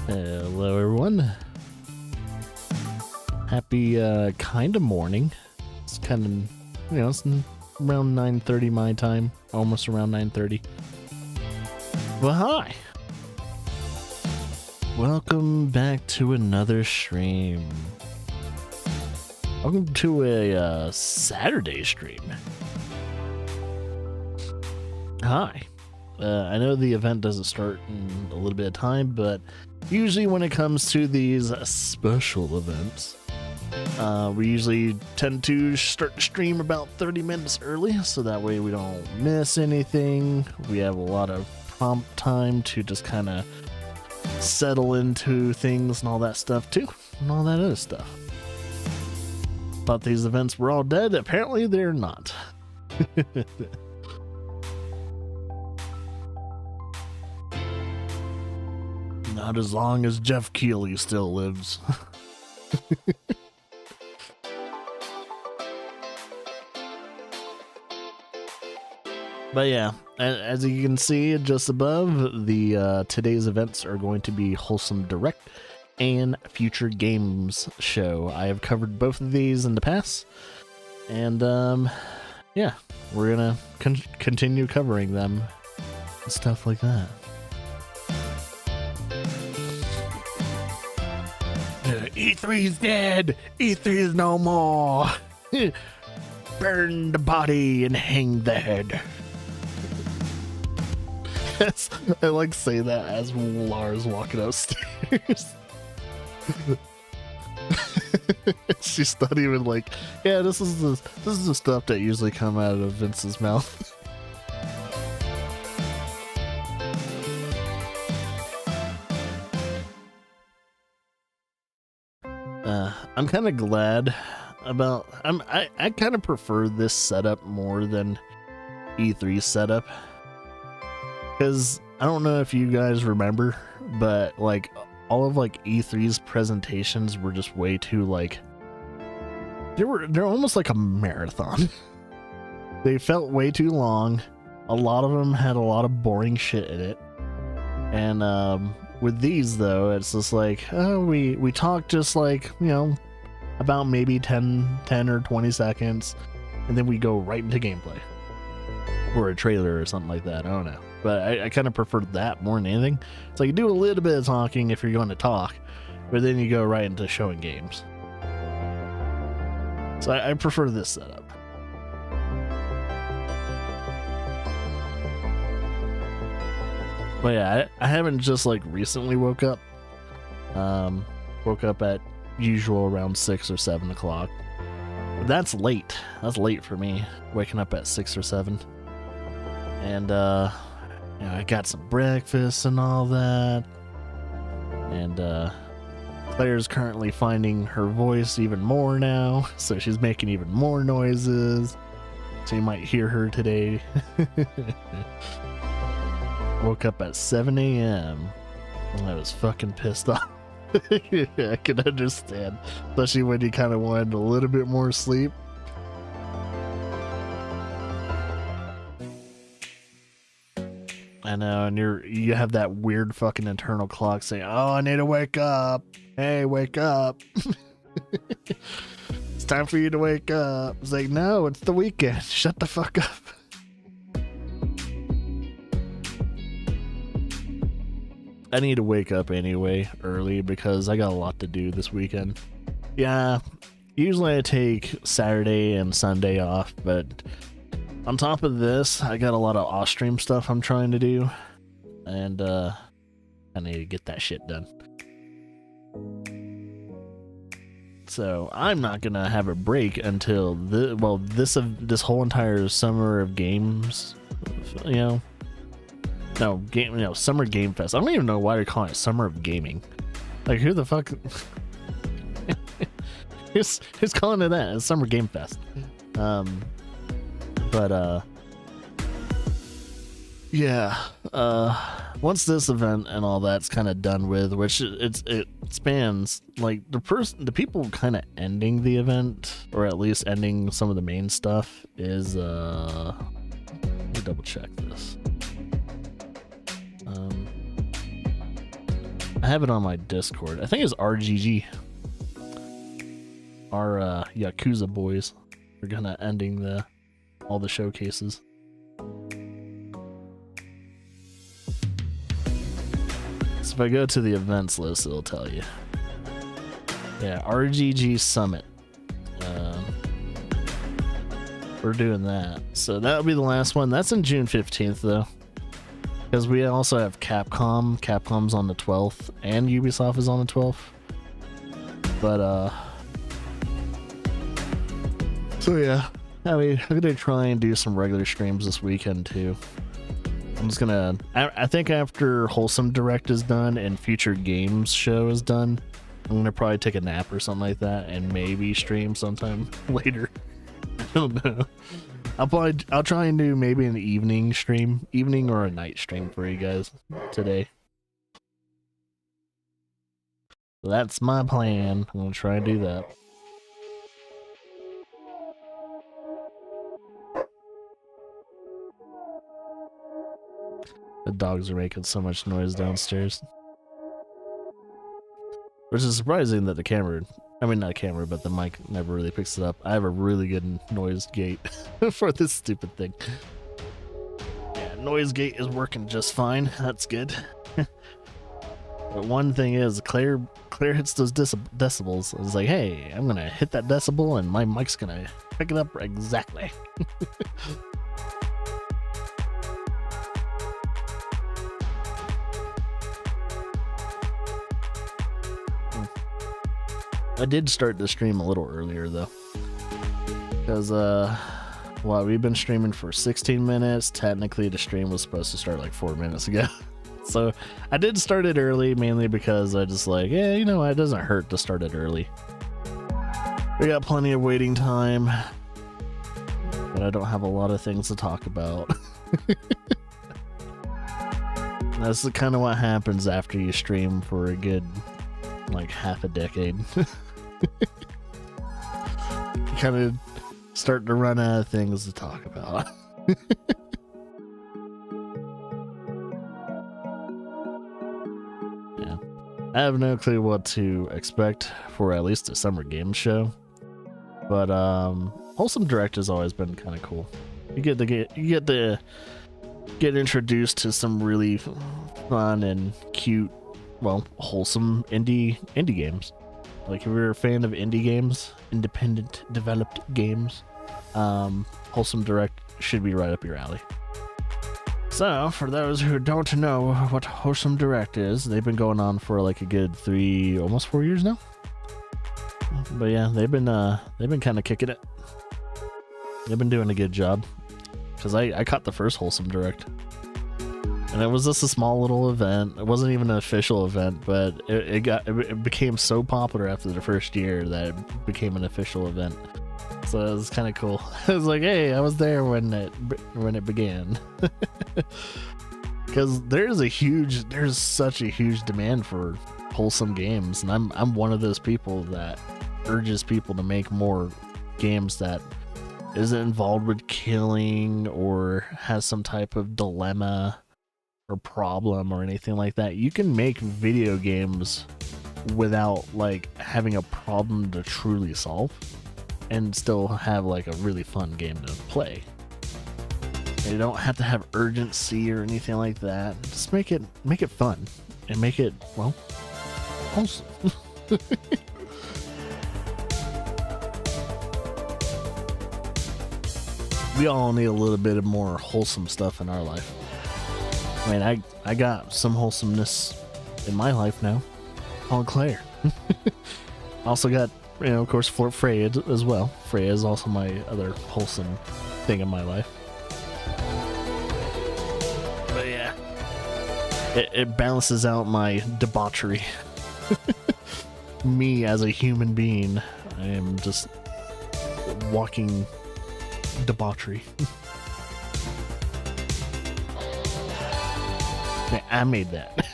Hello everyone. Happy kind of morning. It's kind of, it's around 9:30 my time, almost around 9:30. Well, hi. Welcome back to another stream. Welcome to a Saturday stream. Hi. I know the event doesn't start in a little bit of time, but usually when it comes to these special events, we usually tend to start the stream about 30 minutes early, so that way we don't miss anything. We have a lot of prompt time to just kind of settle into things and all that stuff too, and all that other stuff. Thought these events were all dead. Apparently they're not. Not as long as Jeff Keighley still lives. But yeah, as you can see just above, the today's events are going to be Wholesome Direct and Future Games Show. I have covered both of these in the past, and yeah, we're gonna continue covering them and stuff like that. E3's dead! E3 is no more! Burn the body and hang the head. I like say that as Lars walking upstairs. She's not even like, yeah, this is the stuff that usually come out of Vince's mouth. I'm kind of glad about. I kind of prefer this setup more than E3's setup, because I don't know if you guys remember, but like all of like E3's presentations were just way too like they're almost like a marathon. They felt way too long. A lot of them had a lot of boring shit in it, and with these though, it's just like, oh, we talk just like, about maybe 10 or 20 seconds, and then we go right into gameplay or a trailer or something like that. I don't know, but I kind of prefer that more than anything. So you do a little bit of talking if you're going to talk, but then you go right into showing games. So I prefer this setup. But yeah, I haven't just like recently woke up. Woke up at usual around 6 or 7 o'clock. That's late. That's late for me, waking up at 6 or 7. And I got some breakfast and all that. And Claire's currently finding her voice even more now, so she's making even more noises. So you might hear her today. Woke up at 7 a.m. and I was fucking pissed off. I can understand, especially when you kind of wanted a little bit more sleep. I know, and you have that weird fucking internal clock saying, "Oh, I need to wake up. Hey, wake up." It's time for you to wake up. It's like, no, it's the weekend. Shut the fuck up. I need to wake up anyway early because I got a lot to do this weekend. Yeah, usually I take Saturday and Sunday off, but on top of this, I got a lot of off-stream stuff I'm trying to do, and I need to get that shit done. So I'm not gonna have a break until this whole entire summer of games, Summer Game Fest. I don't even know why they're calling it Summer of Gaming. Like, who the fuck? who's calling it that? It's Summer Game Fest. Yeah. Once this event and all that's kind of done with, which it spans like the people kind of ending the event, or at least ending some of the main stuff, is let me double check this. I have it on my Discord. I think it's RGG. Our Yakuza boys are gonna ending all the showcases. So if I go to the events list, it'll tell you. Yeah, RGG Summit. We're doing that. So that'll be the last one. That's in June 15th though. Because we also have Capcom. Capcom's on the 12th, and Ubisoft is on the 12th. But so yeah, I mean, I'm gonna try and do some regular streams this weekend too. I'm just gonna, I think after Wholesome Direct is done and Future Games Show is done, I'm gonna probably take a nap or something like that and maybe stream sometime later. I don't know. I'll try and do maybe an evening or a night stream for you guys today. So that's my plan. I'm gonna try and do that. The dogs are making so much noise downstairs. Which is surprising that the camera, I mean not the camera, but the mic never really picks it up. I have a really good noise gate for this stupid thing. Yeah, noise gate is working just fine. That's good. But one thing is, Claire hits those decibels. It's like, hey, I'm gonna hit that decibel and my mic's gonna pick it up exactly. I did start the stream a little earlier though, because well, we've been streaming for 16 minutes. Technically the stream was supposed to start like 4 minutes ago. So I did start it early, mainly because I just like, yeah, you know, it doesn't hurt to start it early. We got plenty of waiting time, but I don't have a lot of things to talk about. That's kind of what happens after you stream for a good like half a decade. You kind of start to run out of things to talk about. Yeah, I have no clue what to expect for at least a summer game show, but Wholesome Direct has always been kind of cool. You get to get introduced to some really fun and cute, well, wholesome indie games. Like if you're a fan of indie games, independent developed games, Wholesome Direct should be right up your alley. So for those who don't know what Wholesome Direct is, they've been going on for like a good 3, almost 4 years now. But yeah, they've been kind of kicking it. They've been doing a good job, because I caught the first Wholesome Direct. And it was just a small little event. It wasn't even an official event, but it became so popular after the first year that it became an official event. So it was kind of cool. I was like, hey, I was there when it began. Because there's such a huge demand for wholesome games, and I'm one of those people that urges people to make more games that isn't involved with killing or has some type of dilemma or problem or anything like that. You can make video games without like having a problem to truly solve and still have like a really fun game to play. You don't have to have urgency or anything like that. Just make it fun and make it, well, wholesome. We all need a little bit of more wholesome stuff in our life. I mean, I got some wholesomeness in my life now, called Claire. Also got, you know, of course, Freya as well. Freya is also my other wholesome thing in my life. But yeah, it balances out my debauchery. Me as a human being, I am just walking debauchery. I made that.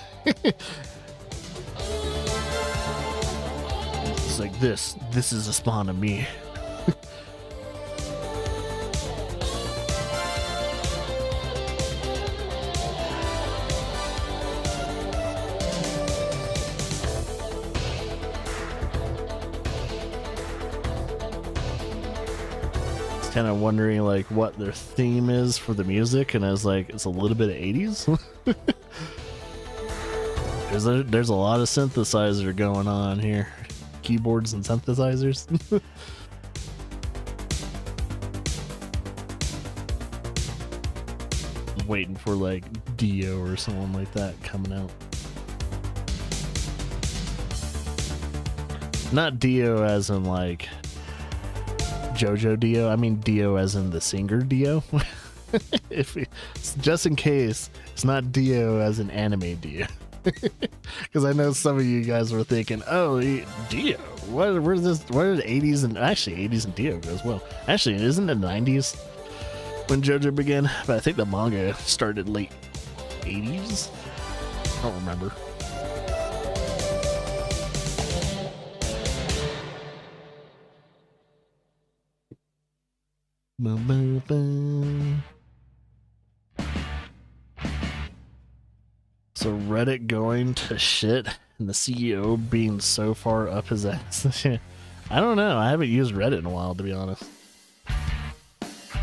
It's like this is a spawn of me. kind of wondering like what their theme is for the music, and I was like, it's a little bit of 80s. There's a lot of synthesizer going on here, keyboards and synthesizers. Waiting for like Dio or someone like that coming out. Not Dio as in like JoJo Dio. I mean Dio as in the singer Dio. Just in case it's not Dio as an anime Dio. Because I know some of you guys were thinking, oh, Dio. Where's this? Where did 80s and actually 80s and Dio go as well? Actually, it isn't the 90s when JoJo began, but I think the manga started late 80s. I don't remember. So Reddit going to shit and the CEO being so far up his ass. I don't know. I haven't used Reddit in a while, to be honest.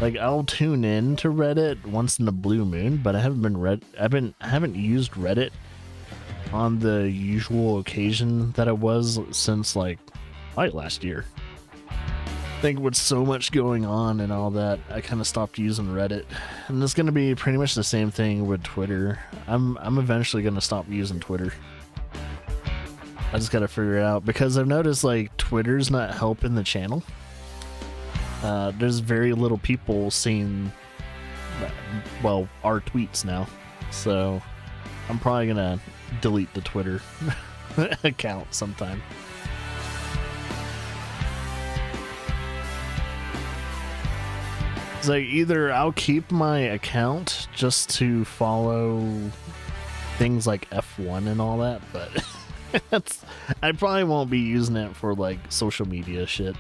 Like, I'll tune in to Reddit once in a blue moon, but I haven't used Reddit on the usual occasion that it was since like last year. I think with so much going on and all that, I kind of stopped using Reddit, and it's going to be pretty much the same thing with Twitter. I'm eventually going to stop using Twitter. I just got to figure it out, because I've noticed like Twitter's not helping the channel. There's very little people seeing, well, our tweets now, so I'm probably gonna delete the Twitter account sometime. It's like either I'll keep my account just to follow things like F1 and all that, but I probably won't be using it for like social media shit.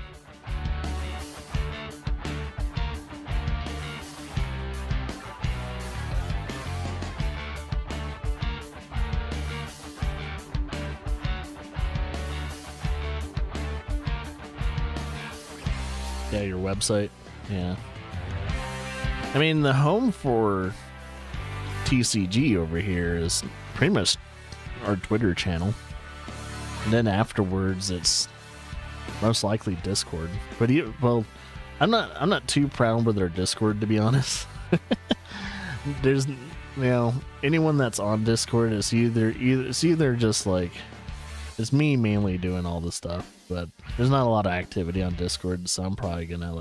Yeah, your website. Yeah. I mean, the home for TCG over here is pretty much our Twitter channel. And then afterwards, it's most likely Discord. But well, I'm not too proud with our Discord, to be honest. There's, anyone that's on Discord is either just like, it's me mainly doing all this stuff, but there's not a lot of activity on Discord, so I'm probably gonna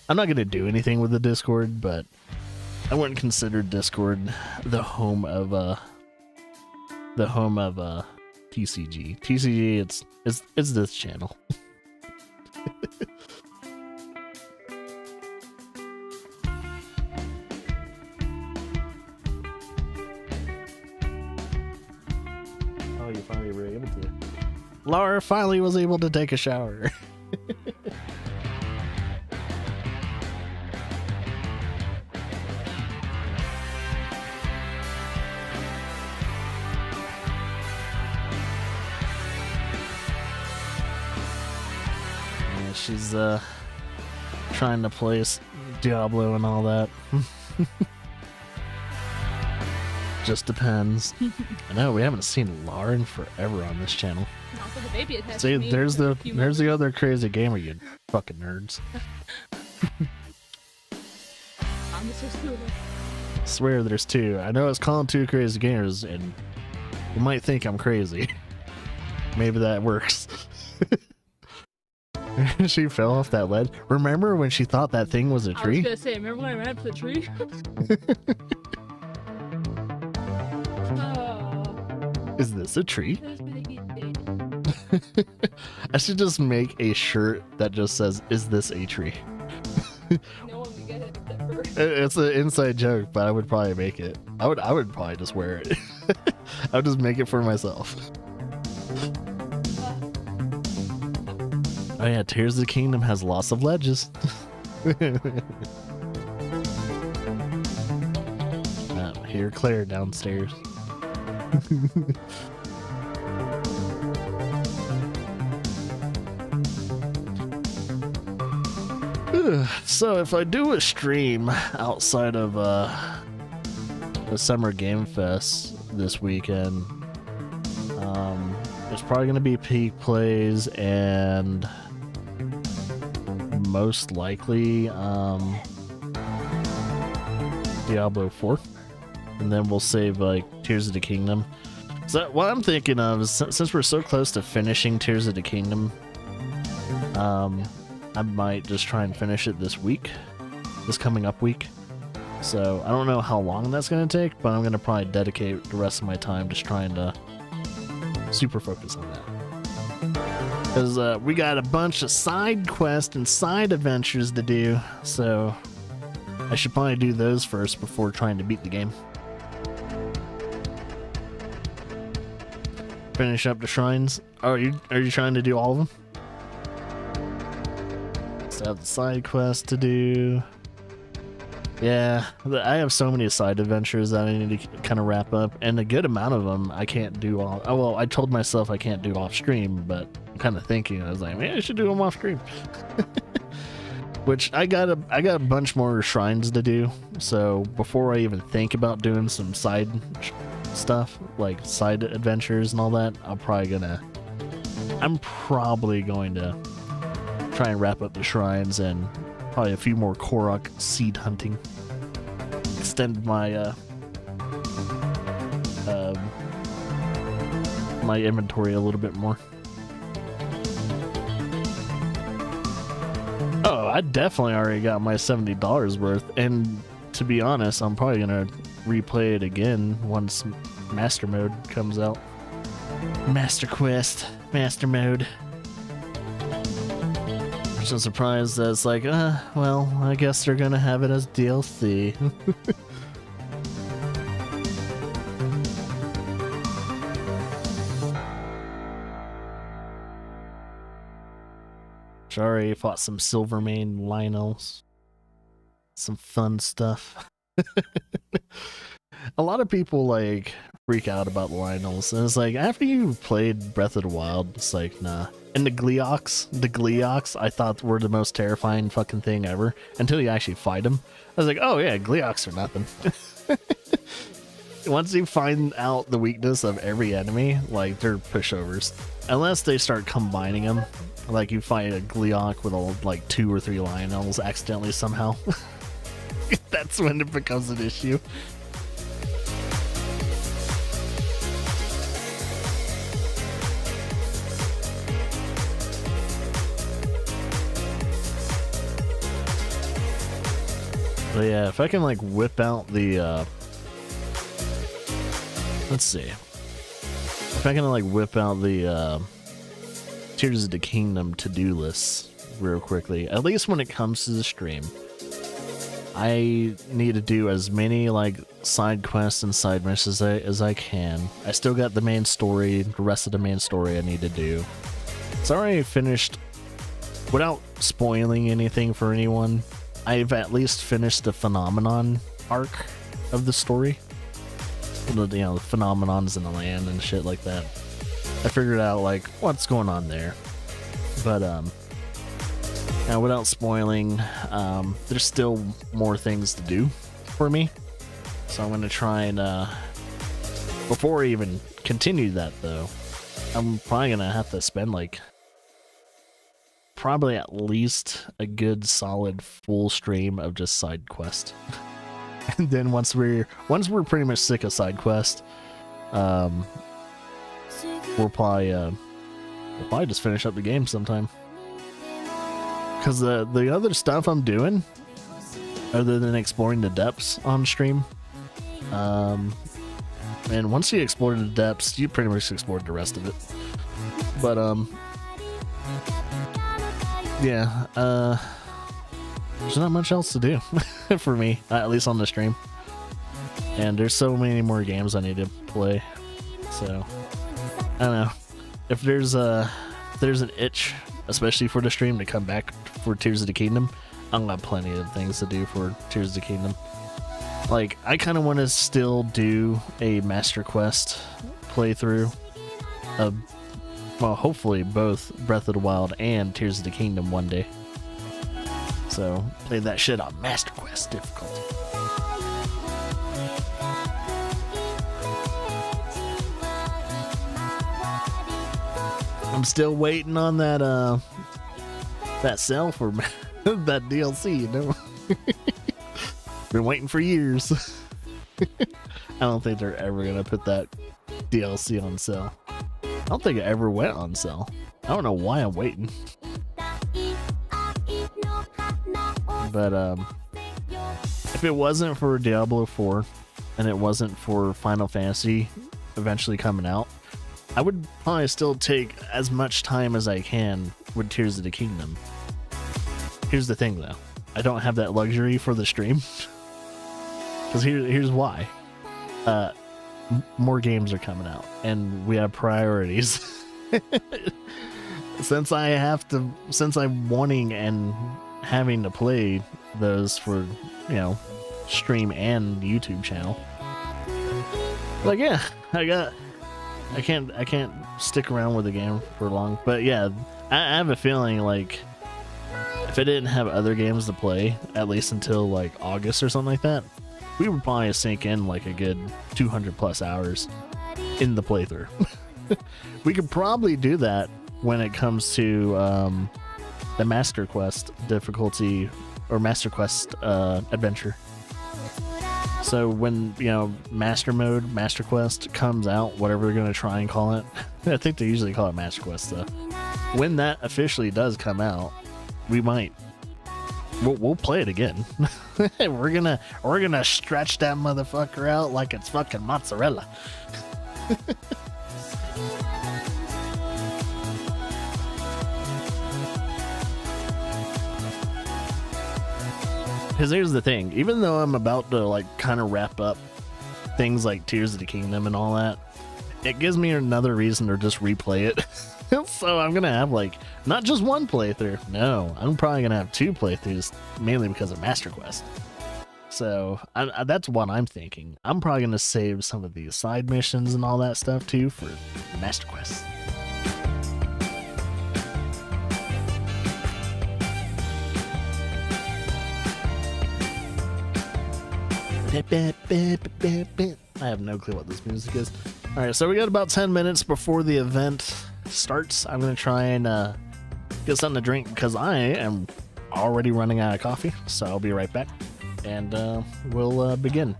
I'm not gonna do anything with the Discord, but I wouldn't consider Discord the home of TCG. TCG, it's this channel. Oh, you finally were able to. Laura finally was able to take a shower. Yeah, she's trying to play Diablo and all that. Just depends. I know we haven't seen Lauren forever on this channel. Not for the baby attached See, to me there's for a few the months. other crazy gamer, you fucking nerds. There's two of them. I swear there's two. I know it's calling two crazy gamers, and you might think I'm crazy. Maybe that works. She fell off that ledge. Remember when she thought that thing was a I was tree? gonna say, remember when I ran up to the tree? Is this a tree? That was really good. I should just make a shirt that just says, "Is this a tree?" No one would get it except for. It's an inside joke, but I would probably make it. I would probably just wear it. I would just make it for myself. Oh yeah, Tears of the Kingdom has lots of ledges. Hear Claire downstairs. So if I do a stream outside of the Summer Game Fest this weekend, it's probably going to be peak plays and most likely Diablo 4, and then we'll save like Tears of the Kingdom. So what I'm thinking of is, since we're so close to finishing Tears of the Kingdom, I might just try and finish it this coming up week. So I don't know how long that's going to take, but I'm going to probably dedicate the rest of my time just trying to super focus on that. Because we got a bunch of side quests and side adventures to do, so I should probably do those first before trying to beat the game. Finish up the shrines. Are you trying to do all of them? So I have the side quest to do. Yeah, I have so many side adventures that I need to kind of wrap up, and a good amount of them I can't do all. Oh well, I told myself I can't do off stream, but I'm kind of thinking, I was like, man, I should do them off stream. Which I got a bunch more shrines to do, so before I even think about doing some side stuff like side adventures and all that, I'm probably going to try and wrap up the shrines and probably a few more Korok seed hunting. Extend my my inventory a little bit more. Oh, I definitely already got my $70 worth, and to be honest, I'm probably gonna replay it again once Master Mode comes out. Master Quest, Master Mode. I'm so surprised that it's like, well, I guess they're gonna have it as DLC. Sorry, fought some Silvermane Lionels. Some fun stuff. A lot of people like freak out about the Lionels, and it's like, after you played Breath of the Wild, it's like, nah. And the Gleeoks I thought were the most terrifying fucking thing ever, until you actually fight them. I was like, oh yeah, Gleeoks are nothing. Once you find out the weakness of every enemy, like, they're pushovers. Unless they start combining them, like you fight a Gleeok with like 2 or 3 Lionels accidentally somehow. That's when it becomes an issue. But yeah, if I can like whip out the let's see. If I can like whip out the Tears of the Kingdom to-do lists real quickly, at least when it comes to the stream, I need to do as many like side quests and side missions as I can. I still got the main story, the rest of the main story I need to do. It's already finished. Without spoiling anything for anyone, I've at least finished the Phenomenon arc of the story. The phenomenons in the land and shit like that. I figured out like what's going on there. But now without spoiling, there's still more things to do for me. So I'm gonna try and before I even continue that though, I'm probably gonna have to spend like probably at least a good solid full stream of just side quest. And then once we're pretty much sick of side quest, we'll probably just finish up the game sometime. Because the other stuff I'm doing, other than exploring the depths on stream, and once you explore the depths, you pretty much explored the rest of it. But yeah, there's not much else to do for me, at least on the stream. And there's so many more games I need to play. So I don't know if there's an itch, especially for the stream, to come back for Tears of the Kingdom. I've got plenty of things to do for Tears of the Kingdom. Like, I kind of want to still do a Master Quest playthrough of, well, hopefully both Breath of the Wild and Tears of the Kingdom one day. So played that shit on Master Quest difficulty. I'm still waiting on that sale for that DLC, you know. Been waiting for years. I don't think they're ever gonna put that DLC on sale. I don't think it ever went on sale. I don't know why I'm waiting. But if it wasn't for Diablo 4 and it wasn't for Final Fantasy eventually coming out, I would probably still take as much time as I can with Tears of the Kingdom. Here's the thing though, I don't have that luxury for the stream. Because here's why. More games are coming out and we have priorities. Since I'm wanting and having to play those for, you know, stream and YouTube channel. Like, yeah, I can't stick around with the game for long. But yeah, I have a feeling like if I didn't have other games to play, at least until like August or something like that, we would probably sink in like a good 200 plus hours in the playthrough. We could probably do that when it comes to the Master Quest difficulty or Master Quest adventure. So when, you know, Master Mode, Master Quest comes out, whatever they're going to try and call it, I think they usually call it Master Quest though. When that officially does come out, we'll play it again. we're gonna stretch that motherfucker out like it's fucking mozzarella. Because here's the thing, even though I'm about to like kind of wrap up things like Tears of the Kingdom and all that, it gives me another reason to just replay it. So I'm gonna have like not just one playthrough. No, I'm probably gonna have 2 playthroughs, mainly because of Master Quest. So that's what I'm thinking. I'm probably gonna save some of these side missions and all that stuff too for Master Quest. I have no clue what this music is. Alright, so we got about 10 minutes before the event starts. I'm going to try and get something to drink because I am already running out of coffee. So I'll be right back and we'll begin.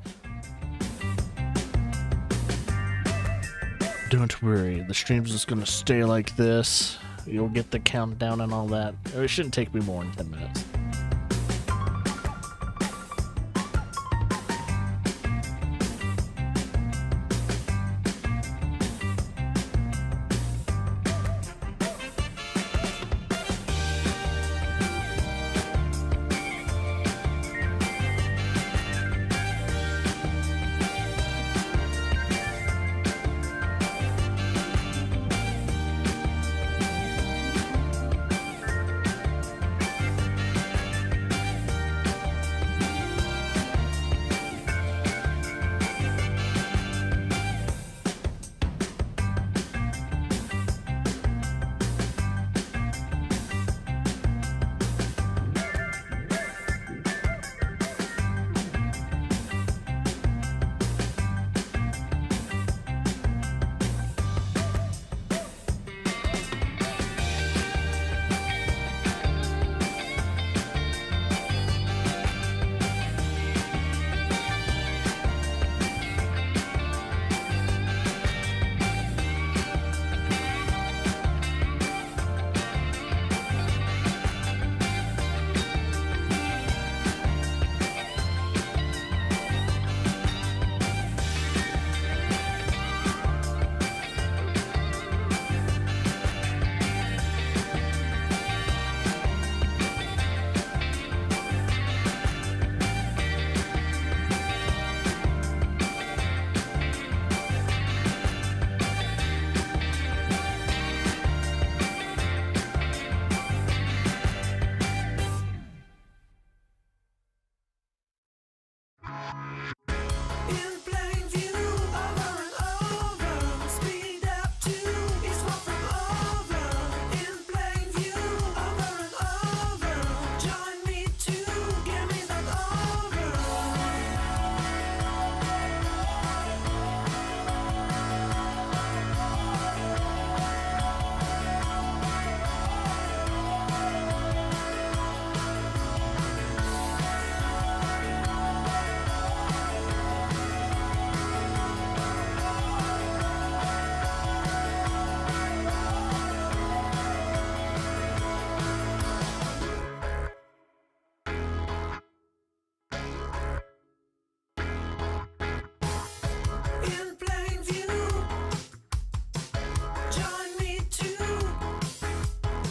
Don't worry, the stream's just going to stay like this. You'll get the countdown and all that. It shouldn't take me more than 10 minutes.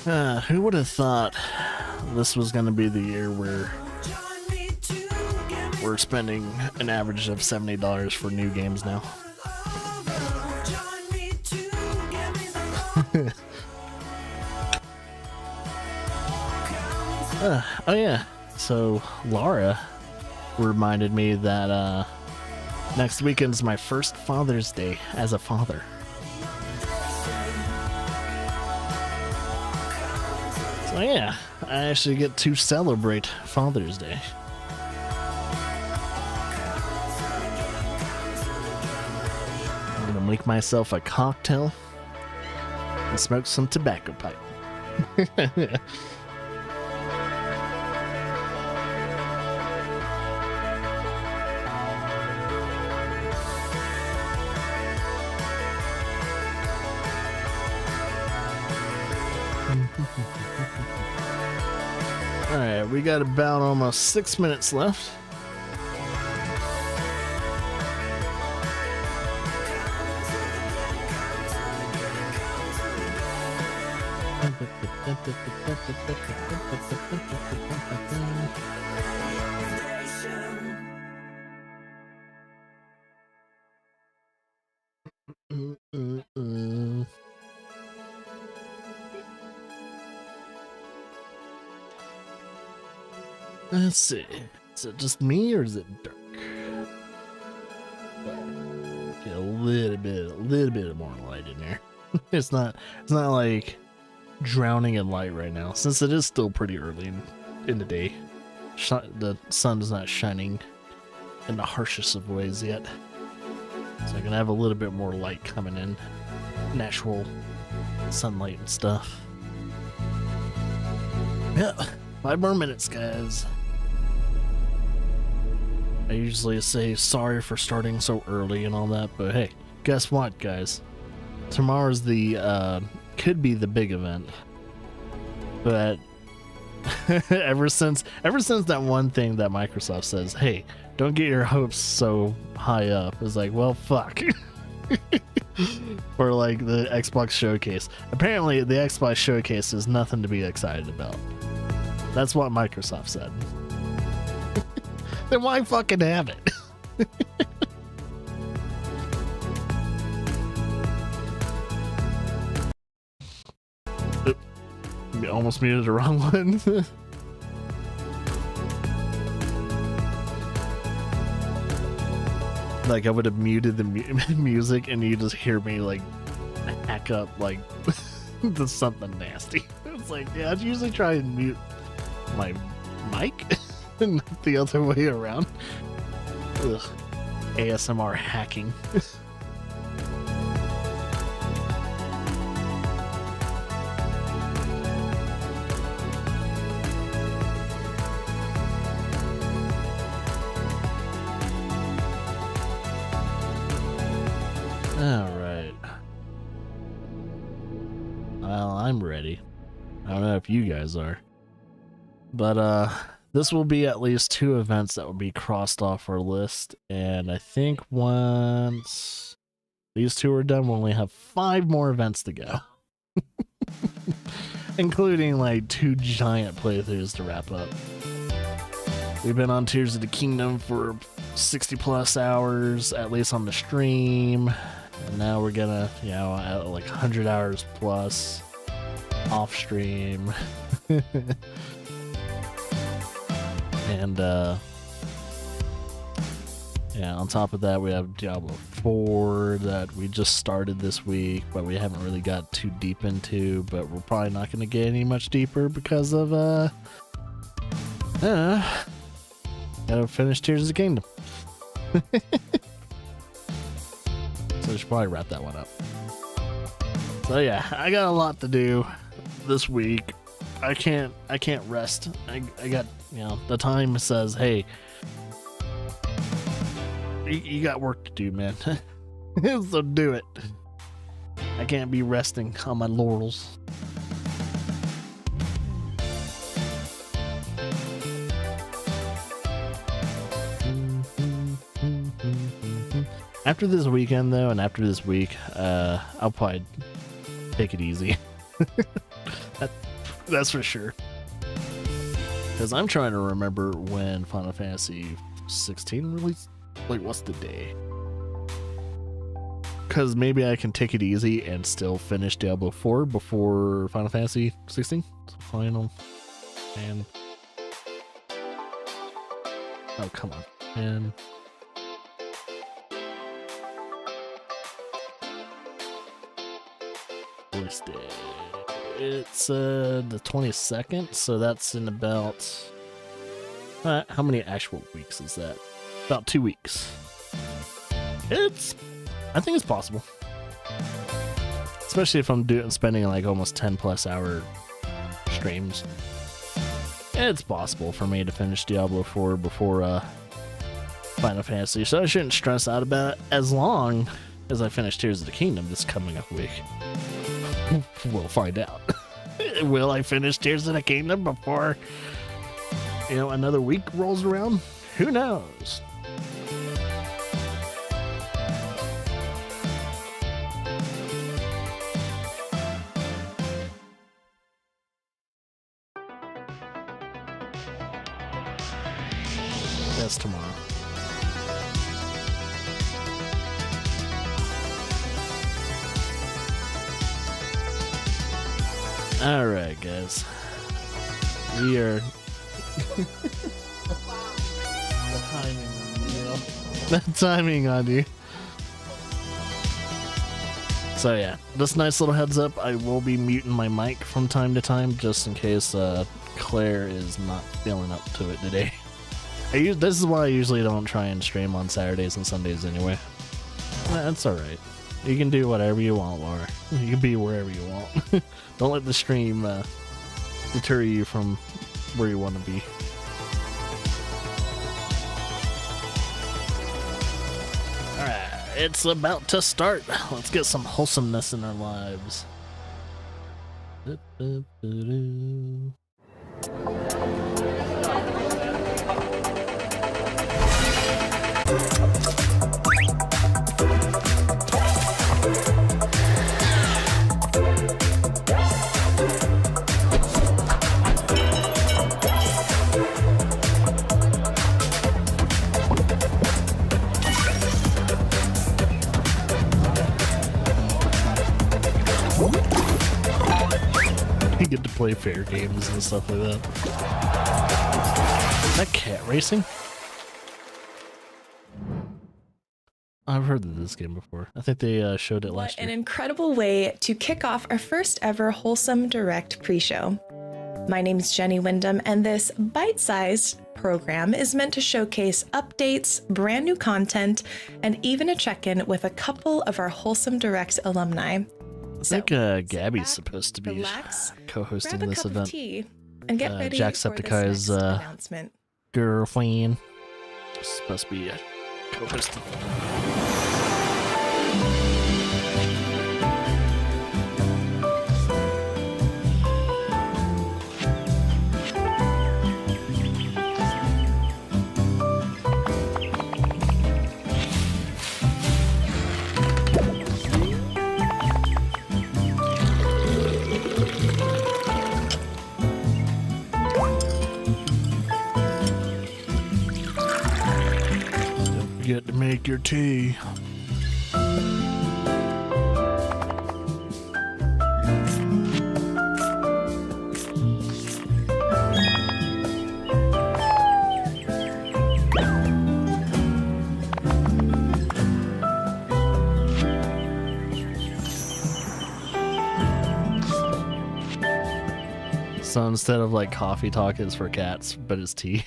Who would have thought this was going to be the year where we're spending an average of $70 for new games now? Oh yeah, so Laura reminded me that next weekend's my first Father's Day as a father. So yeah, I actually get to celebrate Father's Day. I'm gonna make myself a cocktail and smoke some tobacco pipe. Alright, we got about almost 6 minutes left. Let's see. Is it just me or is it dark? Get a little bit more light in there. It's not like drowning in light right now, since it is still pretty early in the day. The sun is not shining in the harshest of ways yet, so I can have a little bit more light coming in, natural sunlight and stuff. Yeah, 5 more minutes, guys. I usually say sorry for starting so early and all that, but hey, guess what, guys? Tomorrow's could be the big event. But ever since that one thing that Microsoft says, hey, don't get your hopes so high up, it's like, well, fuck. For like the Xbox showcase. Apparently the Xbox showcase is nothing to be excited about. That's what Microsoft said. Then why fucking have it? You almost muted the wrong one. Like I would have muted the music and you just hear me like hack up like to something nasty. It's like, yeah, I'd usually try and mute my mic. Not the other way around. Ugh. ASMR hacking. Alright. Well, I'm ready. I don't know if you guys are. But, this will be at least 2 events that will be crossed off our list, and I think once these 2 are done, we'll only have 5 more events to go. Including like 2 giant playthroughs to wrap up. We've been on Tears of the Kingdom for 60 plus hours, at least on the stream, and now we're gonna, you know, at like 100 hours plus off stream. And yeah, on top of that, we have Diablo 4 that we just started this week, but we haven't really got too deep into, but we're probably not going to get any much deeper because of gotta finish Tears of the Kingdom. So I should probably wrap that one up. So yeah, I got a lot to do this week. I can't rest. I got, you know, the time says, hey, you got work to do, man. So do it. I can't be resting on my laurels. After this weekend, though, and after this week, I'll probably take it easy. That's for sure. Because I'm trying to remember when Final Fantasy 16 released. Like, what's the day? Because maybe I can take it easy and still finish Diablo 4 before Final Fantasy 16. Final. And. Oh, come on. And. Release day. It's the 22nd, so that's in about how many actual weeks is that? About 2 weeks. I think it's possible, especially if I'm spending like almost 10+ hour streams. It's possible for me to finish Diablo 4 before Final Fantasy, so I shouldn't stress out about it as long as I finish Tears of the Kingdom this coming up week. We'll find out. Will I finish Tears of the Kingdom before, another week rolls around? Who knows? That's tomorrow. Alright, guys. We are... The timing on you. So yeah, this nice little heads up, I will be muting my mic from time to time, just in case Claire is not feeling up to it today. This is why I usually don't try and stream on Saturdays and Sundays anyway. That's alright. You can do whatever you want, Laura. You can be wherever you want. Don't let the stream deter you from where you want to be. Alright, it's about to start. Let's get some wholesomeness in our lives. You get to play fair games and stuff like that. Is that cat racing? I've heard of this game before. I think they showed it last year. An incredible way to kick off our first ever Wholesome Direct pre-show. My name is Jenny Wyndham, and this bite-sized program is meant to showcase updates, brand new content, and even a check-in with a couple of our Wholesome Direct alumni. I think Gabby's supposed to be co-hosting this event. And get ready for this Jacksepticeye's announcement. girlfriend supposed to be co-hosting. Get to make your tea. So instead of like coffee talk, it's for cats, but it's tea.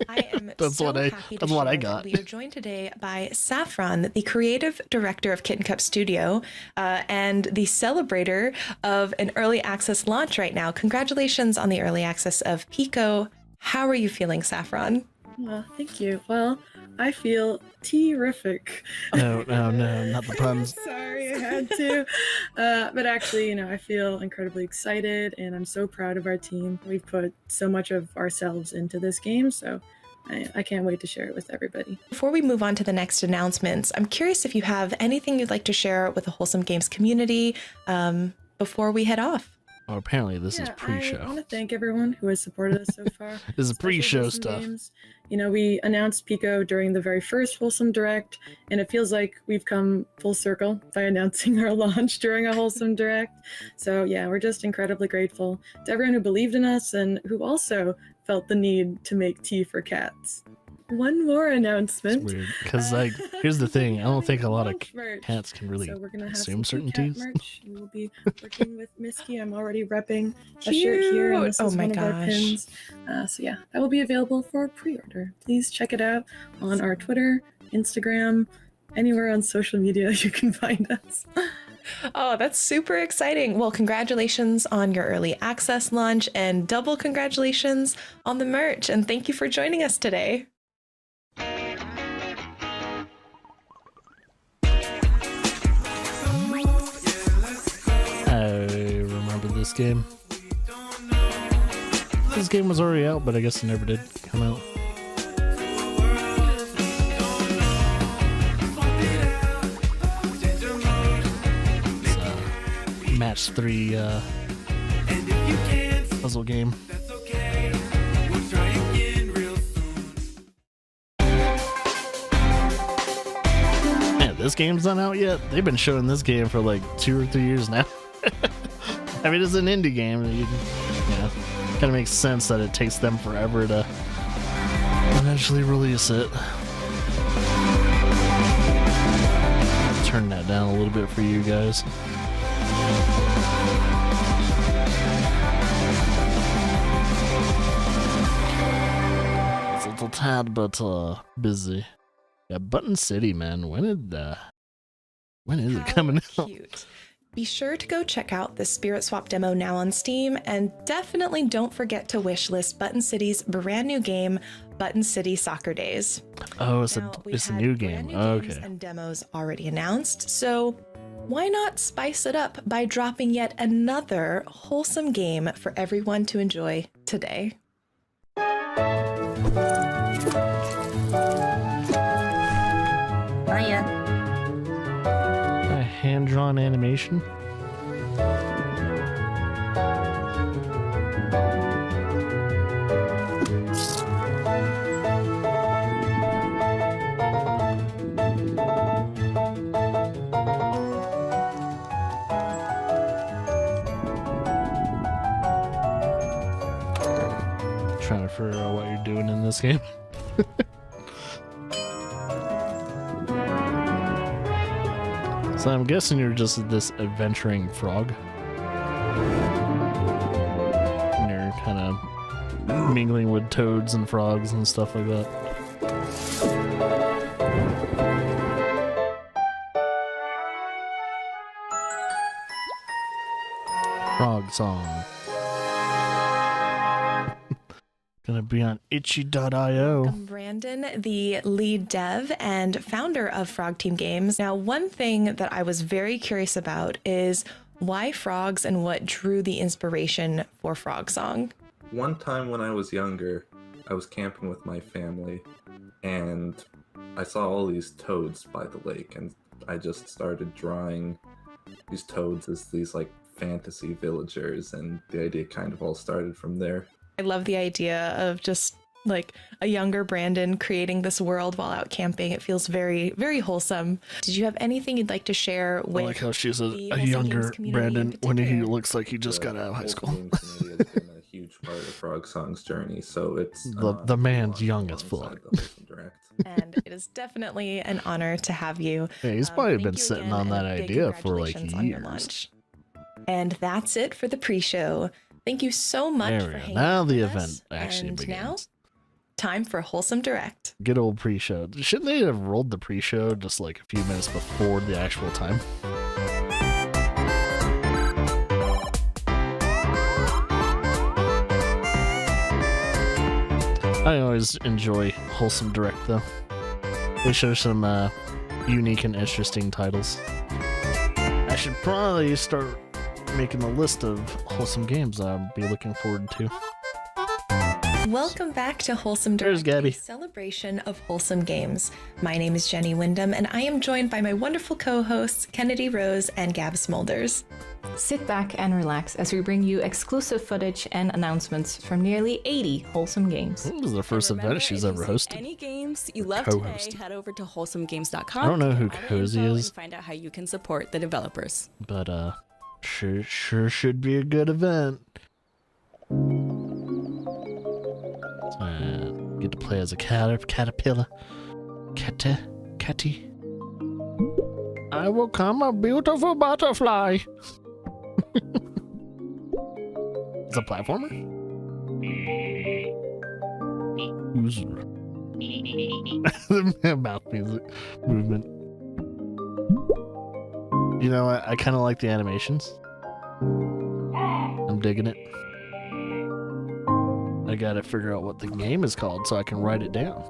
I am That's so what I- happy to that's what I share got. that we are joined today by Saffron, the creative director of Kitten Cup Studio, and the celebrator of an early access launch right now. Congratulations on the early access of Pico. How are you feeling, Saffron? Well, thank you. Well, I feel terrific. No, not the puns. Sorry, I had to. But actually, I feel incredibly excited, and I'm so proud of our team. We've put so much of ourselves into this game, so I can't wait to share it with everybody. Before we move on to the next announcements, I'm curious if you have anything you'd like to share with the Wholesome Games community before we head off. Oh, apparently this is I pre-show. want to thank everyone who has supported us so far. This is especially pre-show Wholesome stuff. Games. You know, we announced Pico during the very first Wholesome Direct, and it feels like we've come full circle by announcing our launch during a Wholesome Direct. So yeah, we're just incredibly grateful to everyone who believed in us and who also felt the need to make tea for cats. One more announcement. It's weird because like here's the thing. I don't think a lot of merch. cats can really So we're gonna have consume some certain cute cat teas. merch. And we'll be working with Misky. I'm already repping a shirt here, and Cute. this Oh is my one of our gosh. pins. So yeah, that will be available for pre-order. Please check it out on our Twitter, Instagram, anywhere on social media you can find us. Oh, that's super exciting. Well, congratulations on your early access launch and double congratulations on the merch. And thank you for joining us today. I remember this game. This game was already out, but I guess it never did come out. It's a match 3 puzzle game. Man, this game's not out yet. They've been showing this game for like 2 or 3 years now. I mean, it's an indie game. Kind of makes sense that it takes them forever to eventually release it. Turn that down a little bit for you guys. It's a little tad, but busy. Yeah, Button City, man. When is it coming out? Cute. Be sure to go check out the Spirit Swap demo now on Steam, and definitely don't forget to wishlist Button City's brand new game, Button City Soccer Days. Oh, it's Now, we a had new brand game. new games Okay. and demos already announced, so why not spice it up by dropping yet another wholesome game for everyone to enjoy today? A hand-drawn animation. Trying to figure out what you're doing in this game. So I'm guessing you're just this adventuring frog. And you're kind of mingling with toads and frogs and stuff like that. Frog song. Gonna be on itchy.io. I'm Brandon, the lead dev and founder of Frog Team Games. Now, one thing that I was very curious about is why frogs and what drew the inspiration for Frog Song. One time when I was younger, I was camping with my family, and I saw all these toads by the lake, and I just started drawing these toads as these like fantasy villagers, and the idea kind of all started from there. I love the idea of just like a younger Brandon creating this world while out camping. It feels very, very wholesome. Did you have anything you'd like to share I with like how she says the a Wholesome younger Games community Brandon in when he particular? looks like he just got out of high The school. Wholesome community has been a huge part of Frog Song's journey, so it's The man's fun young as alongside fuck. the Wholesome Direct. And it is definitely an honor to have you. Yeah, he's probably Thank been you sitting again, on that and big idea for like congratulations on your years. launch. And that's it for the pre-show. Thank you so much There for we go. hanging Now out the with event us. actually And begins. now, time for Wholesome Direct. Good old pre-show. Shouldn't they have rolled the pre-show just like a few minutes before the actual time? I always enjoy Wholesome Direct though. They show some unique and interesting titles. I should probably start making a list of wholesome games I'll be looking forward to. Welcome back to Wholesome There's Direct, Gabby. a celebration of wholesome games. My name is Jenny Wyndham, and I am joined by my wonderful co-hosts, Kennedy Rose and Gab Smulders. Sit back and relax as we bring you exclusive footage and announcements from nearly 80 wholesome games. This is the first event she's ever hosted. Any games you love co-hosted. today, head over to wholesomegames.com. I don't know to who get all the Cozy info is. and find out how you can support the developers. But sure should be a good event. Get to play as a caterpillar. Catty. I will come a beautiful butterfly. It's a platformer? The mouth music movement. You know, I kind of like the animations. I'm digging it. I gotta figure out what the game is called so I can write it down.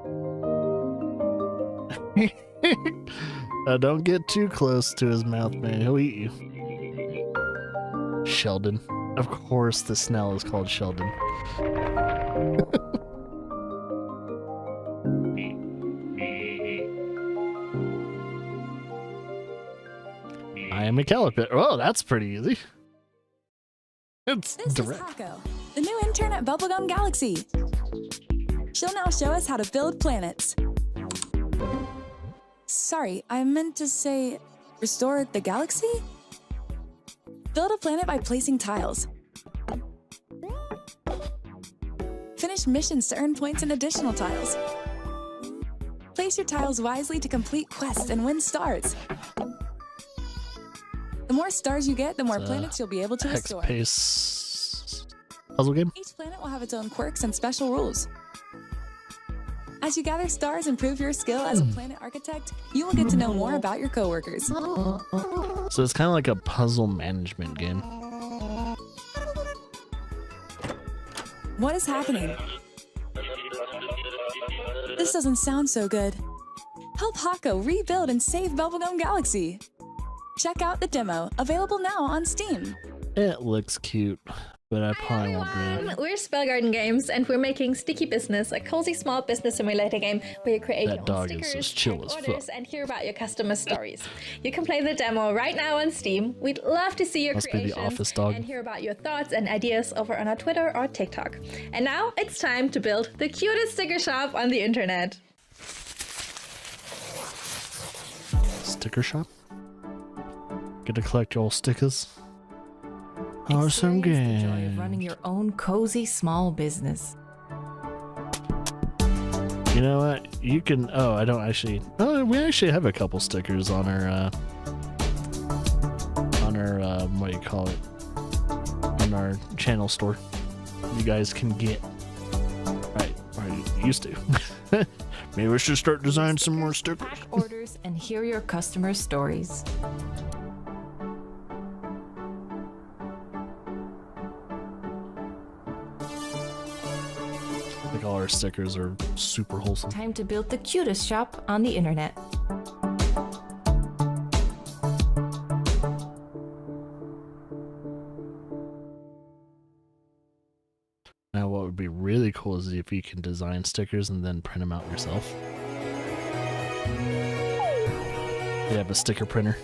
Don't get too close to his mouth, man. He'll eat you. Sheldon. Of course the Snell is called Sheldon. I am a caterpillar. Oh, that's pretty easy. It's This direct. is Hako, the new intern at Bubblegum Galaxy. She'll now show us how to build planets. Sorry, I meant to say restore the galaxy? Build a planet by placing tiles. Finish missions to earn points and additional tiles. Place your tiles wisely to complete quests and win stars. The more stars you get, the more planets you'll be able to Hex restore. pace puzzle game. Each planet will have its own quirks and special rules. As you gather stars and prove your skill as a planet architect, you will get to know more about your coworkers. So it's kind of like a puzzle management game. What is happening? This doesn't sound so good. Help Hako rebuild and save Bubblegum Galaxy. Check out the demo, available now on Steam. It looks cute, but I probably won't do it. We're Spellgarden Games, and we're making Sticky Business, a cozy small business simulator game where you create That your dog own is stickers, as chill check as orders, fuck. and hear about your customer stories. You can play the demo right now on Steam. We'd love to see your Must be the creations office dog. and hear about your thoughts and ideas over on our Twitter or TikTok. And now it's time to build the cutest sticker shop on the internet. Sticker shop? Get to collect your stickers. Awesome Experience the joy of game. running your own cozy small business. You know what? You can. Oh, I don't actually. Oh, we actually have a couple stickers on our. What do you call it? On our channel store. You guys can get. Right, or you used to. Maybe we should start designing some more stickers. Pack orders and hear your customers' stories. I think all our stickers are super wholesome. Time to build the cutest shop on the internet. Now, what would be really cool is if you can design stickers and then print them out yourself. You have a sticker printer.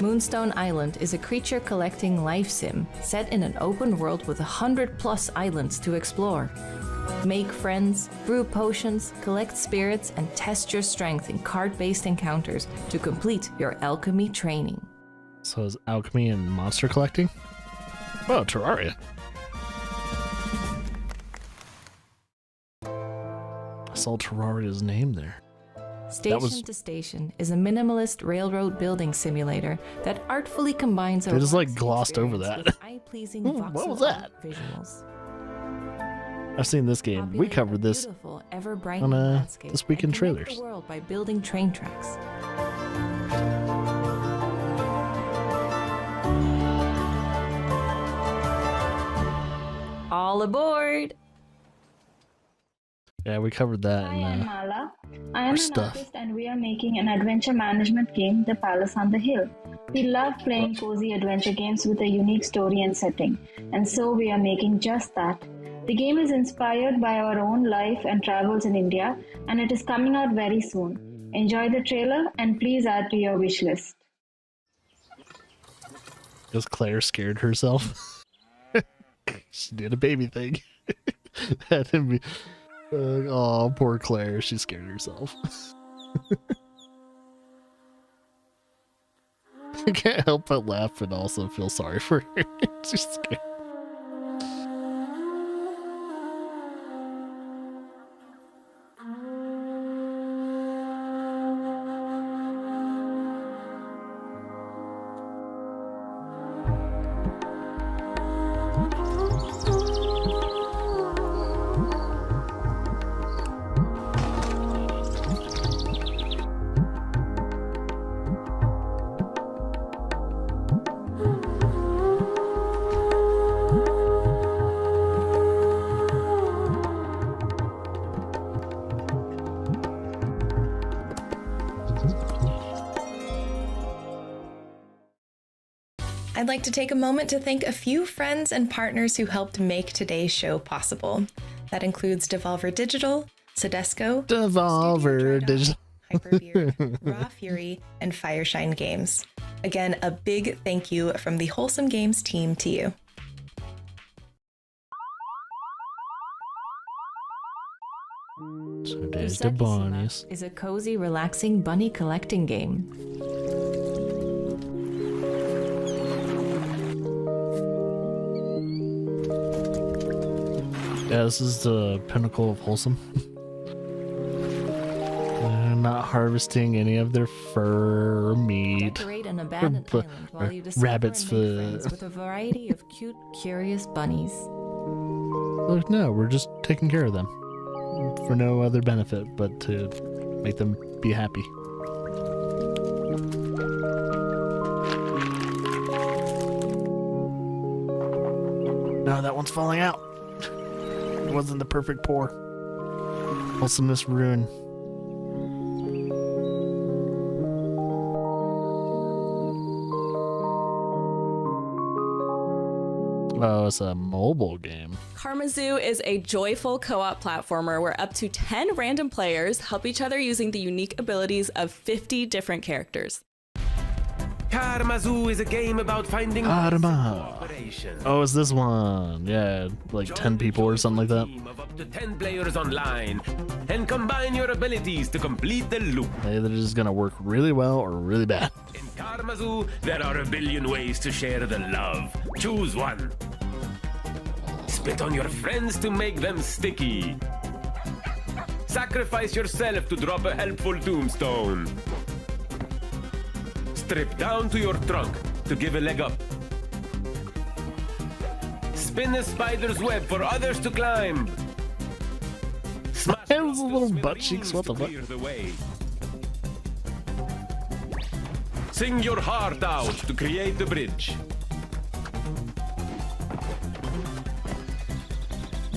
Moonstone Island is a creature collecting life sim set in an open world with 100+ islands to explore. Make friends, brew potions, collect spirits, and test your strength in card-based encounters to complete your alchemy training. So is alchemy and monster collecting? Oh, Terraria. I saw Terraria's name there. Station to Station is a minimalist railroad building simulator that artfully combines a They just, like, relaxing glossed over experience that. with eye-pleasing What voxel was that? art visuals. I've seen this game. We Populate covered a this beautiful, ever-brightening on landscape This Week in and connect Trailers. the world by building train tracks. All aboard! Yeah, we covered that Hi, I'm in Mala. I am an stuff. artist and we are making an adventure management game, The Palace on the Hill. We love playing cozy adventure games with a unique story and setting, and so we are making just that. The game is inspired by our own life and travels in India, and it is coming out very soon. Enjoy the trailer and please add to your wish list. Because Claire scared herself. She did a baby thing. That didn't be. Oh, poor Claire. She scared herself. I can't help but laugh and also feel sorry for her. She's scared. I'd like to take a moment to thank a few friends and partners who helped make today's show possible. That includes Devolver Digital, Sodesco, Devolver Digital, Hyperbeard, Raw Fury, and Fireshine Games. Again, a big thank you from the Wholesome Games team to you. So there's the bunnies. Is a cozy, relaxing bunny collecting game. Yeah, this is the pinnacle of Wholesome. They're not harvesting any of their fur or meat. Decorate an abandoned island while you discover rabbit's and make foot. friends with a variety of cute, curious bunnies. Look, no, we're just taking care of them. For no other benefit but to make them be happy. No, that one's falling out. It wasn't the perfect pour. Wholesomeness ruin. Oh, it's a mobile game. Karma Zoo is a joyful co-op platformer where up to 10 random players help each other using the unique abilities of 50 different characters. Karma Zoo is a game about finding Karma. cooperation. Oh, it's this one. Yeah, like 10 people or something like that. Team of up to 10 players online and combine your abilities to complete the loop. Either it's gonna work really well or really bad. In Karma Zoo, there are a billion ways to share the love. Choose one. Spit on your friends to make them sticky. Sacrifice yourself to drop a helpful tombstone. Strip down to your trunk to give a leg up. Spin a spider's web for others to climb. Smash Those little butt cheeks, what the fuck? the way. Sing your heart out to create the bridge.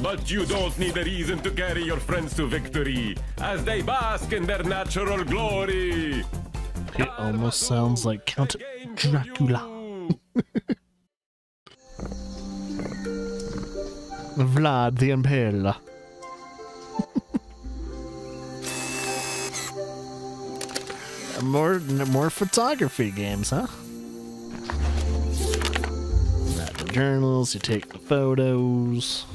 But you don't need a reason to carry your friends to victory as they bask in their natural glory. It almost sounds like Count Dracula. Vlad the Impaler. More photography games, huh? Got the journals, you take the photos.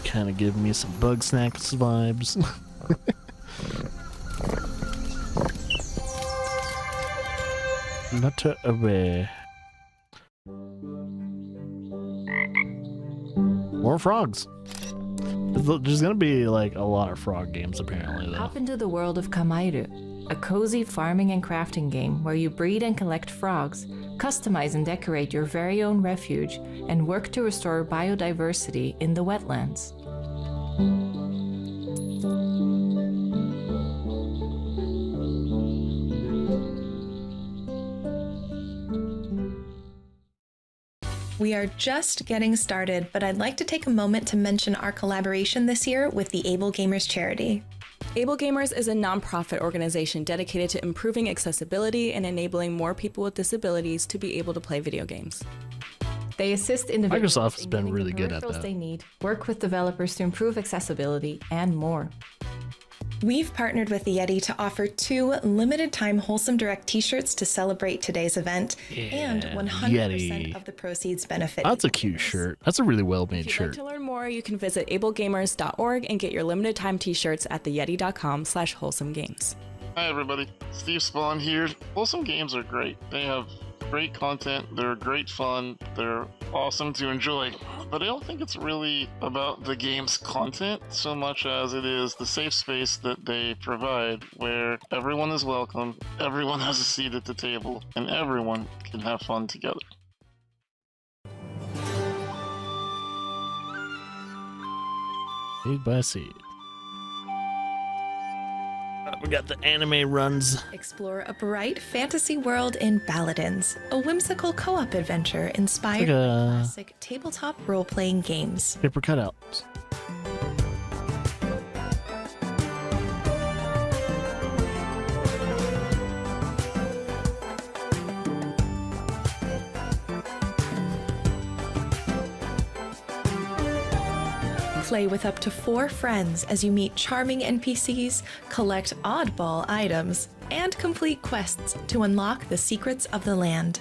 Kind of give me some Bug Snacks vibes. Nutter away. More frogs. There's gonna be like a lot of frog games apparently though. Hop into the world of Kamairu, a cozy farming and crafting game where you breed and collect frogs, customize and decorate your very own refuge, and work to restore biodiversity in the wetlands. We are just getting started, but I'd like to take a moment to mention our collaboration this year with the Able Gamers charity. Able Gamers is a nonprofit organization dedicated to improving accessibility and enabling more people with disabilities to be able to play video games. They assist individuals Microsoft has in been getting really the good at peripherals that. they need, work with developers to improve accessibility, and more. We've partnered with the Yeti to offer 2 limited-time Wholesome Direct t-shirts to celebrate today's event, and 100% Yeti. of the proceeds benefit. That's a Able cute Gamers. shirt. That's a really well made If you'd like shirt. to learn more, you can visit ablegamers.org and get your limited time t-shirts at theyeti.com/wholesomegames. Hi everybody, Steve Spawn here. Wholesome Games are great. They have great content, they're great fun, they're awesome to enjoy. But I don't think it's really about the game's content so much as it is the safe space that they provide where everyone is welcome, everyone has a seat at the table, and everyone can have fun together. Seed by seed. We got the anime runs. Explore a bright fantasy world in Paladins, a whimsical co-op adventure inspired It's like by a- classic tabletop role-playing games. Paper cutouts. Play with up to 4 friends as you meet charming NPCs, collect oddball items, and complete quests to unlock the secrets of the land.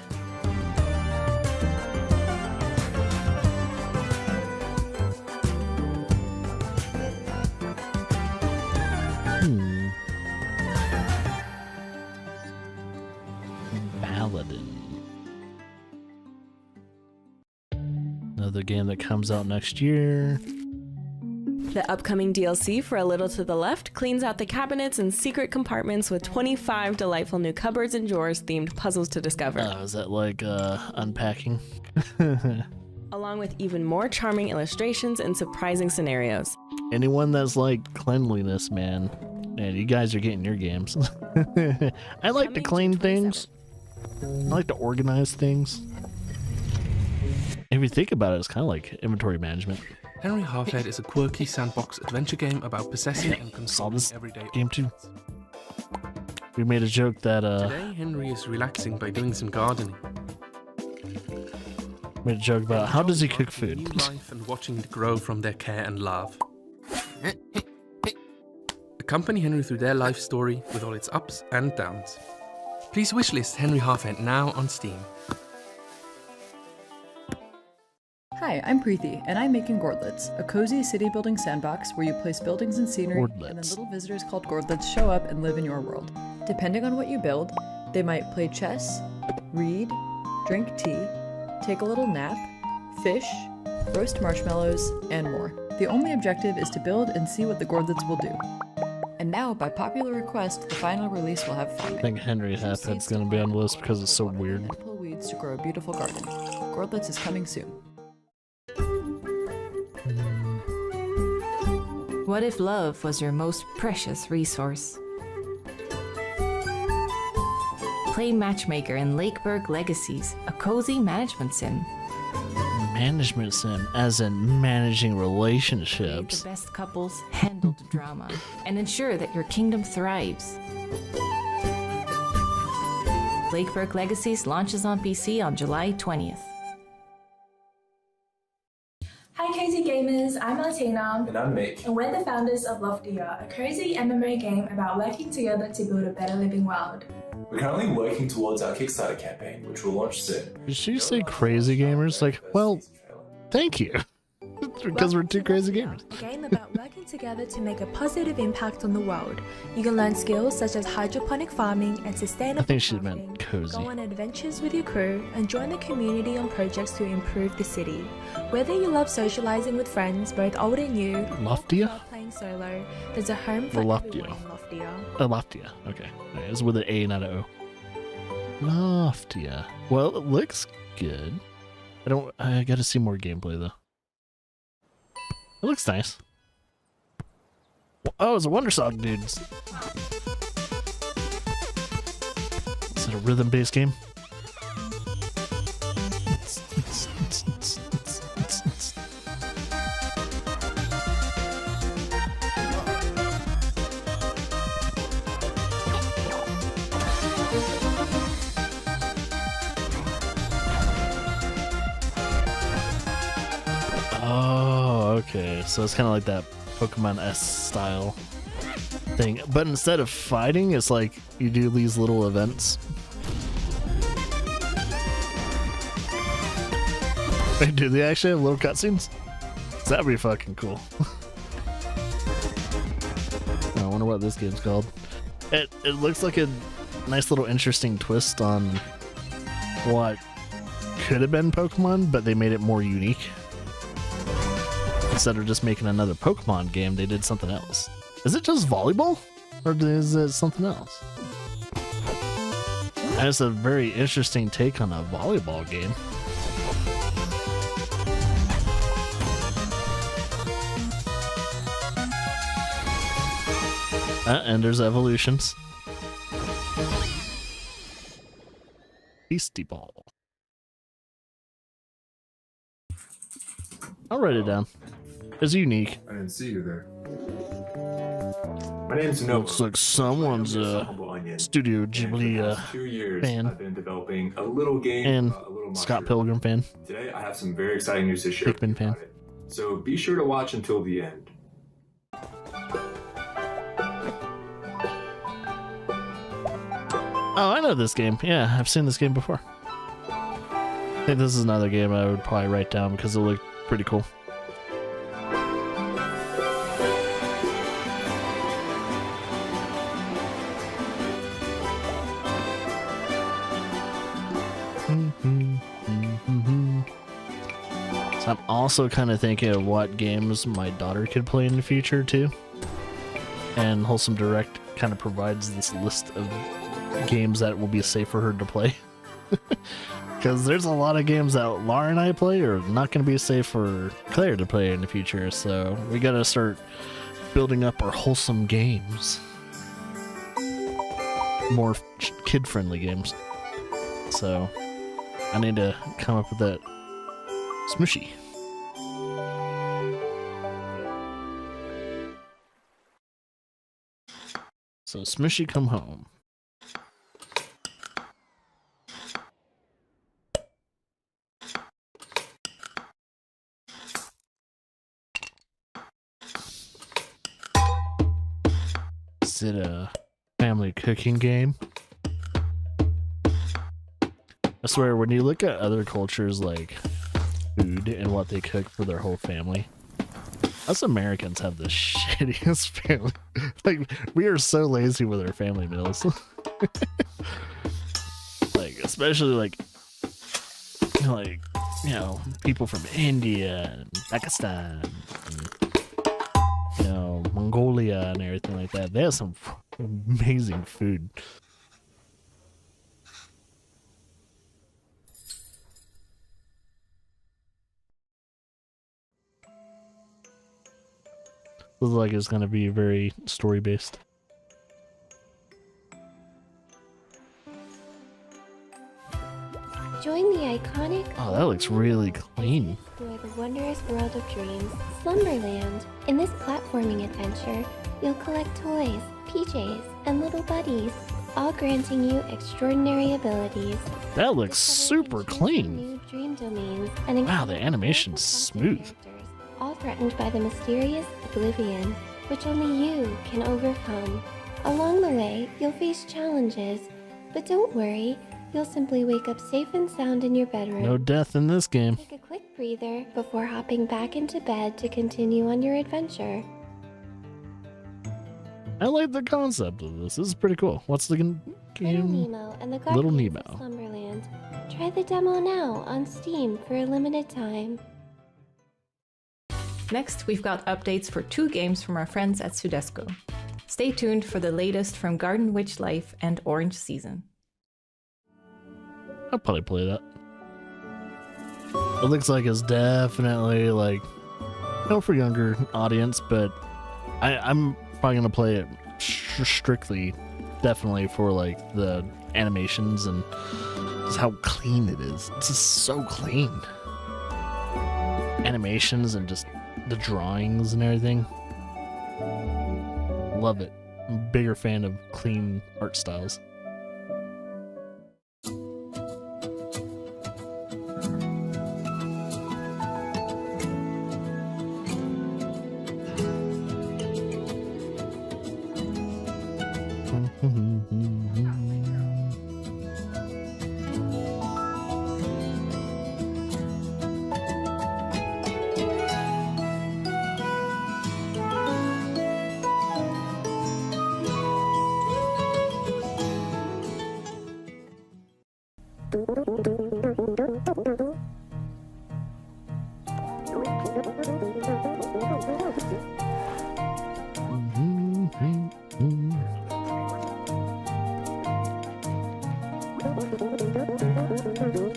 Paladin. Another game that comes out next year. The upcoming DLC for A Little to the Left cleans out the cabinets and secret compartments with 25 delightful new cupboards and drawers themed puzzles to discover. Is that like unpacking? Along with even more charming illustrations and surprising scenarios. Anyone that's like cleanliness, man, you guys are getting your games. I like to clean things. I like to organize things. If you think about it, it's kind of like inventory management. Henry Halfhead is a quirky sandbox adventure game about possessing and controlling everyday game too. We made a joke that Today, Henry is relaxing by doing some gardening. made a joke about how does he cook food. New life and watching it grow from their care and love. Accompany Henry through their life story with all its ups and downs. Please wishlist Henry Halfhead now on Steam. Hi, I'm Preeti, and I'm making Gordlets, a cozy city-building sandbox where you place buildings and scenery, and then little visitors called Gordlets show up and live in your world. Depending on what you build, they might play chess, read, drink tea, take a little nap, fish, roast marshmallows, and more. The only objective is to build and see what the Gordlets will do. And now, by popular request, the final release will have farming. I think Henry Halfhead's gonna be on the list because it's so weird. Pull weeds to grow a beautiful garden. Gordlets is coming soon. What if love was your most precious resource? Play Matchmaker in Lakeburg Legacies, a cozy management sim. Management sim, as in managing Create relationships. the best couples, handle the drama, and ensure that your kingdom thrives. Lakeburg Legacies launches on PC on July 20th. Hi Cozy Gamers, I'm Martina. And I'm Mick. And we're the founders of Loftier, a cozy MMO game about working together to build a better living world. We're currently working towards our Kickstarter campaign, which will launch soon. Did she say crazy gamers? Like, well, thank you. Because we're 2 crazy gamers. A game about working together to make a positive impact on the world. You can learn skills such as hydroponic farming and sustainable I think she meant cozy. Go on adventures with your crew and join the community on projects to improve the city. Whether you love socializing with friends, both old and new, Loftia? or playing solo, there's a home for Loftia. everyone in Loftia. Loftia. Okay. It's with an A, not an O. Loftia. Well, it looks good. I gotta see more gameplay though. It looks nice. Oh, it's a Wonder Song, dudes. Is it a rhythm-based game? Okay, so it's kind of like that Pokemon S style thing, but instead of fighting, it's like you do these little events. Wait, do they actually have little cutscenes? That'd be fucking cool. I wonder what this game's called. It looks like a nice little interesting twist on what could have been Pokemon, but they made it more unique. Instead of just making another Pokemon game, they did something else. Is it just volleyball? Or is it something else? And it's a very interesting take on a volleyball game. And there's evolutions. Beastie Ball. I'll write it down. It's unique. I didn't see you there. My name's Noah. Looks like someone's a Studio Ghibli 2 years, fan. I've been developing a little game, And a little Scott mushroom. Pilgrim fan. Today I have some very exciting news to share. Pikmin fan. So be sure to watch until the end. Oh, I know this game. Yeah, I've seen this game before. I think this is another game I would probably write down because it looked pretty cool. So I'm also kind of thinking of what games my daughter could play in the future too. And Wholesome Direct kind of provides this list of games that will be safe for her to play. Because there's a lot of games that Laura and I play are not going to be safe for Claire to play in the future. So we got to start building up our wholesome games. More kid-friendly games. So I need to come up with that Smushy. So Smushy come home. Is it a family cooking game? I swear, when you look at other cultures like food and what they cook for their whole family, us Americans have the shittiest family. Like, we are so lazy with our family meals. Like, especially like, people from India and Pakistan, and, Mongolia and everything like that. They have some amazing food. Looks like it's going to be very story based. Join the iconic. Oh, that looks really clean. Explore the wondrous world of dreams, Slumberland. In this platforming adventure, you'll collect toys, PJs, and little buddies, all granting you extraordinary abilities. That looks super clean. New dream domains and Wow, the animation's smooth. all threatened by the mysterious oblivion, which only you can overcome. Along the way, you'll face challenges, but don't worry, you'll simply wake up safe and sound in your bedroom. No death in this game. Take a quick breather before hopping back into bed to continue on your adventure. I like the concept of this. This is pretty cool. What's the game? Little Nemo and the Little Guardians Nemo. of Slumberland. Try the demo now on Steam for a limited time. Next, we've got updates for 2 games from our friends at Sudesco. Stay tuned for the latest from Garden Witch Life and Orange Season. I'll probably play that. It looks like it's definitely for younger audience, but I'm probably gonna play it strictly, definitely for the animations and just how clean it is. It's just so clean. Animations and just the drawings and everything. Love it. I'm a bigger fan of clean art styles.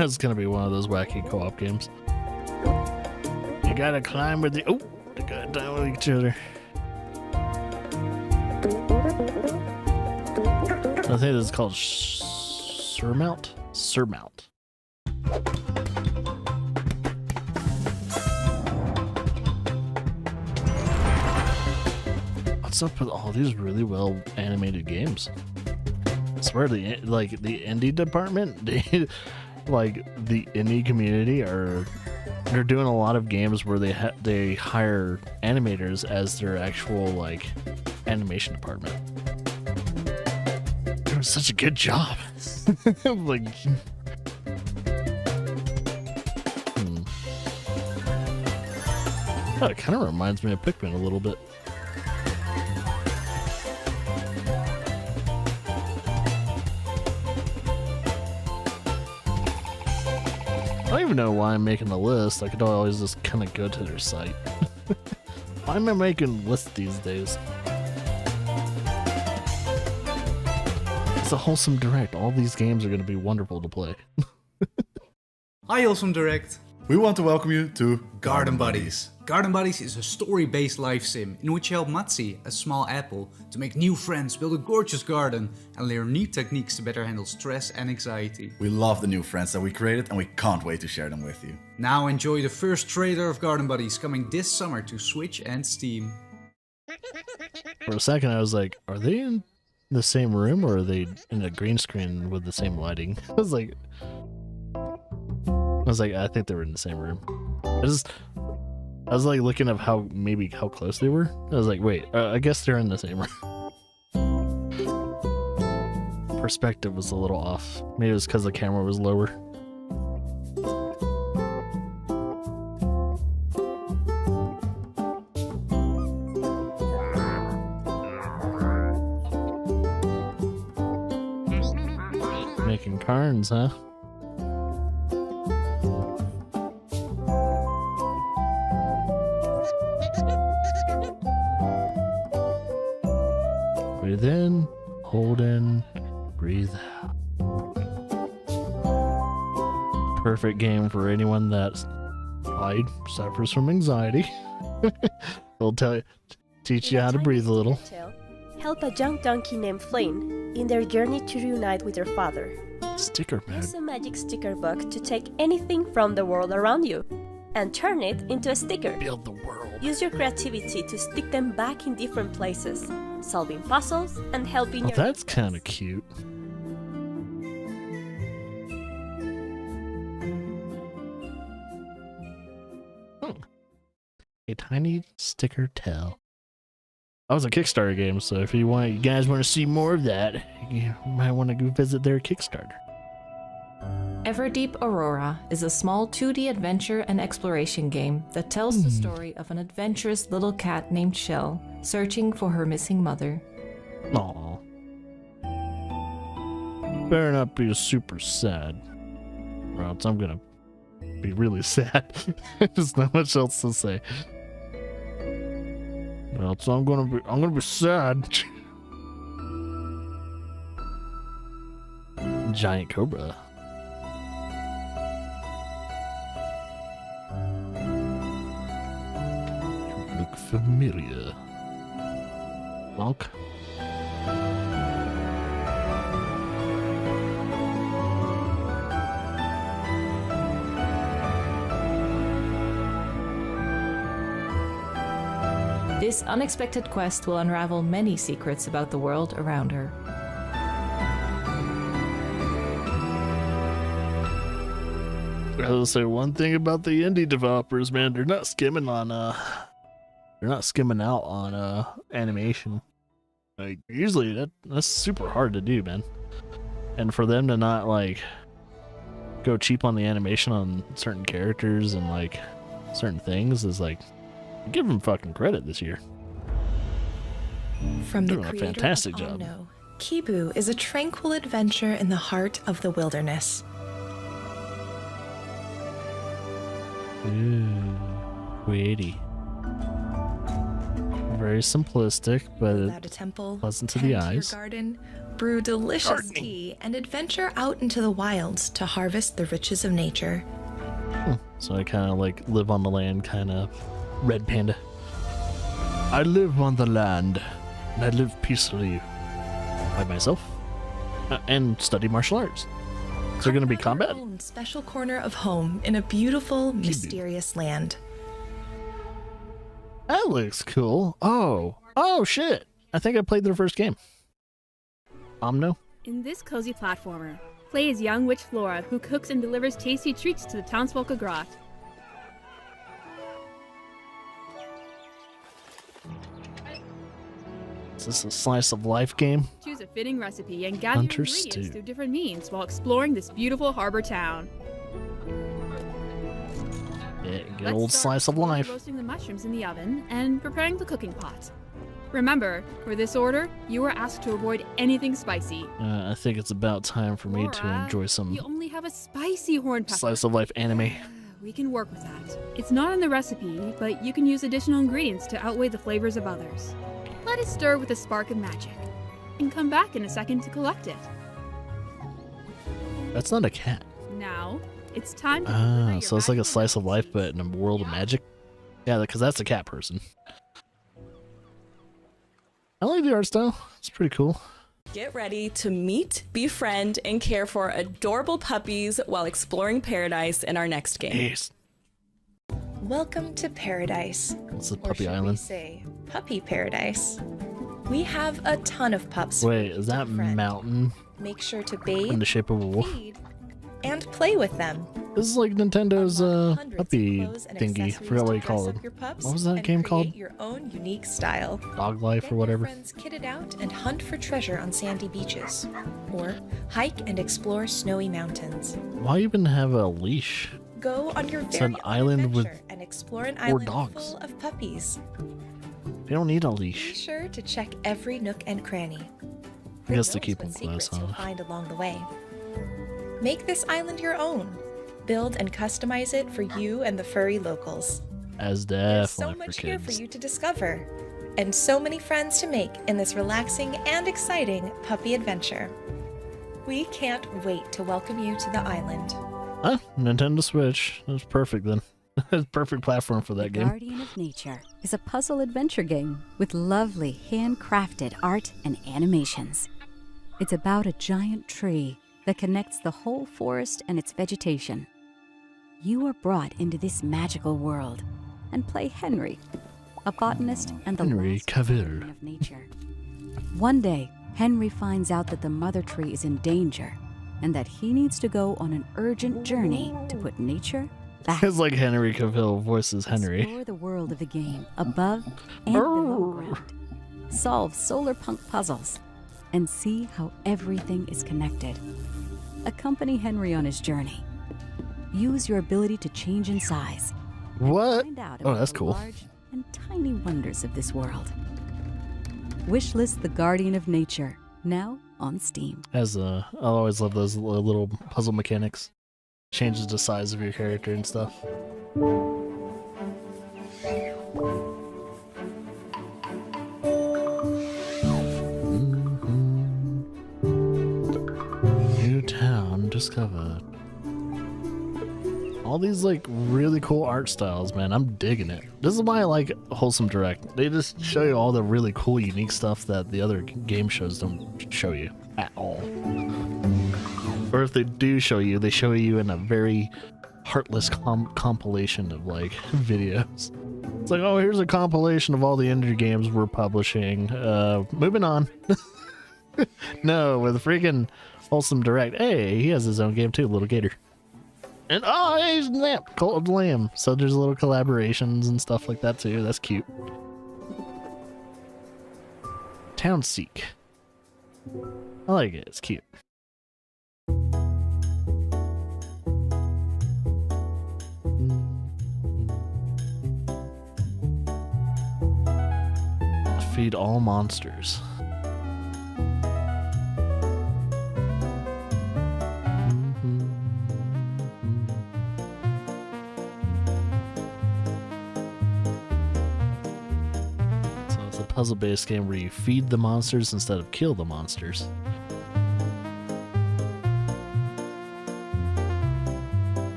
That's gonna be one of those wacky co-op games. You gotta climb with the they gotta die with each other. I think this is called Surmount. Surmount. What's up with all these really well animated games? I swear the indie department, the indie community they're doing a lot of games where they hire animators as their actual like animation department. They're doing such a good job. Like Oh, it kind of reminds me of Pikmin a little bit. I don't even know why I'm making the list. I could always just kind of go to their site. Why am I making lists these days? It's a Wholesome Direct. All these games are going to be wonderful to play. Hi, Wholesome Direct. We want to welcome you to Garden Buddies. Garden Buddies is a story-based life sim in which you help Matsi, a small apple, to make new friends, build a gorgeous garden, and learn new techniques to better handle stress and anxiety. We love the new friends that we created and we can't wait to share them with you. Now enjoy the first trailer of Garden Buddies coming this summer to Switch and Steam. For a second I was like, are they in the same room or are they in a green screen with the same lighting? I was like, I think they were in the same room. I was like looking at how close they were. I was like, wait, I guess they're in the same room. Perspective was a little off. Maybe it was because the camera was lower. Making carns, huh? Breathe in, hold in, breathe out. Perfect game for anyone that suffers from anxiety. It'll teach you how to breathe a little. Help a young donkey named Flynn in their journey to reunite with their father. Sticker man. Use a magic sticker book to take anything from the world around you and turn it into a sticker. Build the world. Use your creativity to stick them back in different places, solving puzzles and helping your... That's kind of cute. A tiny sticker tell. That was a Kickstarter game, so if you guys want to see more of that, you might want to go visit their Kickstarter. Everdeep Aurora is a small 2D adventure and exploration game that tells the story of an adventurous little cat named Shell searching for her missing mother. Aww. Better not be super sad, or else I'm gonna be really sad. There's not much else to say. Or else I'm gonna be sad. Giant cobra. Look familiar. Monk. This unexpected quest will unravel many secrets about the world around her. I'll say one thing about the indie developers, man. They're not skimming out on animation. Like usually that's super hard to do, man. And for them to not like go cheap on the animation on certain characters and like certain things is like, give them fucking credit this year. From the doing a creator fantastic of job. Omno, Kibu is a tranquil adventure in the heart of the wilderness. Ooh, pretty. Very simplistic, but Without a temple, pleasant to the tend your eyes. garden, brew delicious tea, and adventure out into the wilds to harvest the riches of nature. So I kind of like live on the land, kind of red panda. I live on the land, and I live peacefully by myself, and study martial arts. Is there going to be combat? Own special corner of home in a beautiful, mysterious land. That looks cool. Oh shit! I think I played their first game. No. In this cozy platformer, play as young witch Flora, who cooks and delivers tasty treats to the townsfolk of Grot. Is this a slice of life game? Choose a fitting recipe and gather your ingredients through different means while exploring this beautiful harbor town. Yeah, good old slice of life. Roasting the mushrooms in the oven and preparing the cooking pot. Remember, for this order, you are asked to avoid anything spicy. I think it's about time for me to enjoy some You only have a spicy horn pepper. slice of life anime. We can work with that. It's not in the recipe, but you can use additional ingredients to outweigh the flavors of others. Let it stir with a spark of magic, and come back in a second to collect it. That's not a cat. Now, it's time to So it's like a slice of life, but in a world of magic? Yeah, because that's a cat person. I like the art style. It's pretty cool. Get ready to meet, befriend, and care for adorable puppies while exploring paradise in our next game. Yes. Welcome to paradise. It's a Or puppy should we island. say puppy paradise. We have a ton of pups. Wait, is that mountain Make sure to bathe, in the shape of a wolf? and play with them. This is like Nintendo's puppy clothes and thingy. I accessories forgot what to you called dress it. up your pups What was that and game called? create your own unique style. Dog Life or whatever. Friends kit it out and hunt for treasure on sandy beaches, or hike and explore snowy mountains. Why even have a leash? Go on your It's very an own island with adventure and explore an 4 island dogs. full of puppies. They don't need a Be leash. sure to check every nook and cranny. I guess to Who keep knows them what close, secrets you'll huh? find along the way. Make this island your own. Build and customize it for you and the furry locals. As There's so definitely much for here for kids. you to discover, and so many friends to make in this relaxing and exciting puppy adventure. We can't wait to welcome you to the island. Huh? Nintendo Switch. That's perfect then. Perfect platform for that game. Guardian of Nature is a puzzle adventure game with lovely handcrafted art and animations. It's about a giant tree that connects the whole forest and its vegetation. You are brought into this magical world and play Henry, a botanist and the Henry lost Cavill. guardian of nature. One day, Henry finds out that the mother tree is in danger and that he needs to go on an urgent journey to put nature back. It's like Henry Cavill voices Henry. Explore the world of the game above and below ground. Solve solar punk puzzles and see how everything is connected. Accompany Henry on his journey. Use your ability to change in size. What? Find out Oh, about that's the cool. large and tiny wonders of this world. Wishlist The Guardian of Nature, now on Steam. I always love those little puzzle mechanics. Changes the size of your character and stuff. New town discovered. All these like really cool art styles, man. I'm digging it. This is why I like Wholesome Direct. They just show you all the really cool, unique stuff that the other game shows don't show you at all. Or if they do show you, they show you in a very heartless compilation of like videos. It's like, oh, here's a compilation of all the indie games we're publishing. Moving on. No, with a freaking Wholesome Direct. Hey, he has his own game too, Little Gator. And oh, hey, he's Lamb, Cold Lamb. So there's little collaborations and stuff like that too. That's cute. Town Seek. I like it. It's cute. Feed all monsters. So it's a puzzle-based game where you feed the monsters instead of kill the monsters.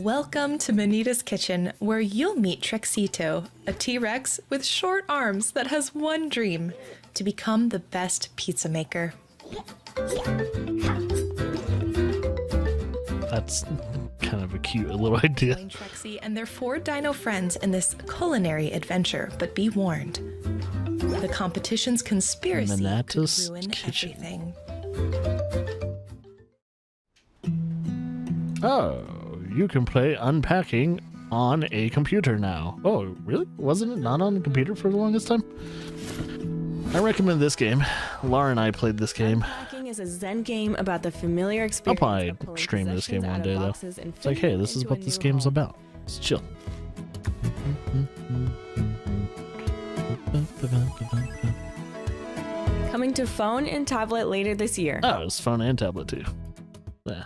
Welcome to Manita's Kitchen, where you'll meet Trexito, a T-Rex with short arms that has one dream: to become the best pizza maker. That's kind of a cute little idea. Join Trexie and their 4 dino friends in this culinary adventure, but be warned. The competition's conspiracy Manita's could ruin Kitchen. everything. Oh, you can play unpacking on a computer now. Oh, really? Wasn't it not on the computer for the longest time? I recommend this game. Laura and I played this game. Unpacking is a Zen game about the familiar I'll experience probably of pulling stream this game possessions one out day of though. boxes and It's like, fitting hey, them this is into a what this new game's home. about. It's chill. Coming to phone and tablet later this year. Oh, it's phone and tablet too. Yeah.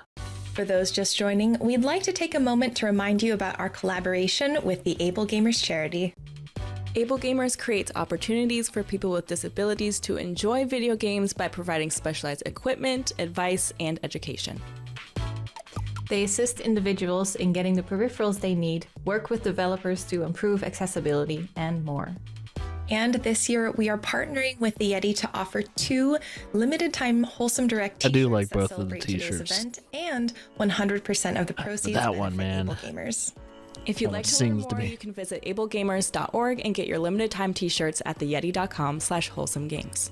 For those just joining, we'd like to take a moment to remind you about our collaboration with the Able Gamers charity. Able Gamers creates opportunities for people with disabilities to enjoy video games by providing specialized equipment, advice, and education. They assist individuals in getting the peripherals they need, work with developers to improve accessibility, and more. And this year, we are partnering with the Yeti to offer 2 limited-time Wholesome Direct t-shirts I do like that both of the celebrate today's t-shirts. event, and 100% of the proceeds That benefit one, man. Able Gamers. If you'd That like one to learn sings to more, me. you can visit ablegamers.org and get your limited time t-shirts at theyeti.com/wholesomegames.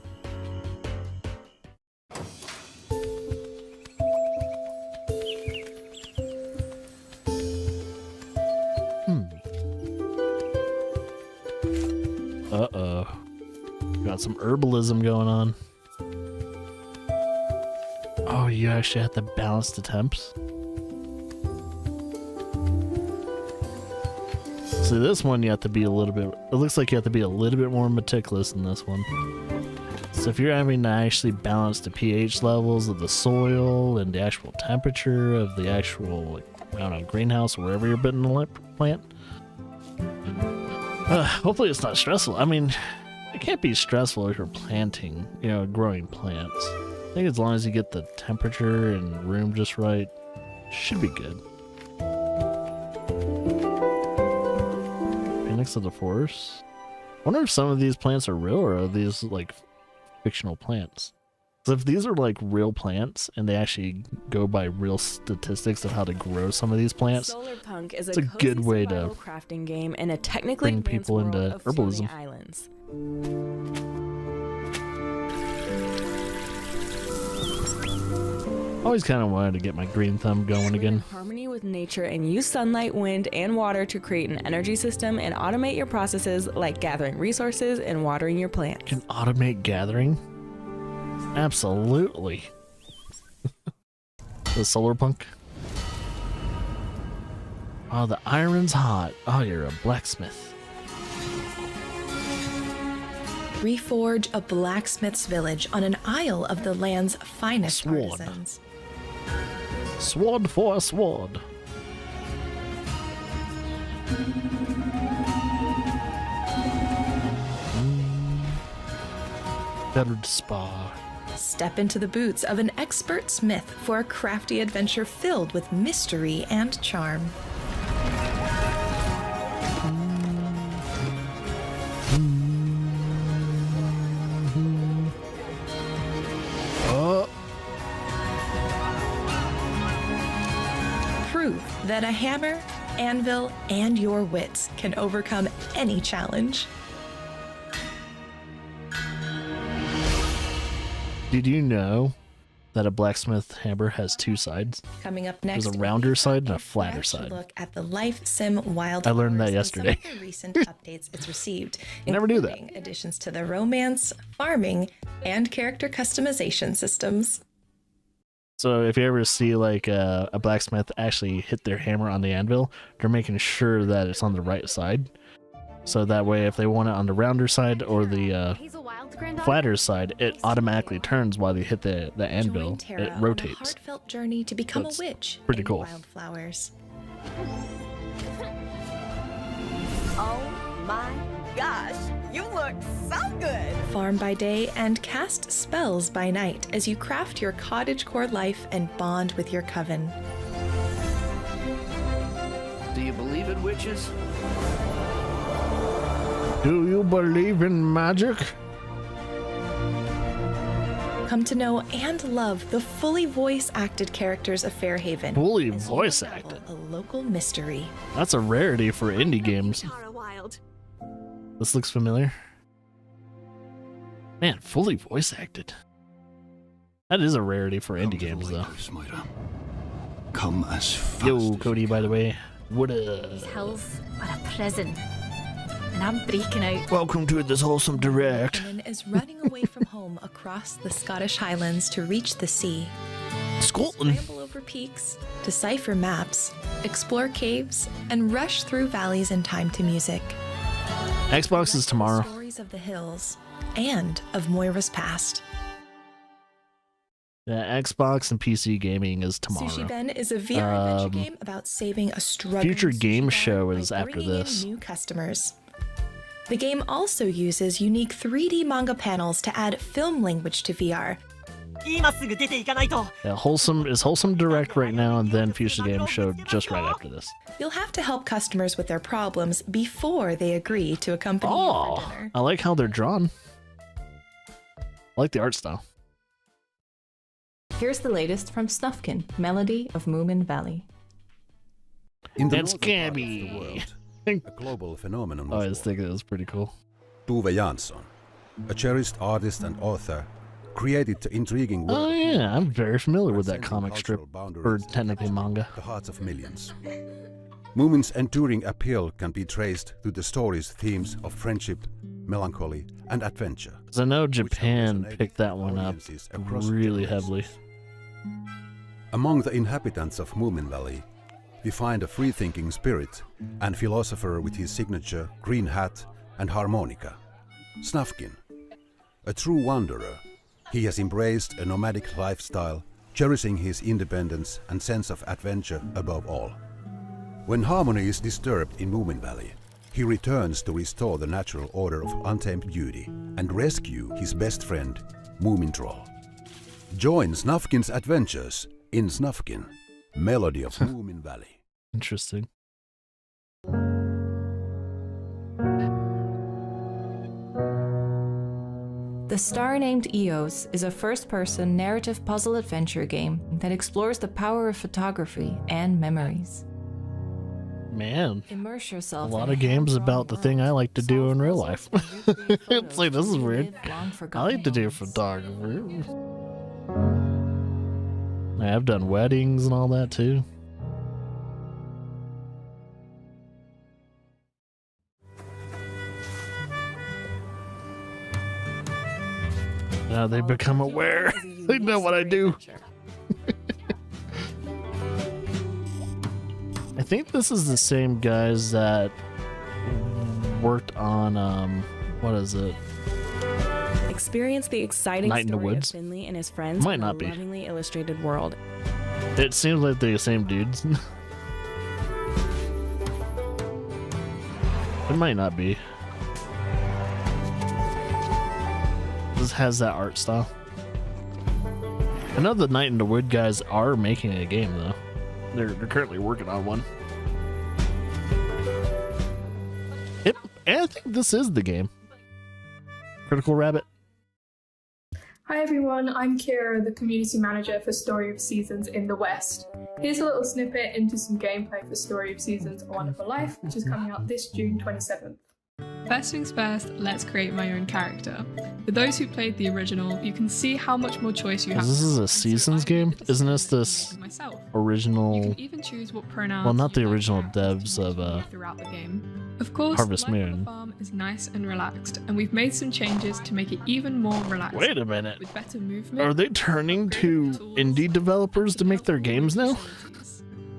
Uh-oh. Got some herbalism going on. Oh, you actually have to balance the temps? See, this one you have to be a little bit... It looks like you have to be a little bit more meticulous in this one. So if you're having to actually balance the pH levels of the soil and the actual temperature of the actual, like, I don't know, greenhouse or wherever you're putting the plant, hopefully it's not stressful. I mean, it can't be stressful if you're planting, growing plants. I think as long as you get the temperature and room just right, it should be good. Phoenix of the Forest? I wonder if some of these plants are real or are these like fictional plants? So if these are like real plants and they actually go by real statistics of how to grow some of these plants, Solarpunk is it's a a good cozy way survival to crafting game in a technically bring advanced people world into of floating herbalism. islands. Always kind of wanted to get my green thumb going Live in again. harmony with nature and use sunlight, wind, and water to create an energy system and automate your processes like gathering resources and watering your plants. Can automate gathering? Absolutely. The solar punk. Oh, the iron's hot. Oh, you're a blacksmith. Reforge a blacksmith's village on an isle of the land's finest Sword. artisans. Sword for a sword. Bettered spa. Step into the boots of an expert smith for a crafty adventure filled with mystery and charm. Oh, Prove that a hammer, anvil, and your wits can overcome any challenge. did you know that a blacksmith hammer has 2 sides? Coming up next, There's a rounder side and a flatter fresh side. look at the Life Sim Wild. I learned that Flowers and yesterday. Some of the recent updates it's received, Never knew that. including additions to the romance, farming, and character customization systems. So if you ever see like a blacksmith actually hit their hammer on the anvil, they're making sure that it's on the right side. So that way if they want it on the rounder side or the flatter side, it automatically turns while they hit the anvil. Join Tara It on a rotates. heartfelt journey to become That's a witch pretty in cool. Wildflowers. Oh my gosh, you look so good! Farm by day and cast spells by night as you craft your cottagecore life and bond with your coven. you believe in witches? Do you believe in magic? Come to know and love the fully voice-acted characters of Fairhaven. Fully as you voice unravel acted. A local mystery. That's a rarity for indie games. This looks familiar. Man, fully voice acted. That is a rarity for indie games, though. Come as fast. Yo, Cody, by the way. What These hills are a prison, and I'm breaking out. Welcome to this Wholesome Direct. Woman is running away from home across the Scottish Highlands to reach the sea. Scotland. Scramble over peaks, decipher maps, explore caves, and rush through valleys in time to music. Xbox is tomorrow. Stories of the hills and of Moira's past. Yeah, Xbox and PC gaming is tomorrow. Sushi Ben is a VR adventure game about saving a struggling Future Game sushi Show bar is by after bringing this. in new customers. The game also uses unique 3D manga panels to add film language to VR. Yeah, Wholesome Direct right now, and then Future Game Show just right after this. You'll have to help customers with their problems before they agree to accompany you for dinner. I like how they're drawn. I like the art style. Here's the latest from Snufkin, Melody of Moomin Valley. That's Gabby. A global phenomenon. Oh, I was thinking it was pretty cool. Tove Jansson, a cherished artist and author, created the intriguing world. Oh yeah, I'm very familiar with that comic strip, or technically manga. The hearts of millions. Moomin's enduring appeal can be traced to the story's themes of friendship, melancholy, and adventure. Because I know Japan picked that one up really heavily. Among the inhabitants of Moomin Valley, we find a free-thinking spirit and philosopher with his signature green hat and harmonica, Snufkin. A true wanderer, he has embraced a nomadic lifestyle, cherishing his independence and sense of adventure above all. When harmony is disturbed in Moomin Valley, he returns to restore the natural order of untamed beauty and rescue his best friend, Moomin Troll. Join Snufkin's adventures in Snufkin, Melody of Moomin Valley. Interesting. The Star-Named Eos is a first-person narrative puzzle adventure game that explores the power of photography and memories. Man, Immerse a yourself lot in of games about the thing I like to do in real life. It's like, this is weird. I like to do photography. I've done weddings and all that too. Now they become aware. They know what I do. I think this is the same guys that worked on what is it? Experience the exciting Night in the story Woods? of Finley and his friends Might in not a be. lovingly illustrated world. It seems like they're the same dudes. It might not be. This has that art style. I know the Night in the Wood guys are making a game though. They're currently working on one. I think this is the game. Critical Rabbit. Hi everyone, I'm Kira, the Community Manager for Story of Seasons in the West. Here's a little snippet into some gameplay for Story of Seasons A Wonderful Life, which is coming out this June 27th. First things first, let's create my own character. For those who played the original, you can see how much more choice you have. This is a Seasons game? Isn't this myself. original? You can even choose what pronouns. Well, not the you'd like original to have devs of throughout the game. Of course, Harvest life on Moon. the farm is nice and relaxed, and we've made some changes to make it even more relaxed. Wait a minute. With better movement. Are they turning to indie developers to make their games now?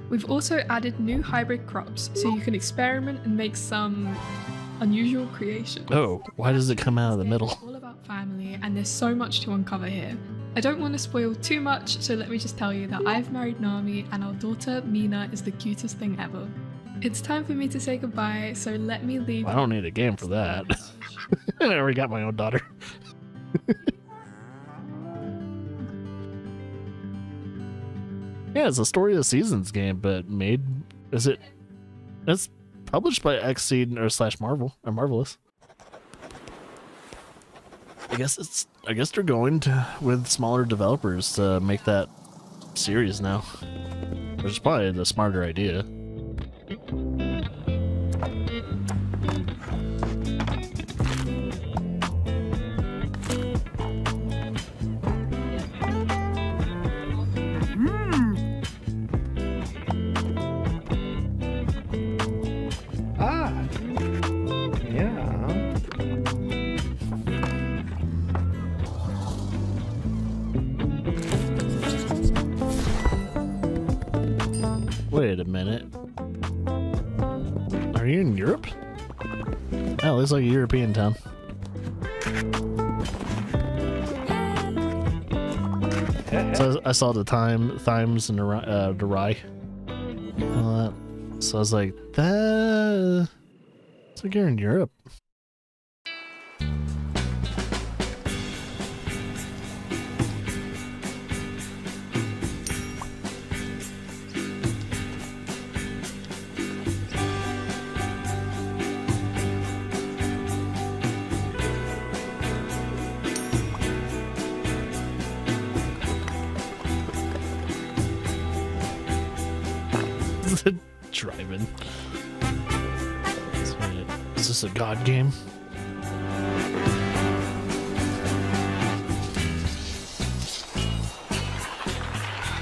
We've also added new hybrid crops, so you can experiment and make some unusual creations. Oh, why does it come out of the middle? It's all about family, and there's so much to uncover here. I don't want to spoil too much, so let me just tell you that I've married Nami, and our daughter Mina is the cutest thing ever. It's time for me to say goodbye, so let me leave. I don't need a game for that. I already got my own daughter. Yeah, it's a Story of the Seasons game, but made... Is it It's published by Xseed or /Marvel or Marvelous. I guess they're going with smaller developers to make that series now, which is probably the smarter idea. Wait a minute. Are you in Europe? Oh, it looks like a European town. So I saw the Thymes and the Rye. So I was like, that. It's like you're in Europe. Driving. Is this a god game?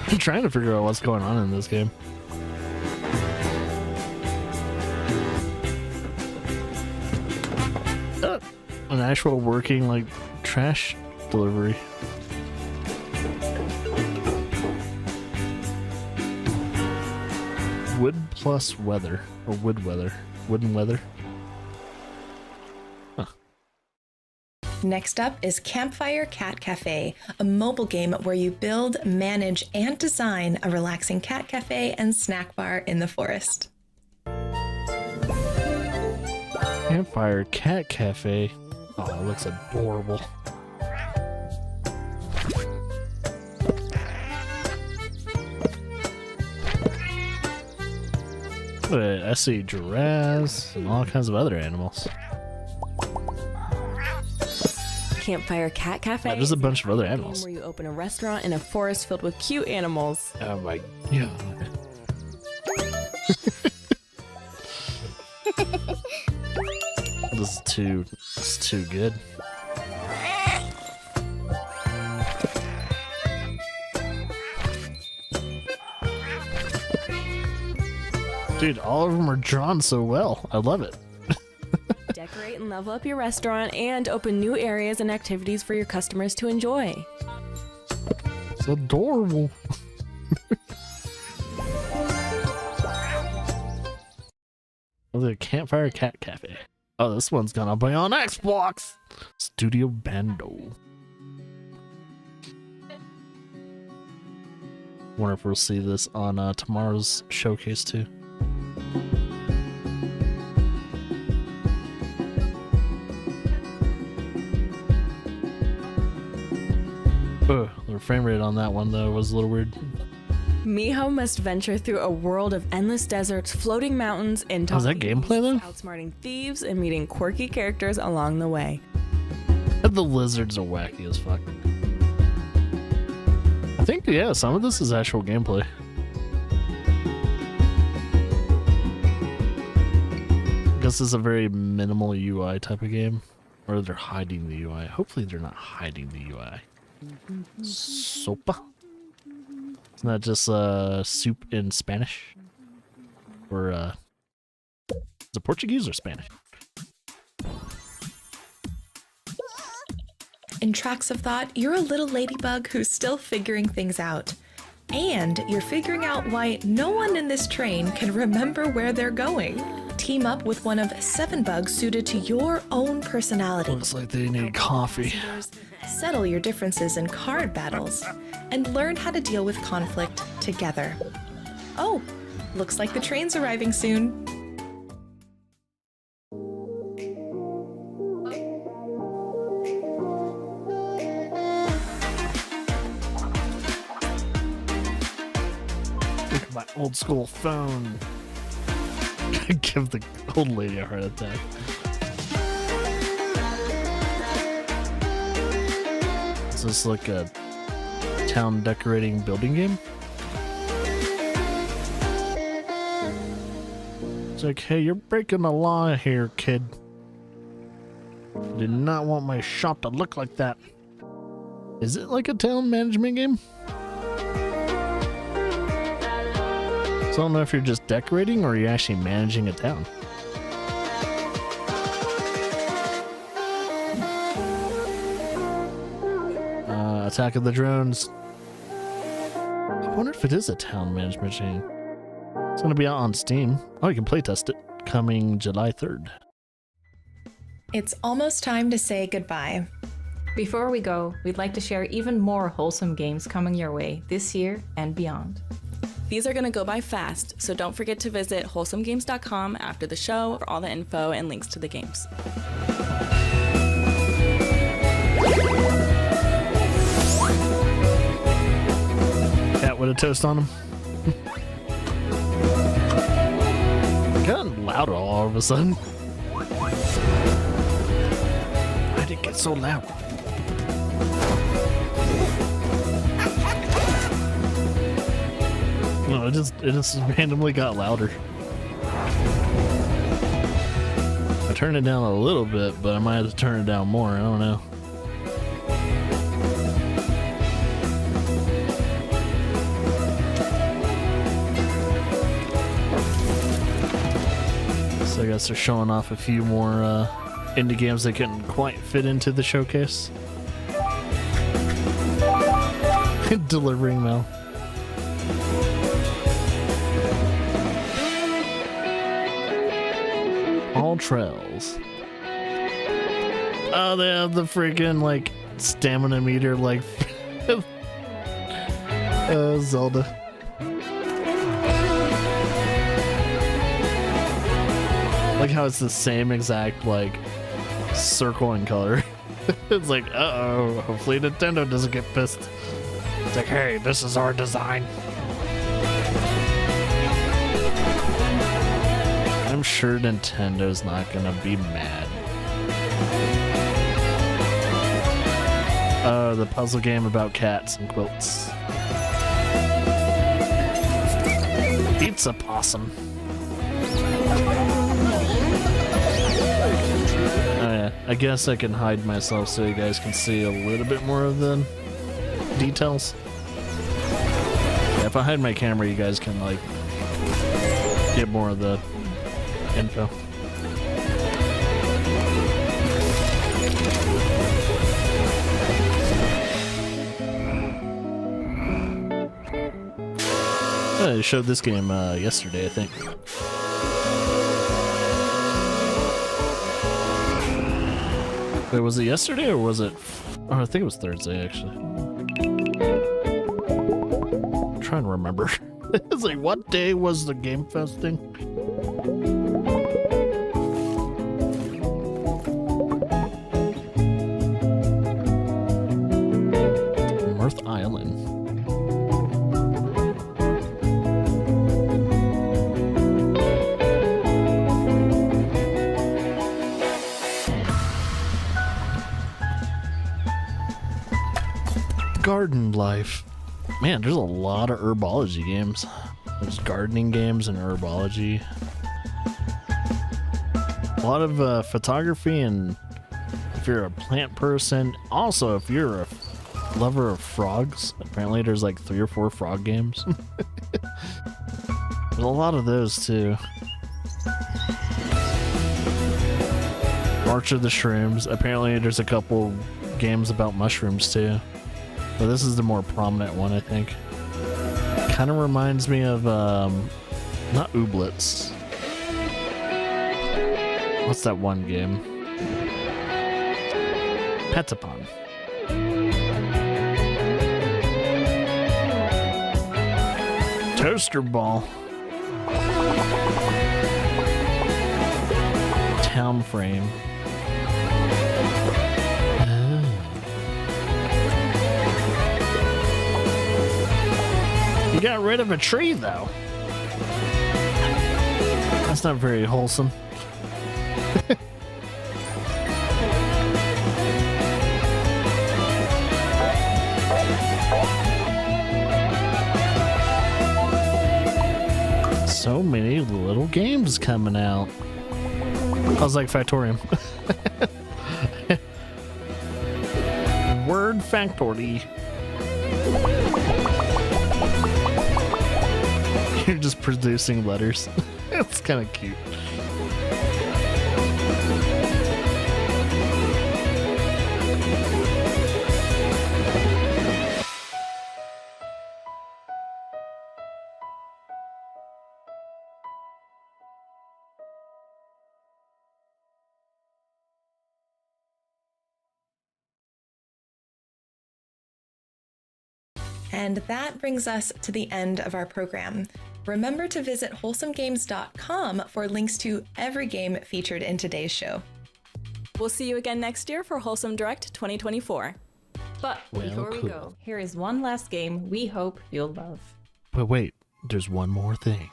I'm trying to figure out what's going on in this game. An actual working like trash delivery. Wood plus weather, or wood weather, wooden weather. Huh. Next up is Campfire Cat Cafe, a mobile game where you build, manage, and design a relaxing cat cafe and snack bar in the forest. Campfire Cat Cafe. Oh, it looks adorable. Wait, I see giraffes and all kinds of other animals. Campfire Cat Cafe. Yeah, there's a bunch of other animals. Where you open a restaurant in a forest filled with cute animals. Oh my god. It's too good. Dude, all of them are drawn so well. I love it. Decorate and level up your restaurant and open new areas and activities for your customers to enjoy. It's adorable. The Campfire Cat Cafe. Oh, this one's gonna be on Xbox. Studio Bando. Wonder if we'll see this on tomorrow's showcase too. The frame rate on that one though was a little weird. Miho must venture through a world of endless deserts, floating mountains, and is that gameplay then? Outsmarting thieves and meeting quirky characters along the way. The lizards are wacky as fuck. I think, yeah, some of this is actual gameplay. I guess it's a very minimal UI type of game. Or they're hiding the UI. Hopefully they're not hiding the UI. Sopa? Isn't that just soup in Spanish? Or is it Portuguese or Spanish? In Tracks of Thought, you're a little ladybug who's still figuring things out. And you're figuring out why no one in this train can remember where they're going. Team up with one of 7 bugs suited to your own personality. Looks like they need coffee. Settle your differences in card battles, and learn how to deal with conflict together. Oh, looks like the train's arriving soon. Look at my old school phone. Give the old lady a heart attack. Is this like a town decorating building game? It's like, hey, you're breaking the law here, kid. I did not want my shop to look like that. Is it like a town management game? So I don't know if you're just decorating or you're actually managing a town. Attack of the Drones. I wonder if it is a town management game. It's going to be out on Steam. Oh, you can playtest it. Coming July 3rd. It's almost time to say goodbye. Before we go, we'd like to share even more wholesome games coming your way this year and beyond. These are going to go by fast, so don't forget to visit wholesomegames.com after the show for all the info and links to the games. Cat with a toast on him. Gotten louder all of a sudden. Why did it get so loud? No, it just randomly got louder. I turned it down a little bit, but I might have to turn it down more. I don't know. So I guess they're showing off a few more indie games that couldn't quite fit into the showcase. Delivering mail. All trails. Oh, they have the freaking like stamina meter like Zelda. Like how it's the same exact like circle and color. It's like, uh-oh, hopefully Nintendo doesn't get pissed. It's like, hey, this is our design. I'm sure Nintendo's not gonna be mad. Oh, the puzzle game about cats and quilts. Pizza possum. Oh yeah, I guess I can hide myself so you guys can see a little bit more of the details. Yeah, if I hide my camera, you guys can like get more of the info. I showed this game yesterday, I think. Wait, was it yesterday or was it? Oh, I think it was Thursday actually. I'm trying to remember. It's like, what day was the Game Fest thing? North Island. Garden life. Man, there's a lot of herbology games. There's gardening games and herbology. A lot of photography, and if you're a plant person. Also, if you're a lover of frogs, apparently there's like 3 or 4 frog games. There's a lot of those too. March of the Shrooms. Apparently there's a couple games about mushrooms too. But this is the more prominent one, I think. Kind of reminds me of, not Ooblets. What's that one game? Petapon. Toaster Ball. Town Frame. You got rid of a tree, though. That's not very wholesome. So many little games coming out. I was like Factorium. Word Factory. You're just producing letters. It's kind of cute. And that brings us to the end of our program. Remember to visit wholesomegames.com for links to every game featured in today's show. We'll see you again next year for Wholesome Direct 2024. But before we go, here is one last game we hope you'll love. But wait, there's one more thing.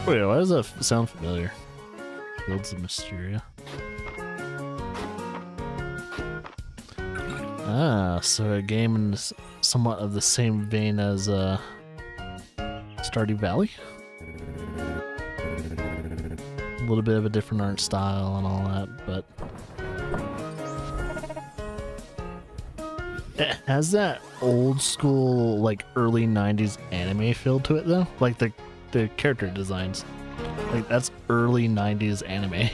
Wait, why does that sound familiar? Fields of Mysteria. Ah, so a game in somewhat of the same vein as Stardew Valley. A little bit of a different art style and all that, but it has that old school, like early 90s anime feel to it though. Like the character designs. Like that's early 90s anime.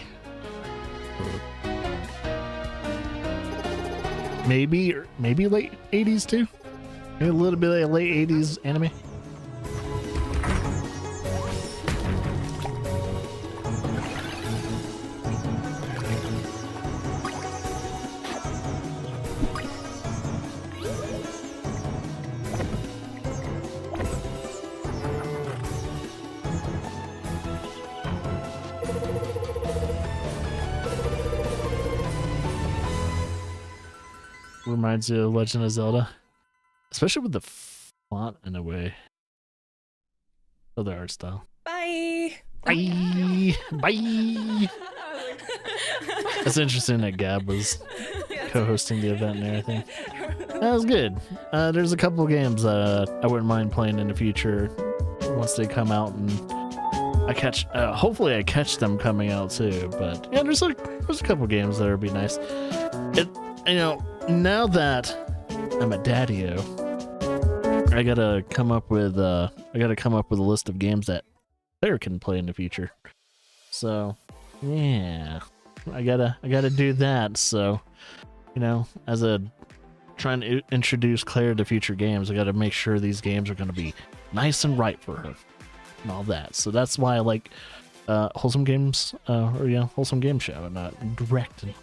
Maybe late 80s too. Maybe a little bit of late 80s anime. Reminds you of Legend of Zelda, especially with the font in a way. Oh, the art style. Bye. Bye. Bye. It's interesting that Gab was co-hosting the event and everything. That was good. There's a couple games I wouldn't mind playing in the future once they come out, and I catch. Hopefully, I catch them coming out too. But yeah, there's a couple games that would be nice. Now that I'm a daddy-o, I gotta come up with a list of games that Claire can play in the future. So I gotta do that. So as a trying to introduce Claire to future games, I gotta make sure these games are gonna be nice and right for her and all that. So that's why I like Wholesome Games Wholesome Game Show and not Direct and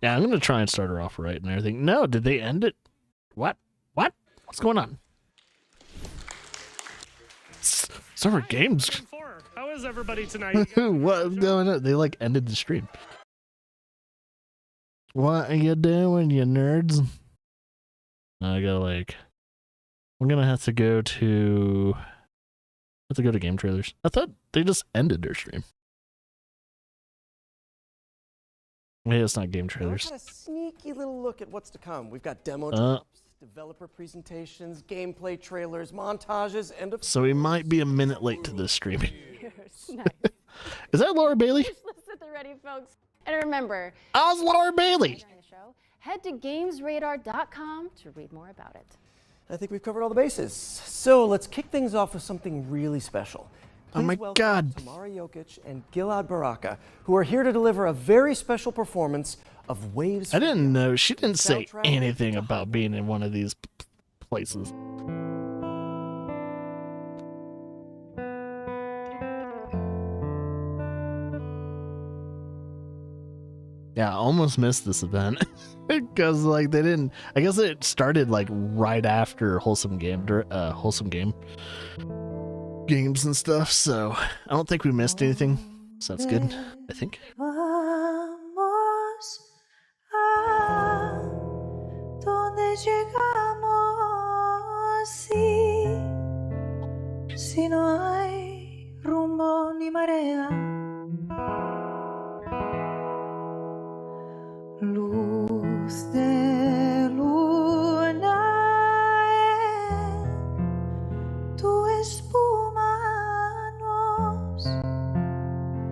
Yeah, I'm gonna try and start her off right and everything. No, did they end it? What? What's going on? Summer Games. How is everybody tonight? What's going on? They ended the stream. What are you doing, you nerds? I gotta we're gonna have to go to game trailers. I thought they just ended their stream. Maybe it's not game trailers. Got a sneaky little look at what's to come. We've got demo drops, developer presentations, gameplay trailers, montages, and so we might be a minute late to this stream. Is that Laura Bailey? Listen at the ready, folks. And remember, how's Laura Bailey? Head to gamesradar.com to read more about it. I think we've covered all the bases. So let's kick things off with something really special. Please, oh my God. Tamara Jokic and Gilad Baraka, who are here to deliver a very special performance of Waves. I didn't know. She didn't say anything about being in one of these places. Yeah, I almost missed this event because they didn't. I guess it started right after Wholesome Games and stuff, so I don't think we missed anything, so that's good, I think. si no hay rumbo ni marea. Luz de luna en tu espuma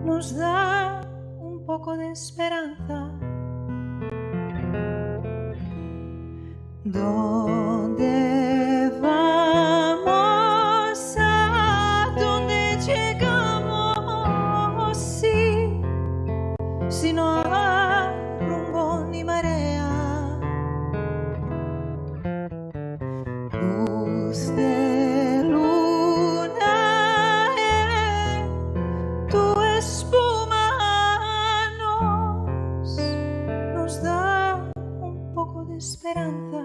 nos da un poco de esperanza. ¿Dónde vamos? ¿A dónde llegamos? Sí, si no hay rumbo ni marea. Luz de luna en tu espuma nos da un poco de esperanza.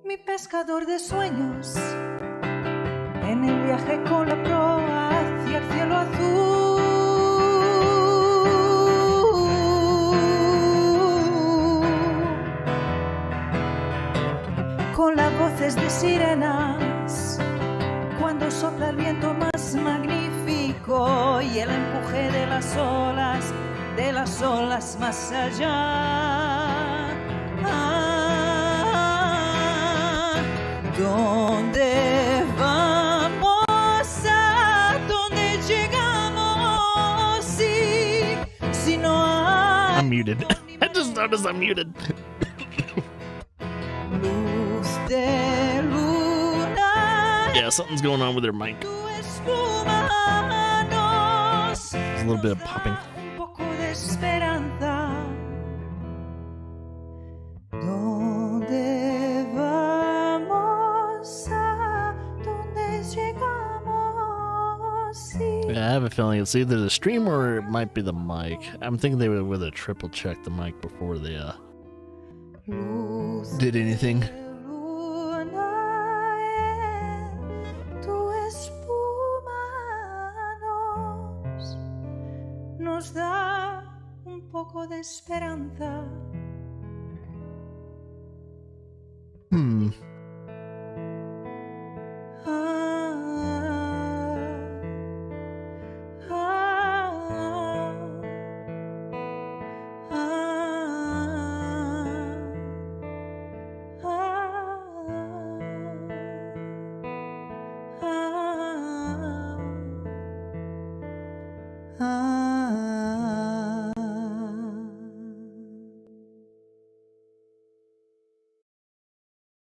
Mi pescador de sueños, en el viaje con la proa hacia el cielo azul. Con las voces de sirenas, cuando sopla el viento más magnífico y el empuje de las olas más allá. ¿Dónde vamos? ¿A dónde llegamos? Sí, si no hay... I'm muted. I just noticed I'm muted. Luz de luna. Yeah, something's going on with her mic. There's a little bit of popping. Un poco de esperanza. ¿Dónde vamos? ¿A dónde llegamos? Sí. Yeah, I have a feeling it's either the stream or it might be the mic. I'm thinking they would have triple checked the mic before they did anything. Nos da un poco de esperanza.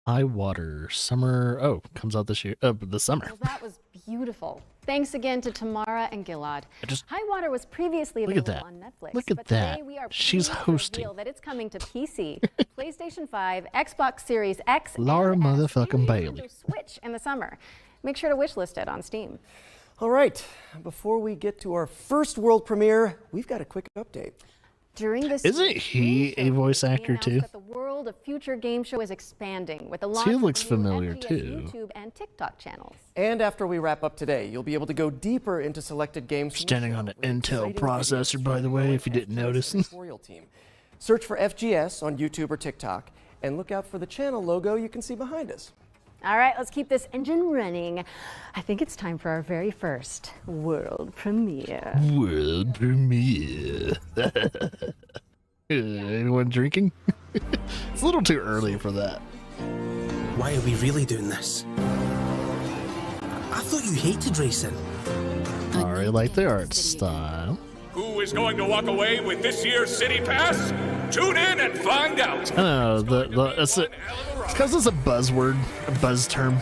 High Water Summer. Oh, comes out this year. This summer. Well, that was beautiful. Thanks again to Tamara and Gilad. High Water was previously available on Netflix. Look at but that. Today we are She's hosting. that it's coming to PC, PlayStation 5, Xbox Series X, Laura and motherfucking Bailey. Switch in the summer. Make sure to wishlist it on Steam. All right, before we get to our first world premiere, we've got a quick update. During this Isn't he a voice actor too? the World of Future Game Show is expanding with the launch He looks of new familiar FGS too. YouTube and TikTok channels. And after we wrap up today, you'll be able to go deeper into selected games. Standing on an Intel processor, by the way, if you didn't notice. Tutorial team. Search for FGS on YouTube or TikTok, and look out for the channel logo you can see behind us. All right, let's keep this engine running. I think it's time for our very first world premiere. World premiere. Anyone drinking? It's a little too early for that. Why are we really doing this? I thought you hated racing. I already like the art style. Who is going to walk away with this year's City Pass? Tune in and find out. I don't know, it's because it's a buzzword, a buzz term.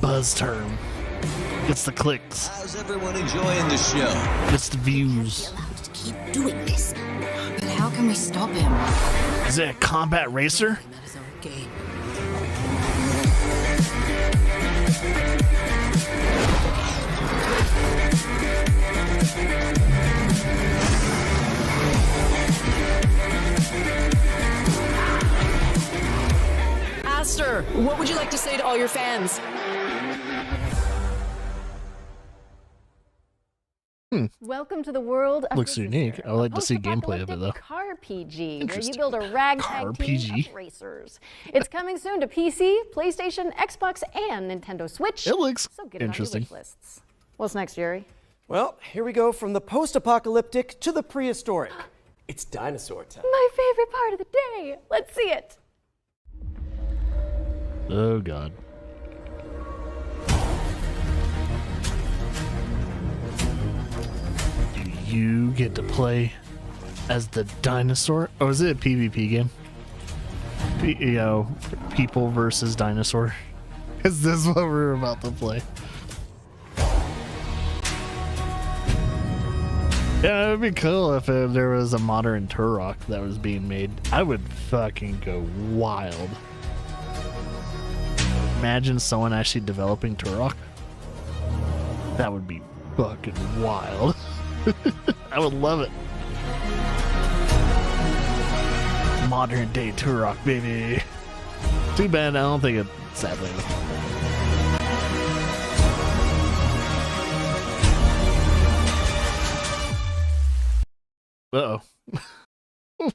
Buzz term. Gets the clicks. How's everyone enjoying the show? Gets the views. Keep doing this. But how can we stop him? Is it a combat racer? Okay. Aster, what would you like to say to all your fans? Welcome to the world of Looks unique. I would like to see gameplay of it though. Car PG, where you Interesting. build a ragtag team PG. of racers. It's coming soon to PC, PlayStation, Xbox, and Nintendo Switch. It looks so get it on your interesting. wish lists. What's next, Jerry? Well, here we go from the post-apocalyptic to the prehistoric. It's dinosaur time. My favorite part of the day. Let's see it. Oh god. Do you get to play as the dinosaur? Oh, is it a PvP game? You know, people versus dinosaur. Is this what we're about to play? Yeah, it would be cool if there was a modern Turok that was being made. I would fucking go wild. Imagine someone actually developing Turok. That would be fucking wild. I would love it. Modern day Turok, baby. Too bad I don't think it, sadly. Uh-oh.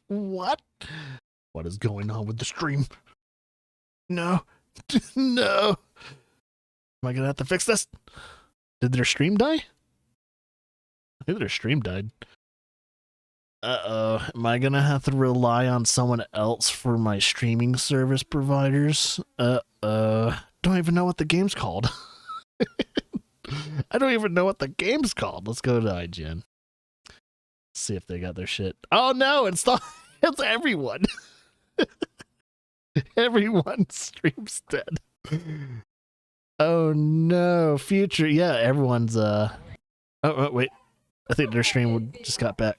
What? What is going on with the stream? No. No. Am I gonna have to fix this? Did their stream die? I think their stream died. Uh-oh. Am I gonna have to rely on someone else for my streaming service providers? Don't even know what the game's called. I don't even know what the game's called. Let's go to IGN. See if they got their shit. Oh no, it's not. It's everyone. Everyone's stream's dead. Oh no, future. Yeah, everyone's oh wait. I think their stream just got back.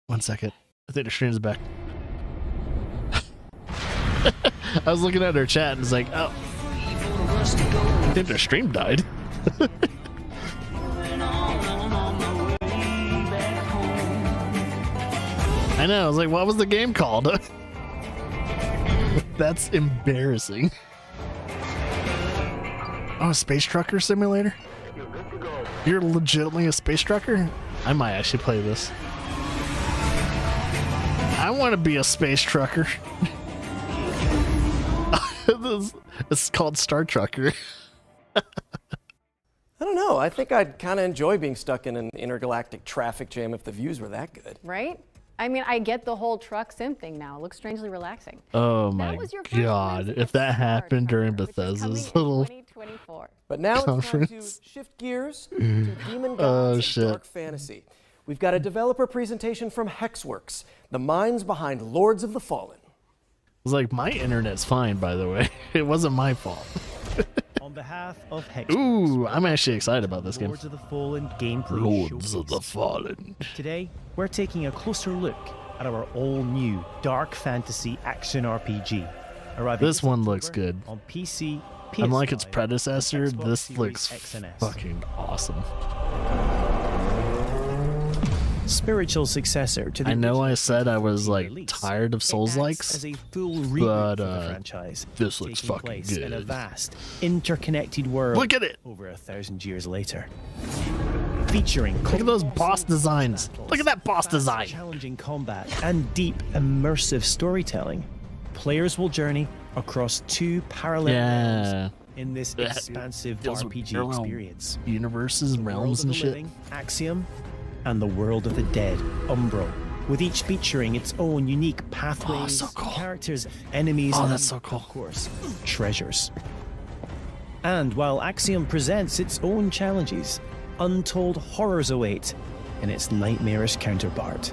1 second. I think their stream's back. I was looking at their chat and it's like, oh, I think their stream died. I know, I was like, what was the game called? That's embarrassing. Oh, a space trucker simulator? You're legitimately a space trucker? I might actually play this. I want to be a space trucker. It's called Star Trucker. I don't know. I think I'd kind of enjoy being stuck in an intergalactic traffic jam if the views were that good. Right? I mean, I get the whole truck sim thing now. It looks strangely relaxing. Oh my god. If that happened during Bethesda's little But now conference. it's time to shift gears to Demon Gods and Dark Fantasy. We've got a developer presentation from Hexworks, the minds behind Lords of the Fallen. It's like, my internet's fine, by the way. It wasn't my fault. On behalf of Hexworks, Ooh, I'm actually excited about this game. Lords of the Fallen gameplay Lords of the Fallen. Today, we're taking a closer look at our all-new dark fantasy action RPG. This one looks good. On PC, PS5, Unlike its predecessor, Xbox this Series looks X and S. fucking awesome. Spiritual successor to the I know I original said I was like release. tired of Souls-likes, As a full reboot but for the franchise, this looks taking fucking place in a good. vast, interconnected world. Look at it! Over 1,000 years later, featuring Look at those boss designs. Look at that boss design. challenging combat and deep immersive storytelling. Players will journey across two parallel realms in this expansive Those RPG parallel experience. universes, The world realms, of and the shit. living, Axiom, and the world of the dead, Umbral, with each featuring its own unique pathways, characters, enemies, Oh, and, that's so cool. of course, treasures. And while Axiom presents its own challenges, untold horrors await in its nightmarish counterpart.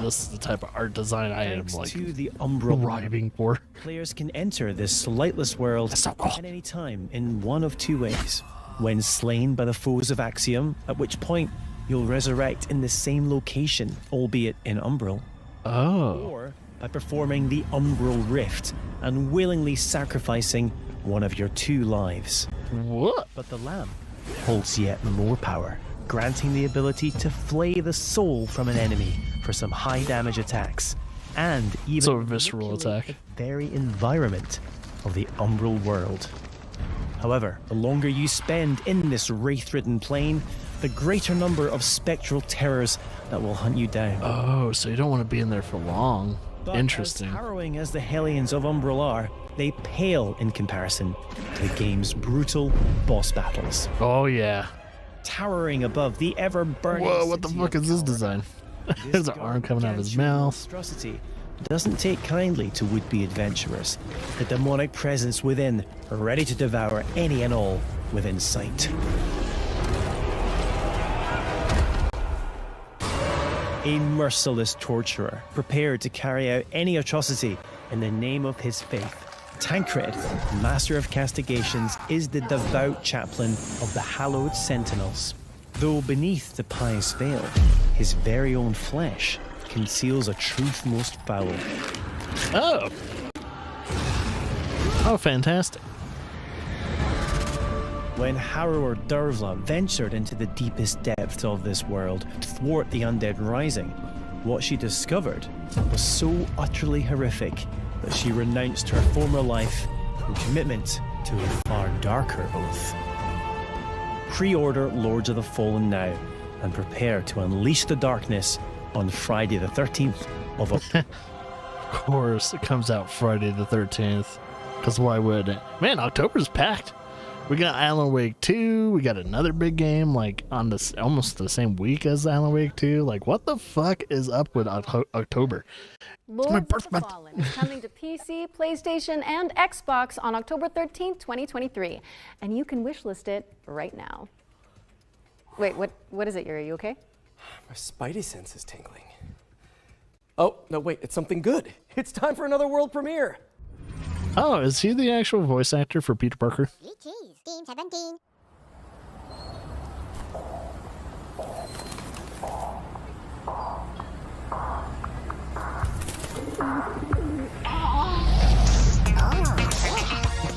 This is the type of art design I am Thanks like to the Umbral thriving for. Players can enter this lightless world at any time in one of two ways. When slain by the foes of Axiom, at which point you'll resurrect in the same location, albeit in Umbral. Oh. Or by performing the Umbral Rift and willingly sacrificing one of your two lives. What? But the lamb holds yet more power, granting the ability to flay the soul from an enemy for some high damage attacks, and even So a visceral attack. the very environment of the Umbral world. However, the longer you spend in this wraith-ridden plane, the greater number of spectral terrors that will hunt you down. Oh, so you don't want to be in there for long. But Interesting. As harrowing as the Hellions of Umbral are, they pale in comparison to the game's brutal boss battles. Oh yeah. Towering above the ever-burning. Whoa, what the fuck is this design? There's an arm coming out of his mouth. Monstrosity doesn't take kindly to would-be adventurers. The demonic presence within, ready to devour any and all within sight. A merciless torturer, prepared to carry out any atrocity in the name of his faith. Tancred, master of castigations, is the devout chaplain of the hallowed sentinels. Though beneath the pious veil, his very own flesh conceals a truth most foul. Oh. Oh, fantastic. When Harrower Dervla ventured into the deepest depths of this world to thwart the undead rising, what she discovered was so utterly horrific that she renounced her former life in commitment to a far darker oath. Pre-order Lords of the Fallen now and prepare to unleash the darkness on Friday the 13th of October. Of course, it comes out Friday the 13th. Because why would it? Man, October's packed. We got Alan Wake 2. We got another big game like on this almost the same week as Alan Wake 2. Like, what the fuck is up with October? Lords of the Fallen is coming to PC, PlayStation, and Xbox on October 13th, 2023. And you can wishlist it right now. Wait, what is it, Yuri? Are you okay? My spidey sense is tingling. Oh, no, wait, it's something good. It's time for another world premiere. Oh, is he the actual voice actor for Peter Parker? Team 17.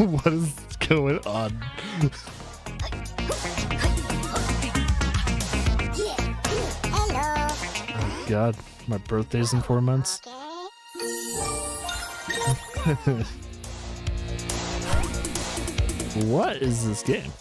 What is going on? Oh God, my birthday's in 4 months. What is this game?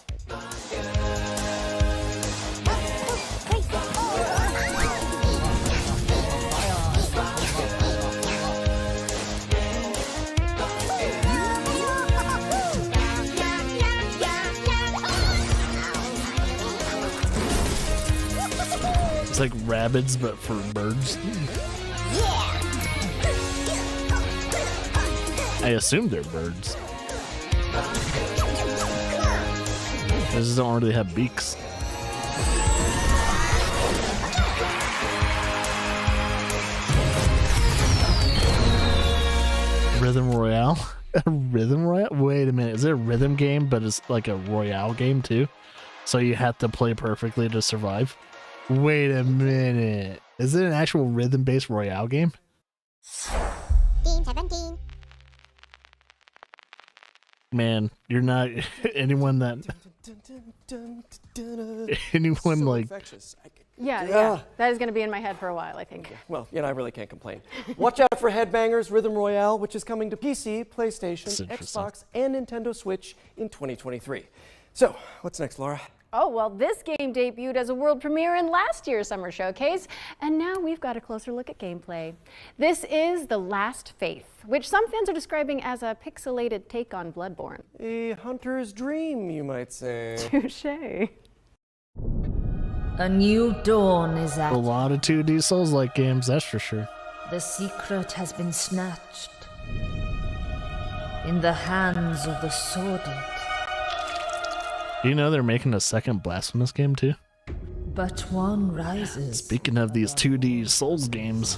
It's like Rabbids, but for birds. I assume they're birds. They just don't really have beaks. Rhythm Royale? A Rhythm Royale? Wait a minute, is it a rhythm game, but it's like a Royale game too? So you have to play perfectly to survive? Wait a minute. Is it an actual rhythm-based Royale game? Team 17. Man, you're not anyone that anyone like yeah, that is going to be in my head for a while, I think. Well, I really can't complain. Watch out for Headbangers Rhythm Royale, which is coming to PC, PlayStation, Xbox, and Nintendo Switch in 2023. So, what's next, Laura? Oh, well, this game debuted as a world premiere in last year's Summer Showcase, and now we've got a closer look at gameplay. This is The Last Faith, which some fans are describing as a pixelated take on Bloodborne. A hunter's dream, you might say. Touché. A new dawn is at a lot of 2D Souls-like games, that's for sure. The secret has been snatched in the hands of the sordid. Do you know they're making a second Blasphemous game too? But one rises. Speaking of these 2D Souls games.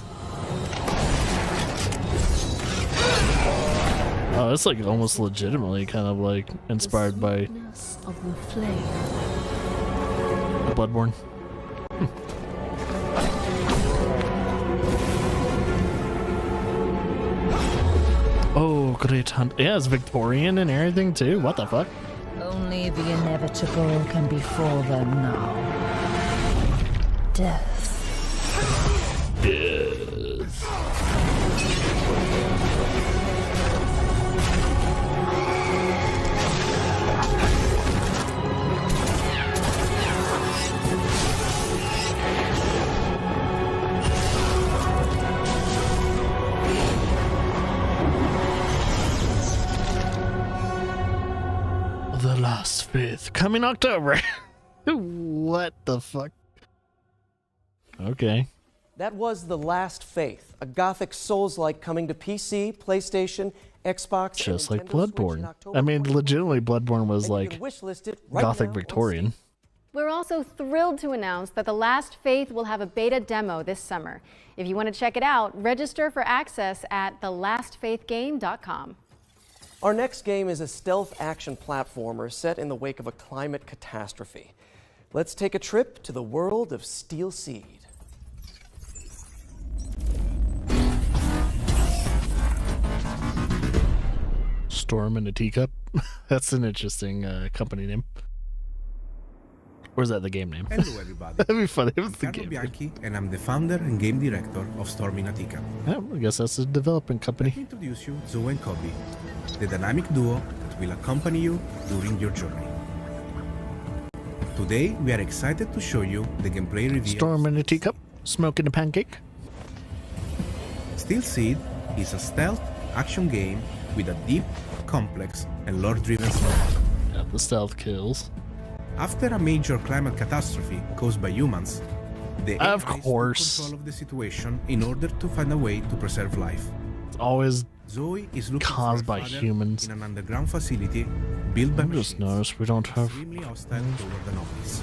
Oh, it's like almost legitimately kind of like inspired by of the flame. Bloodborne. Oh, great hunt. Yeah, it's Victorian and everything too. What the fuck? Only the inevitable can befall them now. Death. Faith coming October. What the fuck? Okay. That was The Last Faith, a gothic Souls-like coming to PC, PlayStation, Xbox, Just and like Nintendo Switch in Bloodborne. October I mean, legitimately, Bloodborne was and you like can wishlist it right gothic now on Victorian. We're also thrilled to announce that The Last Faith will have a beta demo this summer. If you want to check it out, register for access at thelastfaithgame.com. Our next game is a stealth action platformer set in the wake of a climate catastrophe. Let's take a trip to the world of Steel Seed. Storm in a Teacup. That's an interesting company name. Or is that the game name? Hello everybody. That'd be funny if I'm it's the Carlo game Bianchi and I'm the founder and game director of Storm in a Teacup. Yeah, I guess that's a development company. Let me introduce you Zoe and Kobe, the dynamic duo that will accompany you during your journey. Today we are excited to show you the gameplay review. Storm in a Teacup, smoking a pancake. Steel Seed is a stealth action game with a deep, complex, and lore-driven story. Yeah, the stealth kills. After a major climate catastrophe caused by humans, the AI took control of the situation in order to find a way to preserve life. It's always Zoe is looking caused for her by father humans. in an underground facility built by I just noticed we don't have. extremely hostile toward anomalies.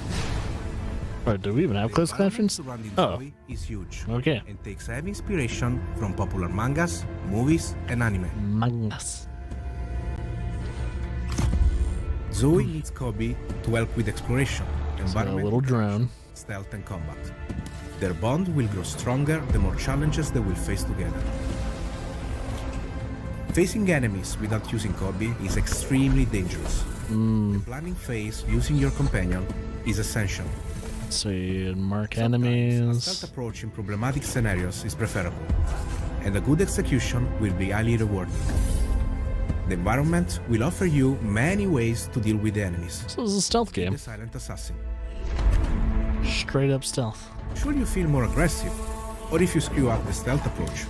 Alright, do we even have closed captions? Surrounding Oh, Zoe is huge okay. and takes heavy inspiration from popular mangas, movies, and anime. Mangas. Zoe needs Kobe to help with exploration, environmental little drone. protection, stealth, and combat. Their bond will grow stronger the more challenges they will face together. Facing enemies without using Kobe is extremely dangerous. The planning phase using your companion is essential. So you mark A enemies. stealth approach in problematic scenarios is preferable, and a good execution will be highly rewarding. The environment will offer you many ways to deal with the enemies. So this is a stealth game. The silent assassin. Straight up stealth. Should you feel more aggressive, or if you screw up the stealth approach,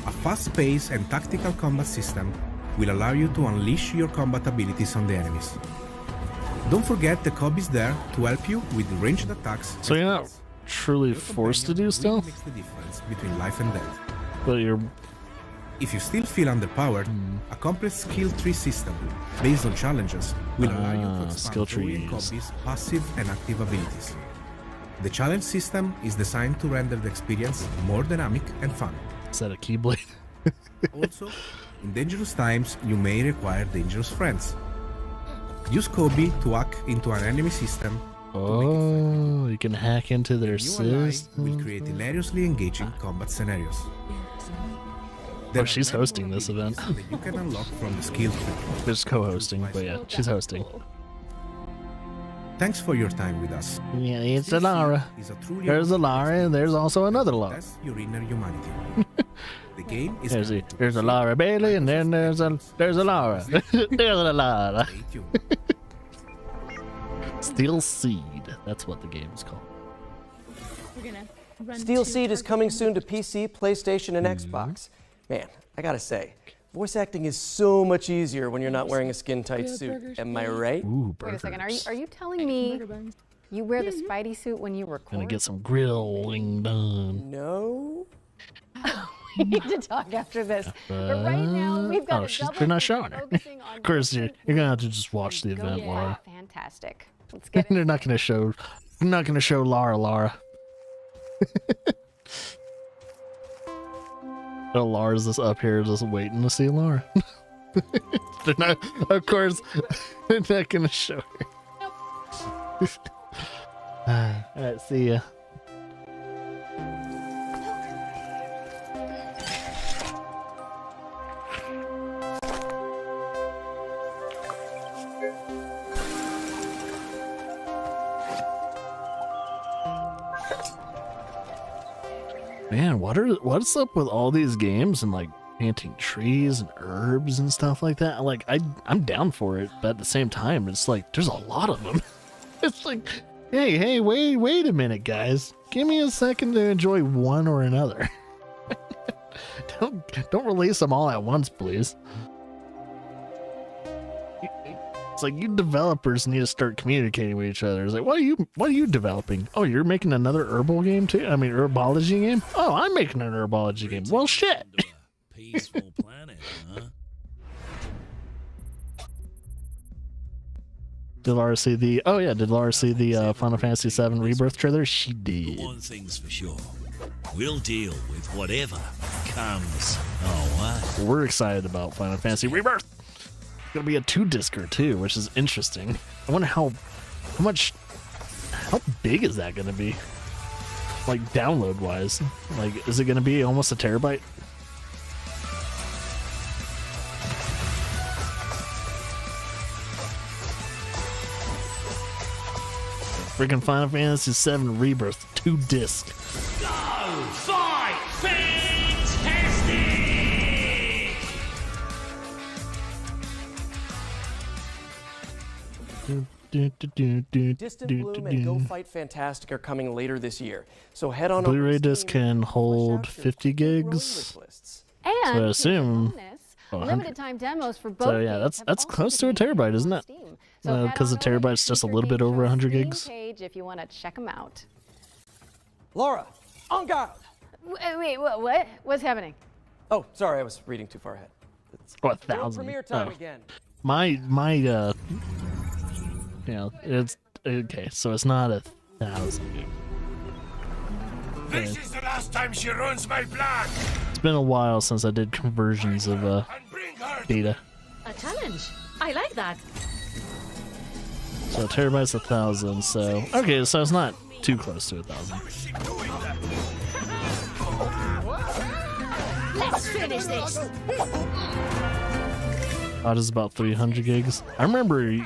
a fast-paced and tactical combat system will allow you to unleash your combat abilities on the enemies. Don't forget the Kobe is there to help you with ranged attacks. So you're not truly forced to do stealth, Makes the difference between life and death. but you're. If you still feel underpowered, a complex skill tree system based on challenges will allow you to skill expand Zoe and trees. Kobe's passive and active abilities. The challenge system is designed to render the experience more dynamic and fun. Is that a Keyblade? Also, in dangerous times, you may require dangerous friends. Use Kobe to hack into an enemy system. Oh, you can hack into their You and I system. will create hilariously engaging combat scenarios. Oh, she's hosting this event. that you can unlock from the skill tree. Just co-hosting, but yeah, she's hosting. Thanks for your time with us. Yeah, it's Alara. Is a truly There's Alara, and there's also another Lara. Test your inner humanity. The game is There's a Lara Bailey, and then there's a Lara. There's a Lara. Steel Seed. That's what the game is called. Steel Seed is coming soon to PC, PlayStation, and Xbox. Man, I gotta say, voice acting is so much easier when you're not wearing a skin-tight suit. Am I right? Ooh, Wait a second, are you telling me you wear the Spidey suit when you record? Gonna get some grilling done. No. We need to talk after this. But right now, we've got They're not showing her. Of course, you're gonna have to just watch the event, Laura. Fantastic. Let's get They're not gonna show. Lara. Oh, Lara's just up here, just waiting to see Lara. They're not. Of course, they're not gonna show her. All right, see ya. Man, what's up with all these games and like planting trees and herbs and stuff like that? Like I'm down for it, but at the same time, it's like there's a lot of them. It's like, hey, wait a minute, guys. Give me a second to enjoy one or another. Don't release them all at once, please. It's like, you developers need to start communicating with each other. It's like, what are you developing? Oh, you're making another herbal game too? I mean, herbology game? Oh, I'm making an herbology game. Well, shit. Peaceful planet, huh? Did Laura see the Final Fantasy VII Rebirth trailer? She did. One thing's for sure. We'll deal with whatever comes our way. We're excited about Final Fantasy Rebirth. It's gonna be a 2-discer too, which is interesting. I wonder how big is that gonna be? Like download wise. Like, is it gonna be almost a terabyte? Freaking Final Fantasy VII Rebirth 2-disc. Go fight! Fantastic! Distant Bloom and Go Fight Fantastic are coming later this year. So head on Blu-ray over to disc Steam can and hold polish out your 50 gigs. wish lists. And So I assume. limited time demos for both. So yeah, games that's have close to a terabyte, isn't it? So Because the terabyte's just a little bit over 100 gigs. page if you want to check them out. Laura, en garde! Wait, what? What's happening? Oh, sorry, I was reading too far ahead. It's Oh, world 1,000. premiere time Oh. again. It's okay. So it's not 1,000 gigs. This is the last time she ruins my plan. It's been a while since I did conversions of data. A challenge. I like that. So a terabyte's 1,000. So okay, so it's not too close to 1,000. Let's finish this. Odd is about 300 gigs. I remember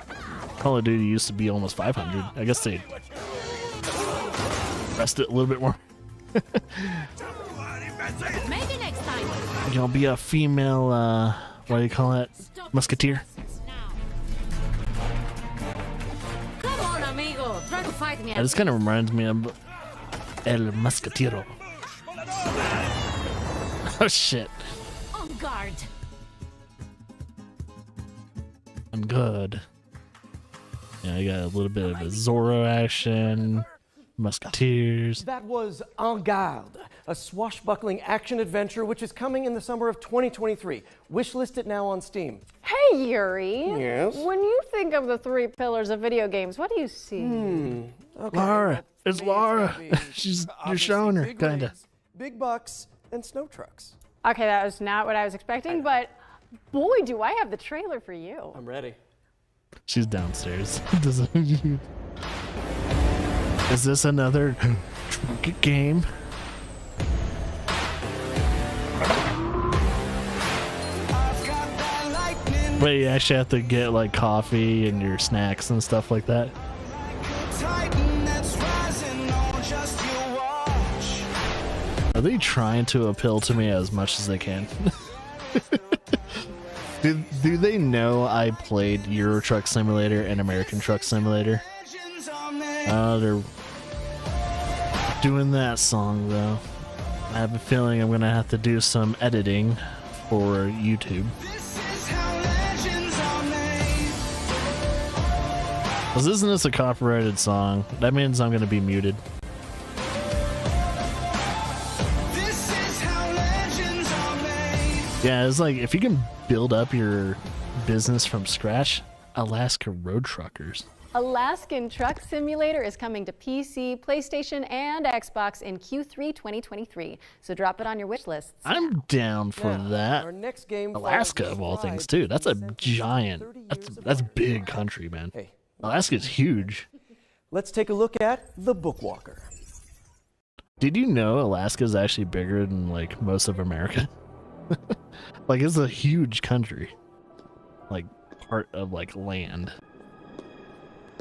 Call of Duty used to be almost 500. I guess they pressed it a little bit more. Maybe next time. You'll be a female, what do you call it? Musketeer? Come on, amigo. Try to fight me. This kind of reminds me of El Musquetero. Oh shit. On guard. I'm good. Yeah, I got a little bit of a Zorro action, Musketeers. That was En Garde, a swashbuckling action-adventure which is coming in the summer of 2023. Wishlist it now on Steam. Hey, Yuri. Yes? When you think of the 3 pillars of video games, what do you see? Okay, Laura, it's Laura. gotta be You're obviously showing her, big kinda. rigs, big bucks, and snow trucks. Okay, that was not what I was expecting, but boy, do I have the trailer for you. I'm ready. She's downstairs. Is this another game? Wait, you actually have to get like coffee and your snacks and stuff like that? Are they trying to appeal to me as much as they can? Do they know I played Euro Truck Simulator and American Truck Simulator? They're doing that song though. I have a feeling I'm gonna have to do some editing for YouTube. Because isn't this a copyrighted song? That means I'm gonna be muted. Yeah, it's like if you can build up your business from scratch, Alaska Road Truckers. Alaskan Truck Simulator is coming to PC, PlayStation, and Xbox in Q3 2023. So drop it on your wish lists. I'm down for that. Our next game Alaska of all things too. That's a giant. That's big country, man. Alaska's huge. Let's take a look at The Bookwalker. Did you know Alaska is actually bigger than like most of America? Like it's a huge country. Like part of like land.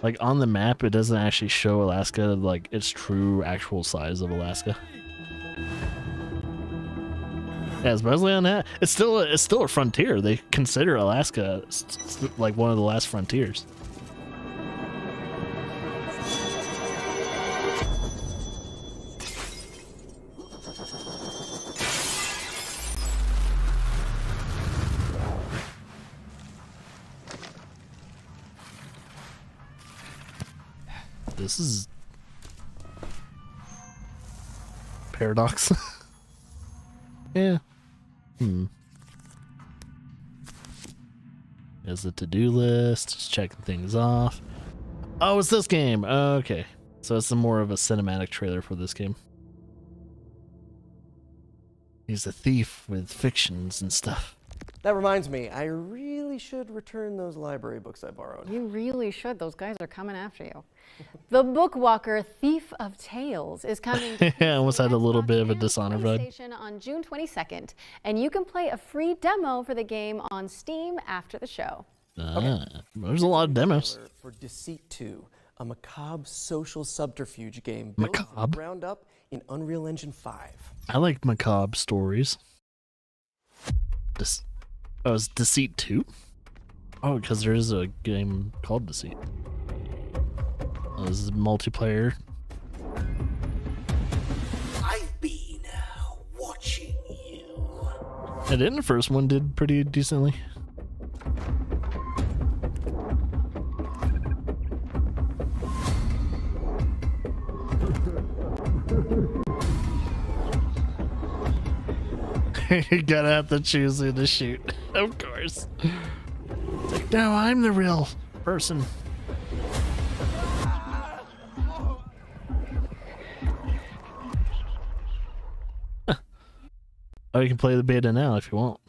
Like on the map, it doesn't actually show Alaska like its true actual size of Alaska. Yeah, especially on that, it's still a frontier. They consider Alaska like one of the last frontiers. this is Paradox. Yeah. There's the to-do list, just checking things off. Oh, it's this game. Okay. So it's more of a cinematic trailer for this game. He's a thief with fictions and stuff. That reminds me, I really should return those library books I borrowed. You really should. Those guys are coming after you. The Bookwalker Thief of Tales is coming to I almost had a little bit of a Dishonor vibe. PlayStation on June 22nd, and you can play a free demo for the game on Steam after the show. There's a lot of demos. For Deceit 2, a macabre social subterfuge game built from the ground up in Unreal Engine 5. I like macabre stories. Oh, it's Deceit 2? Oh, because there is a game called Deceit. Oh, this is multiplayer. I've been watching you. And then the first one did pretty decently. You gotta have to choose who to shoot. Of course. It's like, no, I'm the real person. Huh. Oh, you can play the beta now if you want.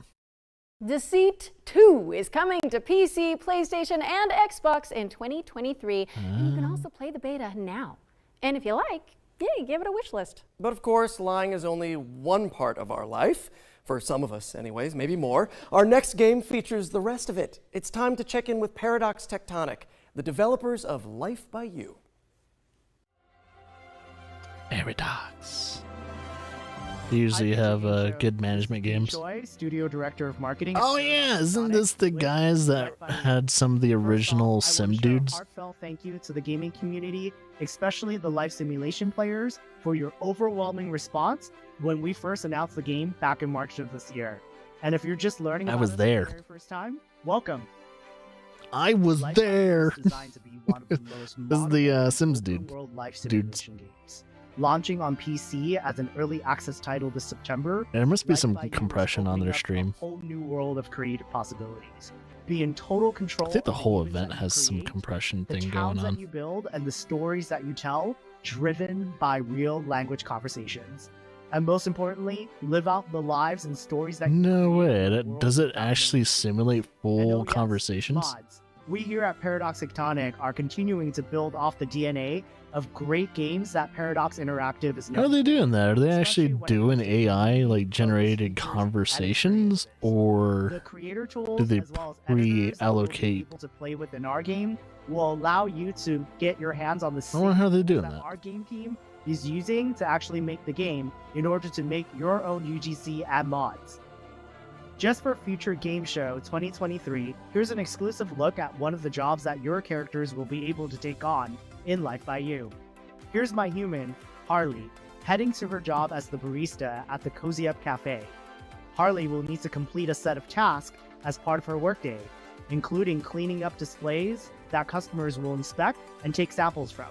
Deceit 2 is coming to PC, PlayStation, and Xbox in 2023. And you can also play the beta now. And if you like, yeah, give it a wish list. But of course, lying is only one part of our life. For some of us anyways, maybe more. Our next game features the rest of it. It's time to check in with Paradox Tectonic, the developers of Life by You. Paradox. They usually have good management games. Studio Director of Marketing. Oh yeah, isn't this the guys that had some of the original Sim dudes? Heartfelt thank you to the gaming community, especially the life simulation players, for your overwhelming response when we first announced the game back in March of this year. And if you're just learning about I was it there. for the very first time, welcome. I was there. This This is the Sims dudes. Games. Launching on PC as an early access title this September. There must be some compression on their stream. A whole new world of creative possibilities. Be in total control. I think the whole event has some compression thing going that on. you build and the stories that you tell, driven by real language conversations. And most importantly, live out the lives and stories that No way. Does it actually simulate full conversations? mods. We here at Paradox Tectonic are continuing to build off the DNA of great games that Paradox Interactive is known How are they doing that? Are they actually doing AI like generated conversations, or The creator tools do they as well as editors that we'll be pre-allocate? able to play within our game will allow you to get your hands on the I wonder how they're tools doing that that. our game team is using to actually make the game in order to make your own UGC and mods. Just for Future Game Show 2023, here's an exclusive look at one of the jobs that your characters will be able to take on in Life by You. Here's my human, Harley, heading to her job as the barista at the Cozy Up Cafe. Harley will need to complete a set of tasks as part of her workday, including cleaning up displays that customers will inspect and take samples from.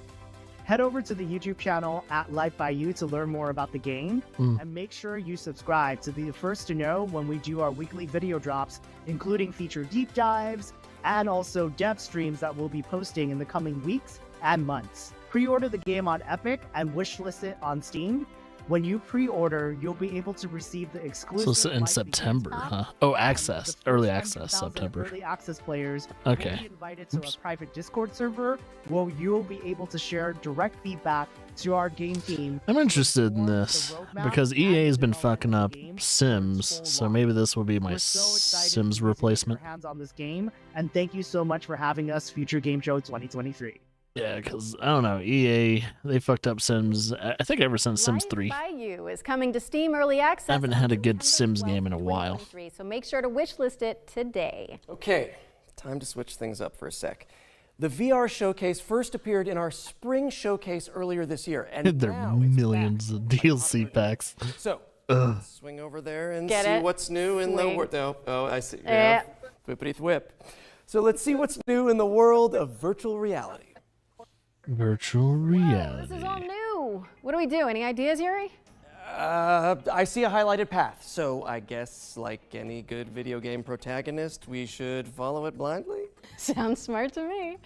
Head over to the YouTube channel at Life by You to learn more about the game, and make sure you subscribe to be the first to know when we do our weekly video drops, including feature deep dives, and also dev streams that we'll be posting in the coming weeks and months. Pre-order the game on Epic and wishlist it on Steam. When you pre-order, you'll be able to receive the exclusive. So it's in September, huh? Oh, access, early access, September. Early access players Okay. will be invited to a private Discord server where you'll be able to share direct feedback to our game team. I'm interested in this because EA has been fucking up Sims, so maybe this will be my Sims replacement. Hands on this game, and thank you so much for having us, Future Game Show 2023. Yeah, because I don't know, EA, they fucked up Sims, I think ever since Sims 3. Life by You is coming to Steam Early Access. I haven't had a good Sims game in a while. So make sure to wishlist it today. Okay, time to switch things up for a sec. The VR showcase first appeared in our spring showcase earlier this year, and There are now millions of DLC packs. So, Ugh. swing over there and Get see it? what's new in the Swing. world. Oh, I see. Yeah. Whippity whip. So let's see what's new in the world of virtual reality. Virtual reality. This is all new. What do we do? Any ideas, Yuri? I see a highlighted path, so I guess, like any good video game protagonist, we should follow it blindly? Sounds smart to me.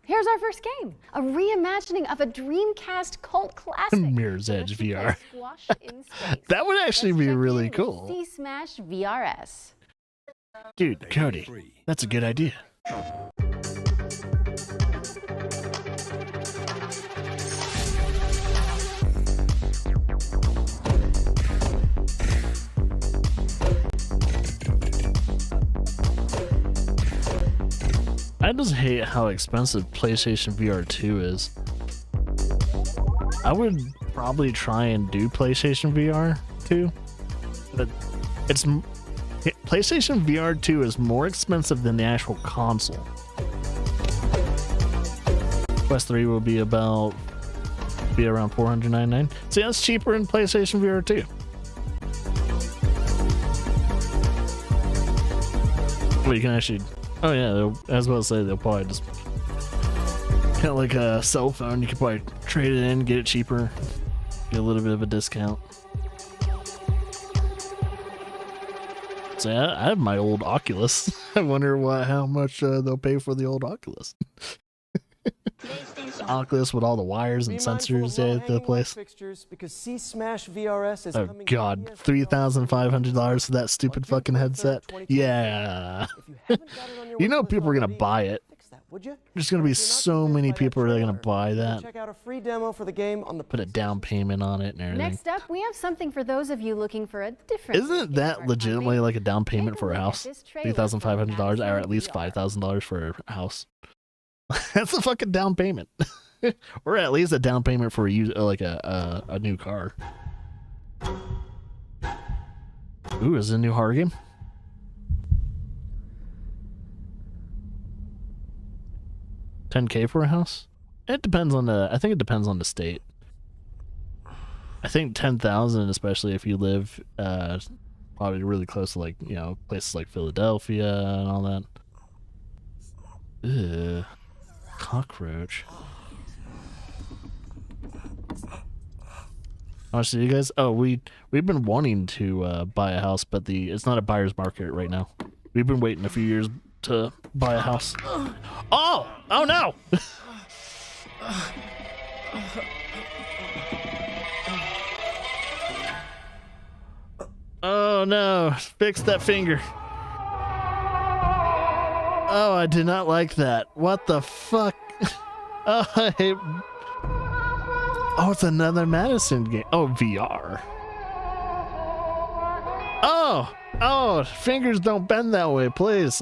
Here's our first game. A reimagining of a Dreamcast cult classic. Mirror's Edge VR. Squash in space. That would actually be really cool. C-Smash VRS. Dude, Cody, that's a good idea. I just hate how expensive PlayStation VR 2 is. I would probably try and do PlayStation VR 2, but PlayStation VR 2 is more expensive than the actual console. Quest 3 will be around $499. See, that's cheaper in PlayStation VR 2. Well, you can actually. Oh yeah, I was about to say they'll probably just kind of like a cell phone. You could probably trade it in, get it cheaper, get a little bit of a discount. So yeah, I have my old Oculus. I wonder how much they'll pay for the old Oculus. The Oculus with all the wires and sensors at the place. Because C-Smash VRS is oh god, $3,500 for that stupid fucking headset. Yeah. You know people are gonna buy it. There's gonna be so many people that are gonna buy that. Check out a free demo for the game on the. Put a down payment on it and everything. Next up, we have something for those of you looking for a different. Isn't that legitimately like a down payment for a house? $3,500 or at least $5,000 for a house. That's a fucking down payment. Or at least a down payment for a new car. Ooh, is it a new horror game? $10K for a house? It depends on I think it depends on the state. I think 10,000, especially if you live probably really close to places like Philadelphia and all that. Ugh. Cockroach. How much do you guys? Oh, we've been wanting to buy a house, but it's not a buyer's market right now. We've been waiting a few years to buy a house. Oh no! Oh no! Fix that finger. Oh, I did not like that. What the fuck? Oh, I hate. Oh, it's another Madison game. Oh, VR. Oh, fingers don't bend that way, please.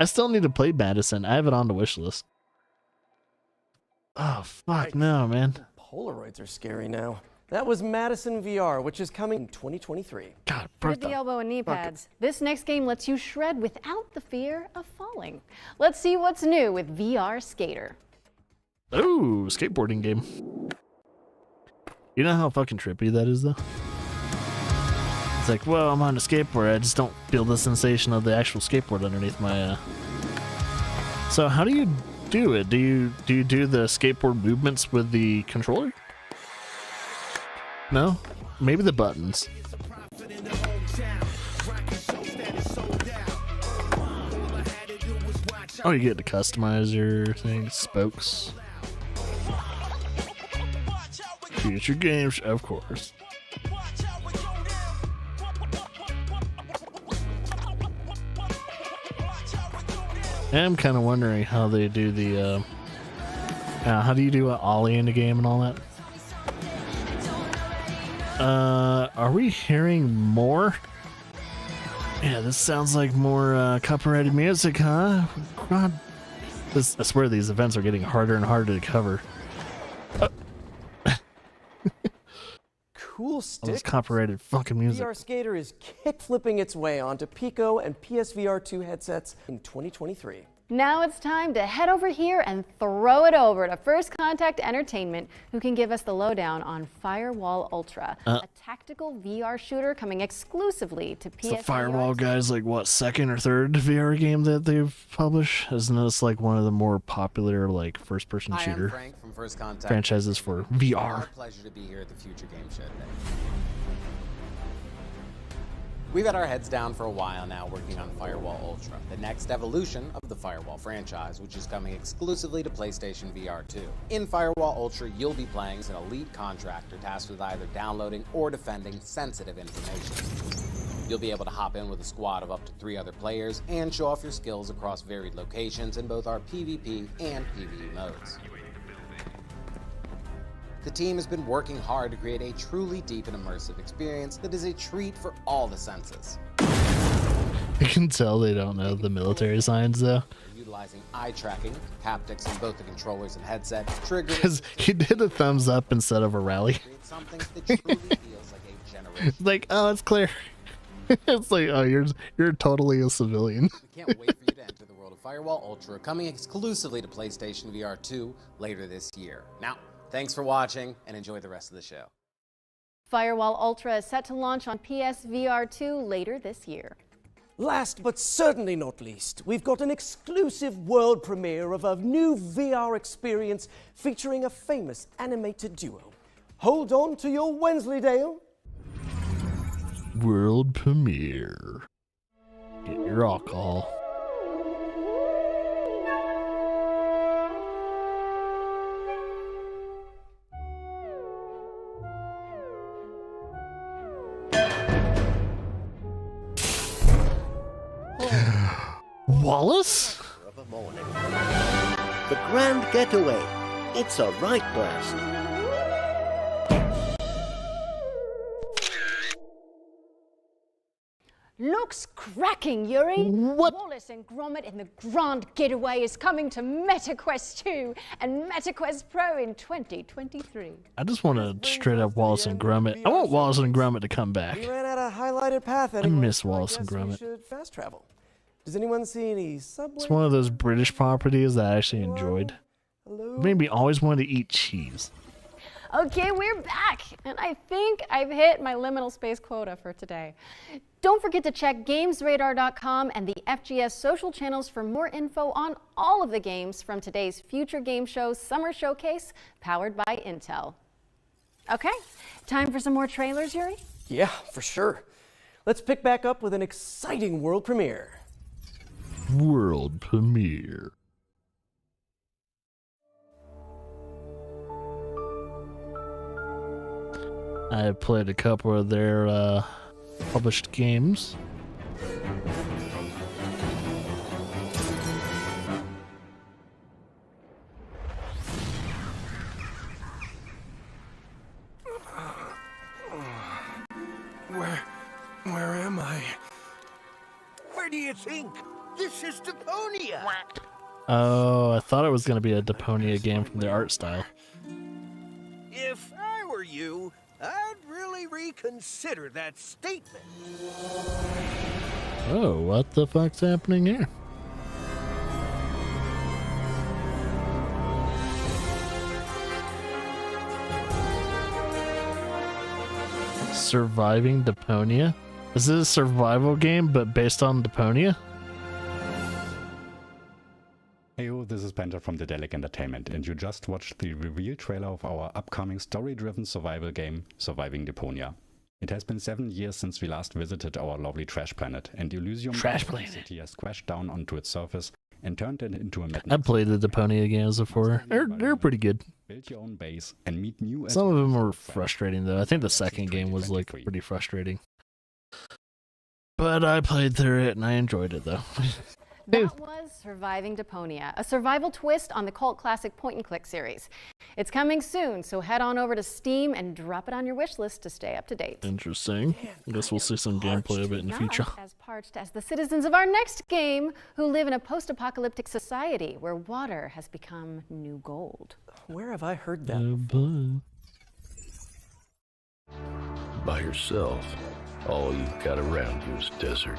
I still need to play Madison. I have it on the wish list. Oh, fuck no, man. Polaroids are scary now. That was Madison VR, which is coming in 2023. God, With the elbow and knee pads. This next game lets you shred without the fear of falling. Let's see what's new with VR Skater. Ooh, skateboarding game. You know how fucking trippy that is, though? It's like, well, I'm on a skateboard. I just don't feel the sensation of the actual skateboard underneath my. So how do you do it? Do you do the skateboard movements with the controller? No? Maybe the buttons. Oh, you get to customize your things, spokes. Future games, of course. I'm kind of wondering how they do the, how do you do an ollie in the game and all that? Are we hearing more? Yeah, this sounds like more copyrighted music, huh? God, I swear these events are getting harder and harder to cover. Cool stick. This copyrighted fucking music. VR Skater is kick-flipping its way onto Pico and PSVR 2 headsets in 2023. Now it's time to head over here and throw it over to First Contact Entertainment, who can give us the lowdown on Firewall Ultra, a tactical VR shooter coming exclusively to PS. The Firewall guys, like what, second or third VR game that they've published? Isn't this like one of the more popular like first-person shooter from First Contact franchises for VR? It's a pleasure to be here at the Future Game Show today. We've had our heads down for a while now working on Firewall Ultra, the next evolution of the Firewall franchise, which is coming exclusively to PlayStation VR 2. In Firewall Ultra, you'll be playing as an elite contractor tasked with either downloading or defending sensitive information. You'll be able to hop in with a squad of up to 3 other players and show off your skills across varied locations in both our PvP and PvE modes. The team has been working hard to create a truly deep and immersive experience that is a treat for all the senses. You can tell they don't know the military signs though. Utilizing eye tracking, haptics in both the controllers and headset, triggers. Because he did a thumbs up instead of a rally. Something that truly feels like a generation. Like, oh, it's clear. It's like, oh, you're totally a civilian. We can't wait for you to enter the world of Firewall Ultra, coming exclusively to PlayStation VR 2 later this year. Now, thanks for watching, and enjoy the rest of the show. Firewall Ultra is set to launch on PSVR 2 later this year. Last but certainly not least, we've got an exclusive world premiere of a new VR experience featuring a famous animated duo. Hold on to your Wensleydale. World premiere. Get your alcohol. Wallace? Of a morning. The grand getaway. It's a right blast. Looks cracking, Yuri. What? Wallace and Gromit in the Grand Getaway is coming to MetaQuest 2 and MetaQuest Pro in 2023. I just want to straight up Wallace and Gromit. I want Wallace and Gromit to come back. We ran out of highlighted path I anyway, miss Wallace and we Gromit. should fast travel. Does anyone see any subway? It's one of those British properties that I actually enjoyed. Made me always wanted to eat cheese. Okay, we're back, and I think I've hit my liminal space quota for today. Don't forget to check GamesRadar.com and the FGS social channels for more info on all of the games from today's Future Game Show Summer Showcase, powered by Intel. Okay, time for some more trailers, Yuri? Yeah, for sure. Let's pick back up with an exciting world premiere. World premiere. I played a couple of their published games. Where am I? Where do you think? This is Deponia. Oh, I thought it was going to be a Deponia game from the art style. If I were you, I'd really reconsider that statement. Oh, what the fuck's happening here? Surviving Deponia? Is this a survival game but based on Deponia? Heyo, this is Penta from Dedelic Entertainment, and you just watched the reveal trailer of our upcoming story-driven survival game, Surviving Deponia. It has been 7 years since we last visited our lovely trash planet, and Elysium City has crashed down onto its surface and turned it into a I played the Deponia games before. They're pretty good. Build your own base and meet new. Some of them were frustrating though. I think the second game was like pretty frustrating. But I played through it and I enjoyed it though. That was Surviving Deponia, a survival twist on the cult classic point-and-click series. It's coming soon, so head on over to Steam and drop it on your wish list to stay up to date. Interesting. I guess we'll see some gameplay of it in the future. As parched as the citizens of our next game, who live in a post-apocalyptic society where water has become new gold. Where have I heard that? By yourself, all you've got around you is desert.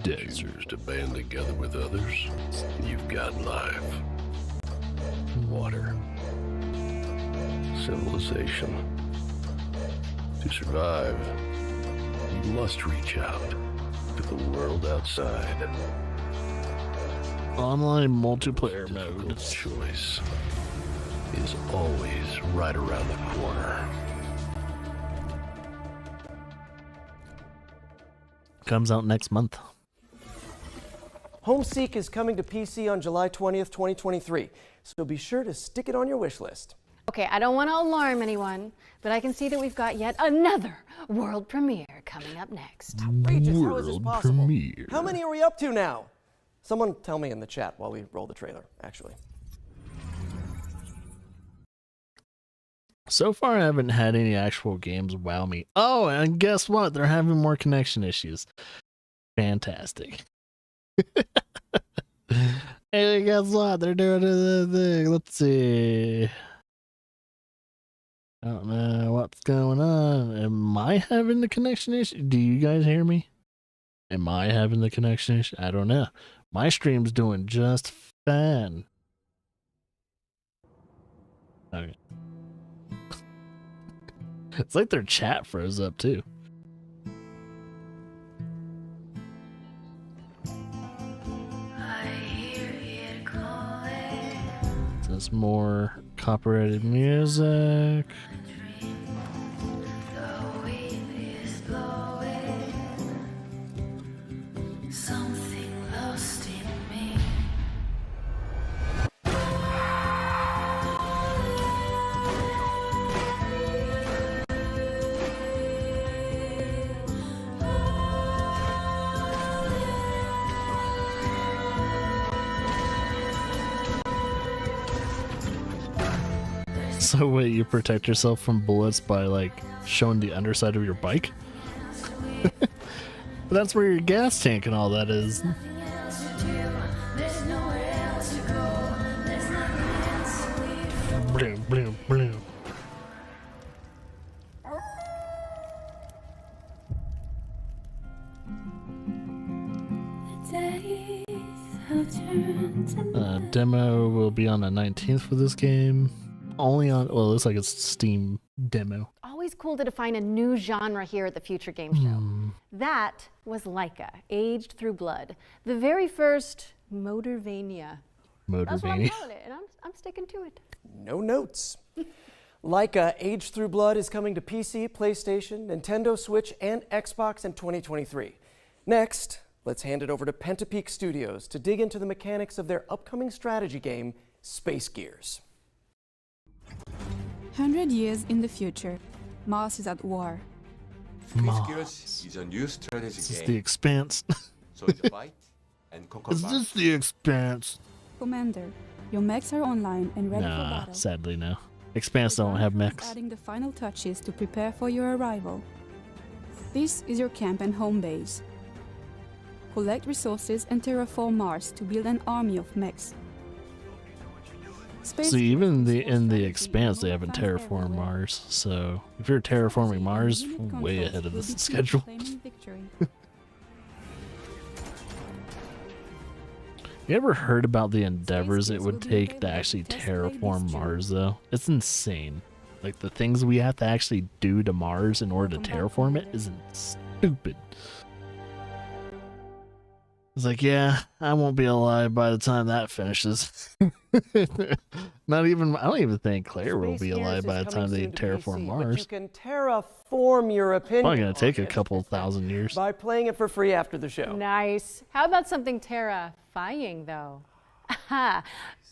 Desert to band together with others, you've got life. Water. Civilization. To survive, you must reach out to the world outside. Online multiplayer mode. Choice is always right around the corner. Comes out next month. Homeseek is coming to PC on July 20th, 2023, so be sure to stick it on your wish list. Okay, I don't want to alarm anyone, but I can see that we've got yet another world premiere coming up next. Outrageous, how is this World possible? premiere. How many are we up to now? Someone tell me in the chat while we roll the trailer, actually. So far, I haven't had any actual games wow me. Oh, and guess what? They're having more connection issues. Fantastic. Hey, guess what? They're doing the thing. Let's see. I don't know what's going on. Am I having the connection issue? Do you guys hear me? Am I having the connection issue? I don't know. My stream's doing just fine. Okay. It's like their chat froze up too. There's more copyrighted music. Something lost in me. So wait, you protect yourself from bullets by like showing the underside of your bike? That's where your gas tank and all that is. Bloom, bloom, bloom. Demo will be on the 19th for this game. Only on, well, it looks like it's Steam demo. Always cool to define a new genre here at the Future Game Show. That was Laika, Aged Through Blood. The very first Motorvania. That's what I'm Motorvania. calling it, and I'm sticking to it. No notes. Laika Aged Through Blood is coming to PC, PlayStation, Nintendo Switch, and Xbox in 2023. Next, let's hand it over to Pentapeak Studios to dig into the mechanics of their upcoming strategy game, Space Gears. 100 years in the future, Mars is at war. Mars. Gears is a new strategy This is game. the Expanse. So it's a fight and conquer Is this the Expanse? Commander, your mechs are online and ready for Nah, battle. sadly no. Expanse don't have mechs. Adding the final touches to prepare for your arrival. This is your camp and home base. Collect resources and terraform Mars to build an army of mechs. So even in the Expanse, they haven't terraformed Mars. So if you're terraforming Mars, way ahead of this schedule. You ever heard about the endeavors it would take to actually terraform Mars, though? It's insane. Like, the things we have to actually do to Mars in order to terraform it is stupid. It's like, yeah, I won't be alive by the time that finishes. Not even, I don't even think Claire will be alive by the time they terraform Mars. You can terraform your opinion. Probably gonna take a couple thousand years. By playing it for free after the show. Nice. How about something terrifying, though? Aha.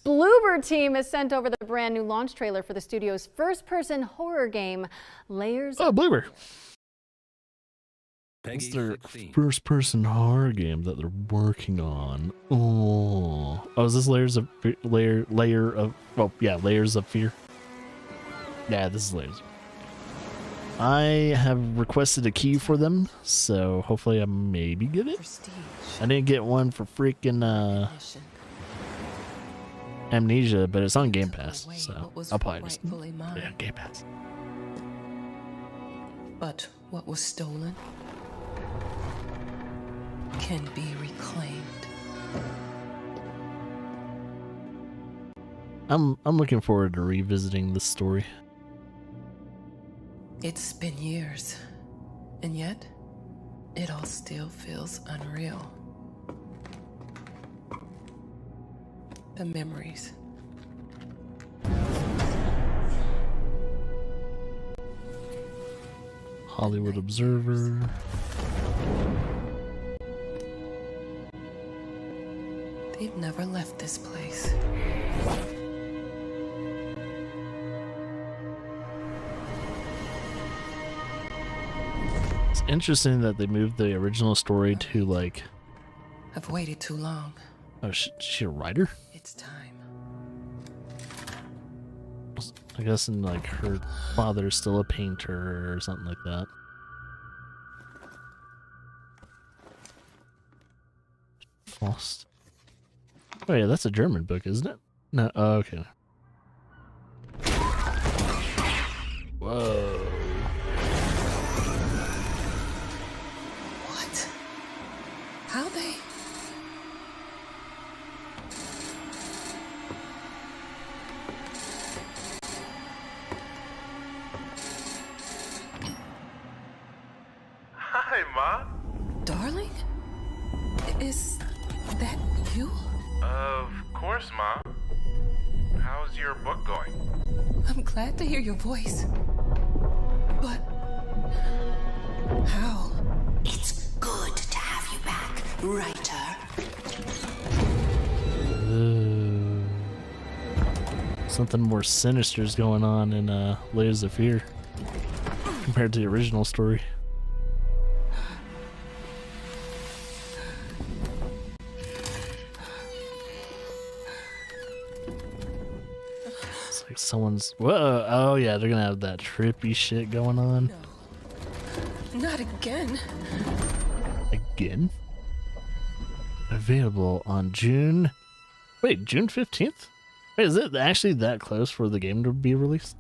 Bloober Team has sent over the brand new launch trailer for the studio's first-person horror game, Layers. Oh, Bloober. It's their first-person horror game that they're working on. Oh, is this Layers of Layer of? Well, yeah, Layers of Fear. Yeah, this is Layers. I have requested a key for them, so hopefully I maybe get it. I didn't get one for freaking Amnesia, but it's on Game Pass, so I'll probably just yeah, Game Pass. But what was stolen? can be reclaimed. I'm looking forward to revisiting this story. It's been years, and yet it all still feels unreal. The memories. Hollywood Observer. They've never left this place. It's interesting that they moved the original story to like. I've waited too long. Oh, she a writer? It's time. I guess, and like her father's still a painter or something like that. Faust. Oh yeah, that's a German book, isn't it? No. Oh, okay. Whoa. What? How they? Hi, Ma. Darling? Is that you? Of course, Ma. How's your book going? I'm glad to hear your voice. But how? It's good to have you back, writer. Something more sinister is going on in Layers of Fear compared to the original story. It's like someone's. Whoa! Oh yeah, they're gonna have that trippy shit going on. Not again. Again? Available on June. Wait, June 15th? Wait, is it actually that close for the game to be released?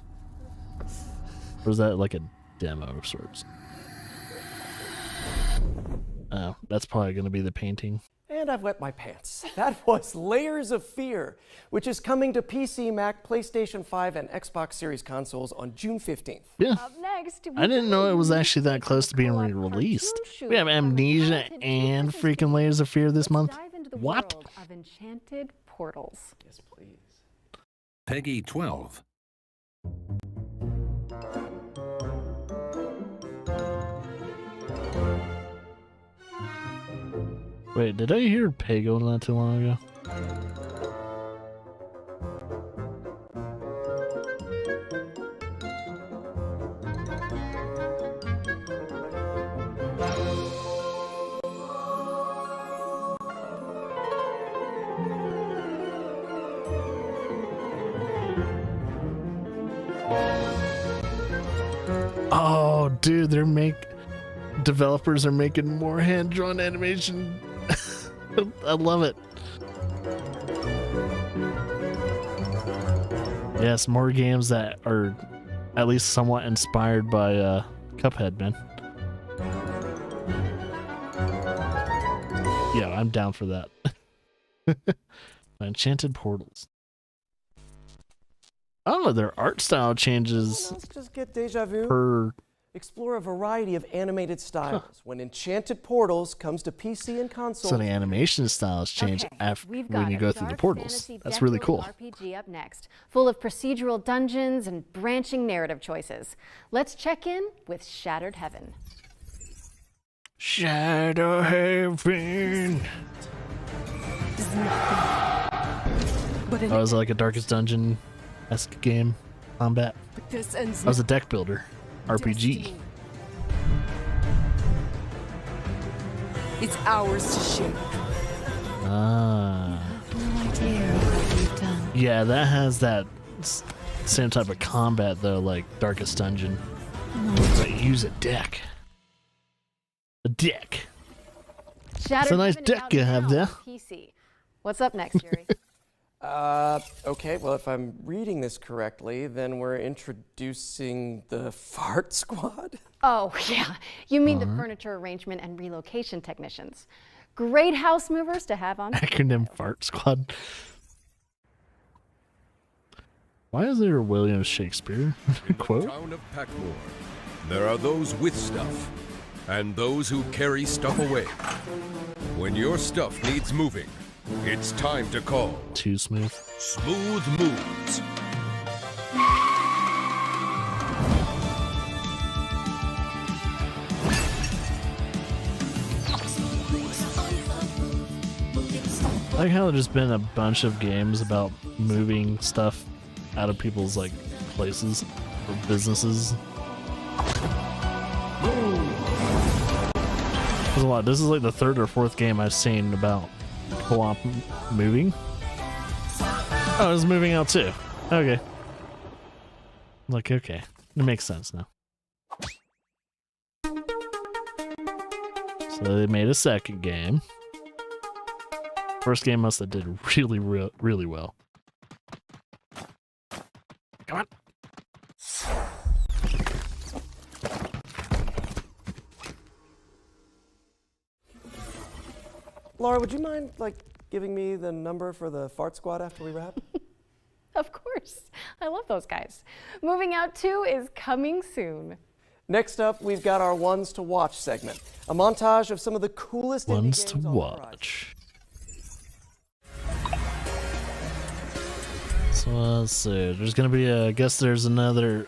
Or is that like a demo of sorts? Oh, that's probably going to be the painting. And I've wet my pants. That was Layers of Fear, which is coming to PC, Mac, PlayStation 5, and Xbox Series consoles on June 15th. Yeah. Up next, I didn't know it was actually that close to being re-released. We have Amnesia and freaking Layers of Fear this month. What? World of enchanted portals. Yes, please. Peggy 12. Wait, did I hear Pago not too long ago? Oh, dude, developers are making more hand-drawn animation. I love it. Yes, more games that are at least somewhat inspired by Cuphead, man. Yeah, I'm down for that. Enchanted Portals. I don't know, their art style changes. Let's just get deja vu. Per Explore a variety of animated styles when Enchanted Portals comes to PC and console. So the animation styles change after when you go through the portals. That's really cool. RPG up next, full of procedural dungeons and branching narrative choices. Let's check in with Shattered Heaven. Shadow Heaven. Oh, was it like a Darkest Dungeon-esque game combat? I was a deck builder. RPG. It's ours to shape. Ah. No idea what you've done. Yeah, that has that same type of combat though, like Darkest Dungeon. But use a deck. A deck. It's a nice deck you have there. PC. What's up next, Jerry? Okay, well, if I'm reading this correctly, then we're introducing the Fart Squad? Oh, yeah. You mean the furniture arrangement and relocation technicians. Great house movers to have on. Acronym Fart Squad. Why is there a William Shakespeare quote? Town of Packmore, there are those with stuff, and those who carry stuff away. When your stuff needs moving, it's time to call Too Smooth. Smooth Moves. I like how there's been a bunch of games about moving stuff out of people's like places or businesses. There's a lot. This is like the third or fourth game I've seen about co-op moving. Oh, it's moving out too. Okay. Like, okay. It makes sense now. So they made a second game. First game must have did really well. Come on. Laura, would you mind giving me the number for the fart squad after we wrap? Of course. I love those guys. Moving Out 2 is coming soon. Next up, we've got our Ones to Watch segment. A montage of some of the coolest Ones indie to games on watch. So let's see. There's gonna be I guess there's another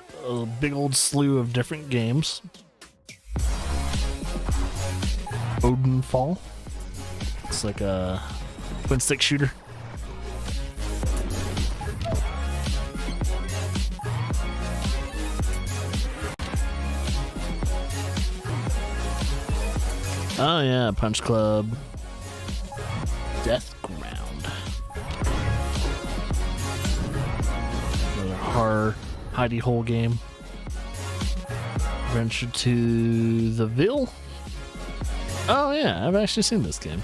big old slew of different games. Odenfall. It's like a twin stick shooter. Oh yeah, Punch Club. Death Ground. Another horror hidey hole game. Adventure to the Ville. Oh yeah, I've actually seen this game.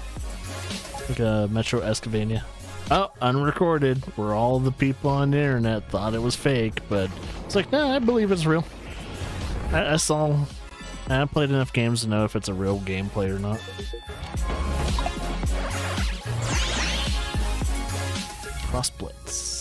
Like a Metro Escavania. Oh, unrecorded, where all the people on the internet thought it was fake, but it's like, no, I believe it's real. I played enough games to know if it's a real gameplay or not. Cross Blitz.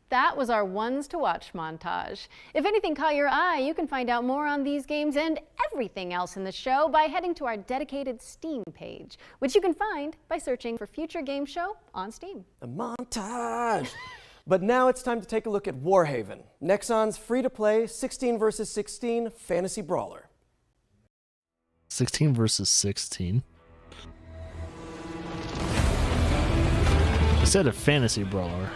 That was our Ones to Watch montage. If anything caught your eye, you can find out more on these games and everything else in the show by heading to our dedicated Steam page, which you can find by searching for Future Game Show on Steam. A montage! But now it's time to take a look at Warhaven, Nexon's free-to-play 16 vs. 16 fantasy brawler. 16 versus 16. You said a fantasy brawler.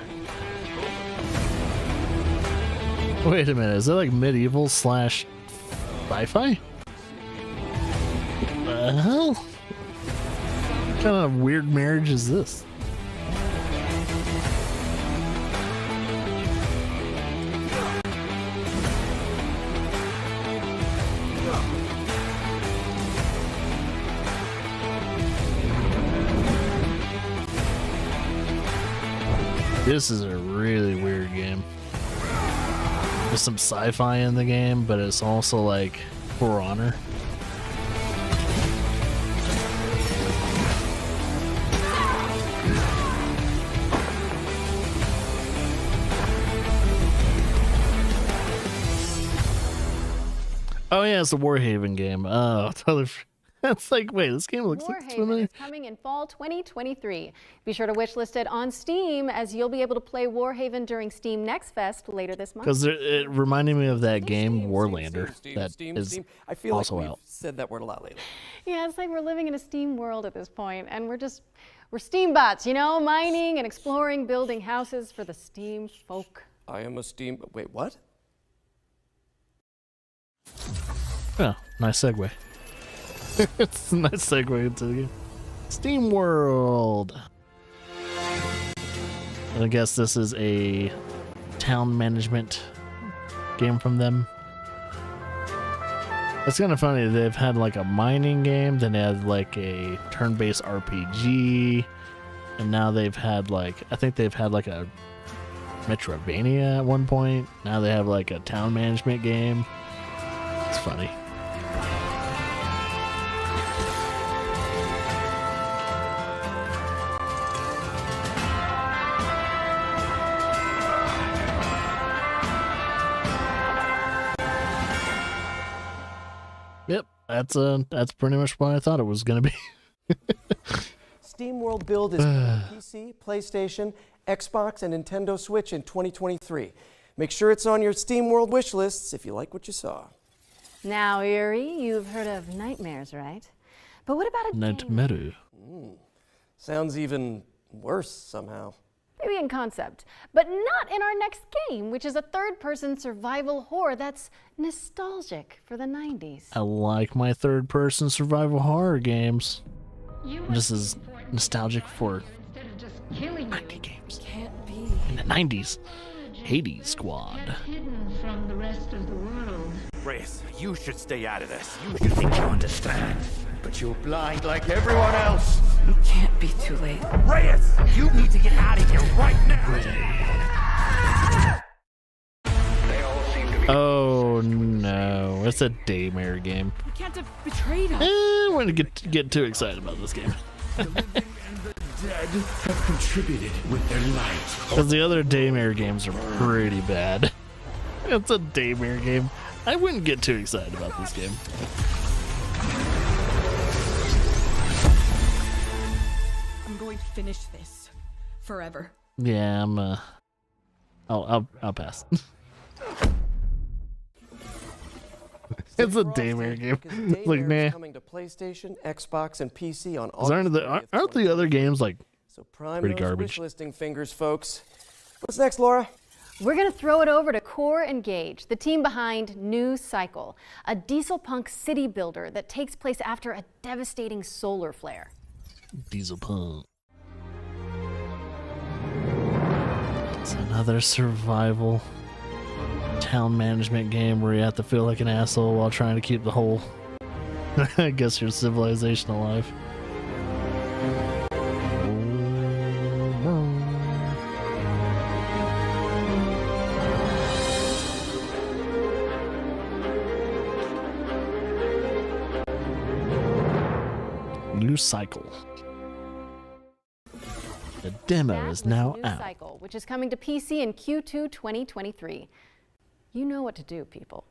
Wait a minute, is that like medieval / sci-fi? The hell? What kind of weird marriage is this? This is a really weird game. There's some sci-fi in the game, but it's also like For Honor. Oh yeah, it's the Warhaven game. Oh, totally. That's like, wait, this game looks like Warhaven is coming in fall 2023. Be sure to wishlist it on Steam, as you'll be able to play Warhaven during Steam Next Fest later this month. Because it reminded me of that game Warlander that is I feel also like we've out. said that word a lot lately. Yeah, it's like we're living in a Steam world at this point, and we're Steam bots, you know, mining and exploring, building houses for the Steam folk. I am a Steam. Wait, what? Oh, nice segue. It's a nice segue into the game. Steam World. I guess this is a town management game from them. It's kind of funny. They've had like a mining game, then they had like a turn-based RPG, and now they've had like, I think they've had like a Metrovania at one point. Now they have like a town management game. It's funny. Yep, that's pretty much what I thought it was gonna be. SteamWorld Build is coming to PC, PlayStation, Xbox, and Nintendo Switch in 2023. Make sure it's on your SteamWorld wish lists if you like what you saw. Now, Yuri, you've heard of nightmares, right? But what about a Nightmare. Sounds even worse somehow. Maybe in concept, but not in our next game, which is a third-person survival horror that's nostalgic for the 90s. I like my third-person survival horror games. This is nostalgic for 90 games. Can't be. In the 90s. Hades Squad. Hidden from the rest of the world. Reyes, you should stay out of this. You should think you understand, but you're blind like everyone else. It can't be too late. Reyes, you need to get out of here right now. Oh no, it's a daymare game. We can't have betrayed us. I wouldn't get too excited about this game. The living and the dead have contributed with their light. Because the other daymare games are pretty bad. It's a daymare game. I wouldn't get too excited about this game. I'm going to finish this forever. Yeah, I'll pass. It's a daymare game. It's like, nah. Coming to PlayStation, Xbox, and PC on Aren't the other games like pretty garbage? Wish listing fingers, folks. What's next, Laura? We're going to throw it over to Core Engage, the team behind New Cycle, a diesel punk city builder that takes place after a devastating solar flare. Diesel punk. It's another survival town management game where you have to feel like an asshole while trying to keep the whole, I guess, your civilization alive. New Cycle. The demo is now New out. Cycle, which is coming to PC in Q2 2023. You know what to do, people.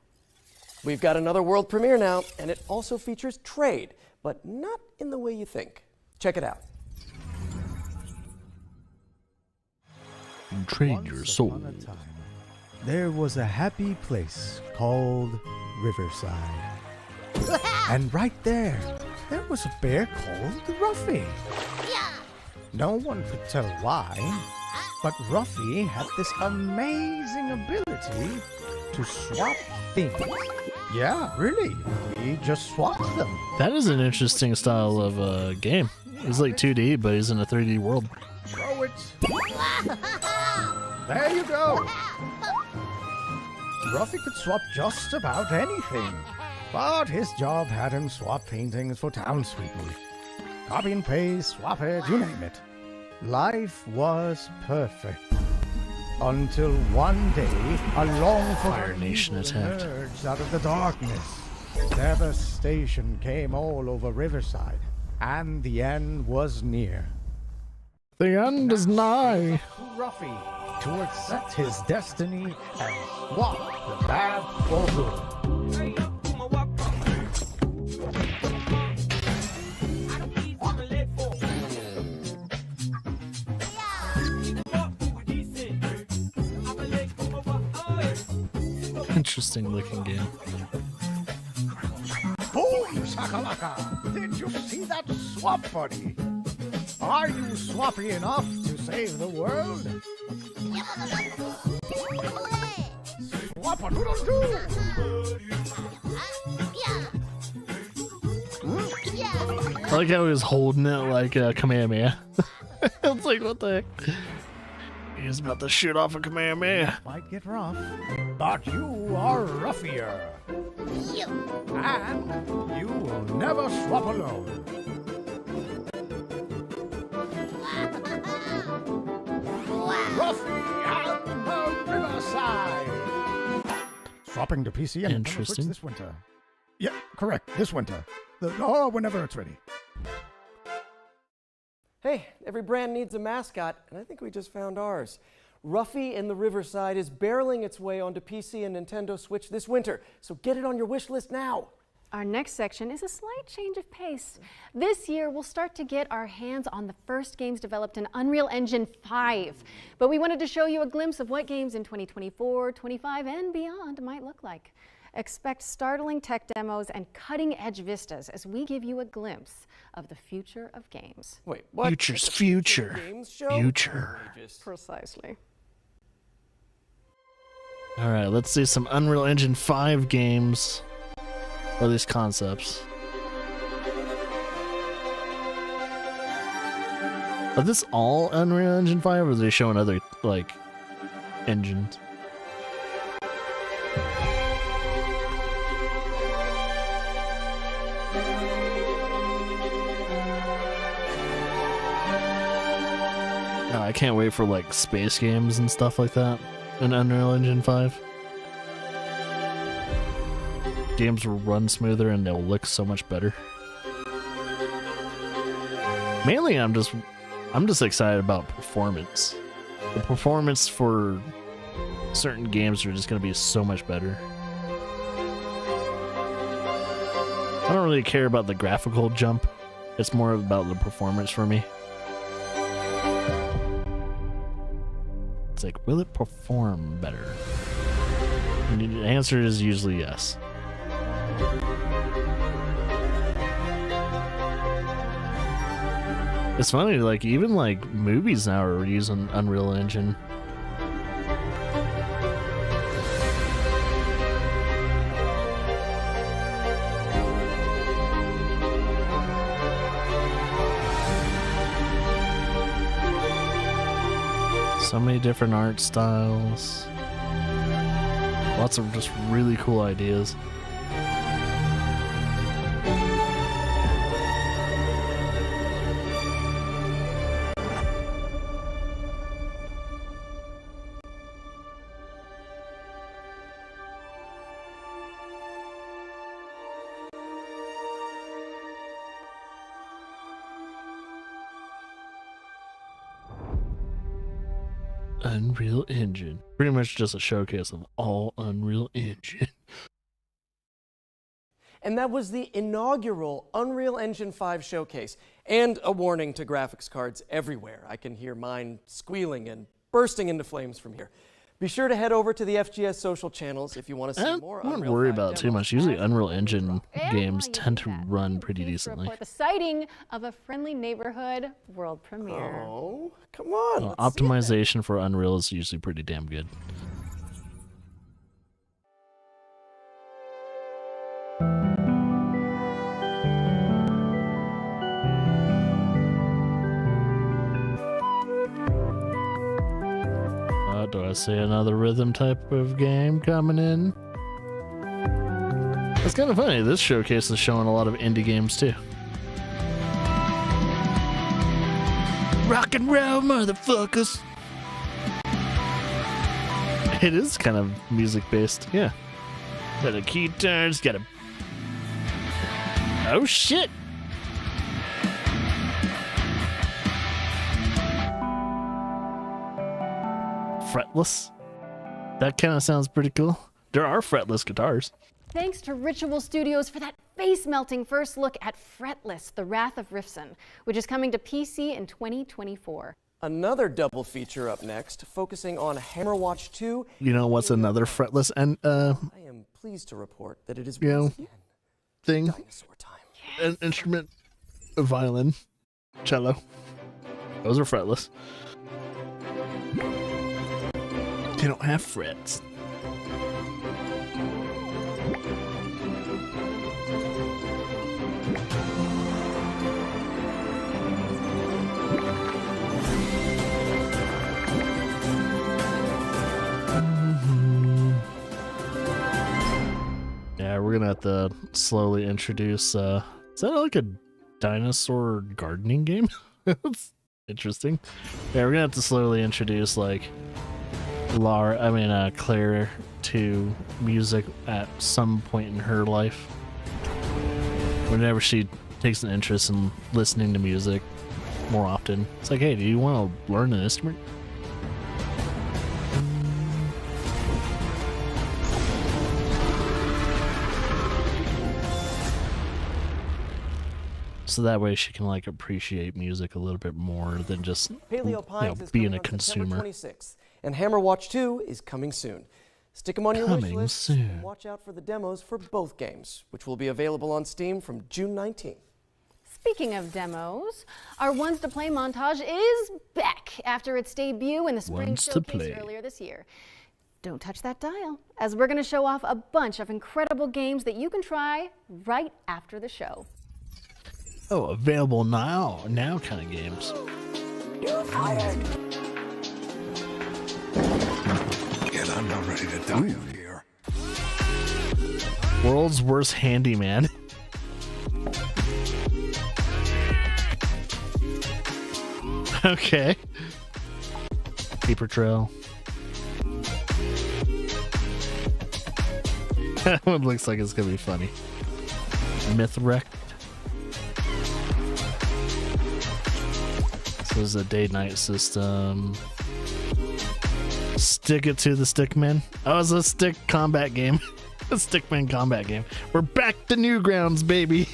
We've got another world premiere now, and it also features trade, but not in the way you think. Check it out. Trade your soul. Upon a time, there was a happy place called Riverside. And right there was a bear called Ruffy. No one could tell why, but Ruffy had this amazing ability to swap things. Yeah, really. He just swapped them. That is an interesting style of game. He's like 2D, but he's in a 3D world. Throw it. There you go. Ruffy could swap just about anything, but his job had him swap paintings for townspeople. Copy and paste, swap it, you name it. Life was perfect. Until one day, a long Fire Nation attacked. emerged out of the darkness. Devastation came all over Riverside, and the end was near. The end is nigh. Ruffy to accept his destiny and swap the bad for good. Interesting looking game. Boom, shakalaka! Did you see that swap, buddy? Are you swappy enough to save the world? Swap-a-doodle-doo! I like how he was holding it like a Kamehameha. It's like, what the heck? He's about to shoot off a Kamehameha. Might get rough, but you are ruffier. And you will never swap alone. Ruffy and the Riverside. Swapping to PC and Nintendo Switch Interesting. this winter. Yeah, correct. This winter. Whenever it's ready. Hey, every brand needs a mascot, and I think we just found ours. Ruffy in the Riverside is barreling its way onto PC and Nintendo Switch this winter, so get it on your wish list now. Our next section is a slight change of pace. This year, we'll start to get our hands on the first games developed in Unreal Engine 5. But we wanted to show you a glimpse of what games in 2024, 25, and beyond might look like. Expect startling tech demos and cutting-edge vistas as we give you a glimpse of the future of games. Wait, what? Future's future. Future. Precisely. All right, let's see some Unreal Engine 5 games, or these concepts. Are this all Unreal Engine 5, or are they showing other, like, engines? No, I can't wait for, like, space games and stuff like that in Unreal Engine 5. Games will run smoother and they'll look so much better. Mainly, I'm just excited about performance. The performance for certain games are just going to be so much better. I don't really care about the graphical jump. It's more about the performance for me. It's like, will it perform better? And the answer is usually yes. It's funny, like, even like movies now are using Unreal Engine. So many different art styles. Lots of just really cool ideas. Unreal Engine. Pretty much just a showcase of all Unreal Engine. And that was the inaugural Unreal Engine 5 showcase. And a warning to graphics cards everywhere. I can hear mine squealing and bursting into flames from here. Be sure to head over to the FGS social channels if you want to see more I wouldn't Unreal worry 5 about it too demos. much. Usually Unreal Engine games tend to run pretty To decently. report the sighting of a friendly neighborhood world premiere. Oh, come on. Well, optimization for Unreal is usually pretty damn good. Do I see another rhythm type of game coming in? It's kind of funny. This showcase is showing a lot of indie games too. Rock and roll, motherfuckers. It is kind of music based, yeah. Got a keytards, got a. Oh shit! Fretless. That kind of sounds pretty cool. There are fretless guitars. Thanks to Ritual Studios for that face-melting first look at Fretless, The Wrath of Rifson, which is coming to PC in 2024. Another double feature up next, focusing on Hammerwatch 2. You know what's another fretless and I am pleased to report that it is you know, once again thing, dinosaur time. an instrument, a violin, cello. Those are fretless. They don't have frets. Yeah, we're gonna have to slowly introduce. Is that like a dinosaur gardening game? Interesting. Yeah, we're gonna have to slowly introduce like Claire to music at some point in her life. Whenever she takes an interest in listening to music more often, it's like, hey, do you want to learn an instrument? So that way she can like appreciate music a little bit more than just Paleo Pines is being coming a on consumer. September 26th, and Hammer Watch 2 is coming soon. Stick them on your wish list and watch out for the demos for both games, which will be available on Steam from June 19th. Speaking of demos, our Ones to Play montage is back after its debut in the spring showcase earlier this year. Don't touch that dial, as we're going to show off a bunch of incredible games that you can try right after the show. Oh, available now kind of games. You're fired. And I'm not ready to die out here. World's Worst Handyman. Okay. Paper Trail. That one looks like it's gonna be funny. Mythwreck. This is a day-night system. Stick It to the Stickman. Oh, it's a stick combat game. A Stickman combat game. We're back to Newgrounds, baby.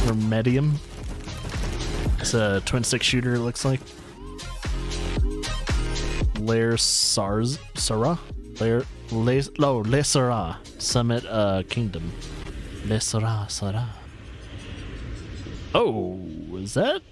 Remedium. It's a twin stick shooter, it looks like. Le Sara? Summit Kingdom. Le Sara. Oh, is that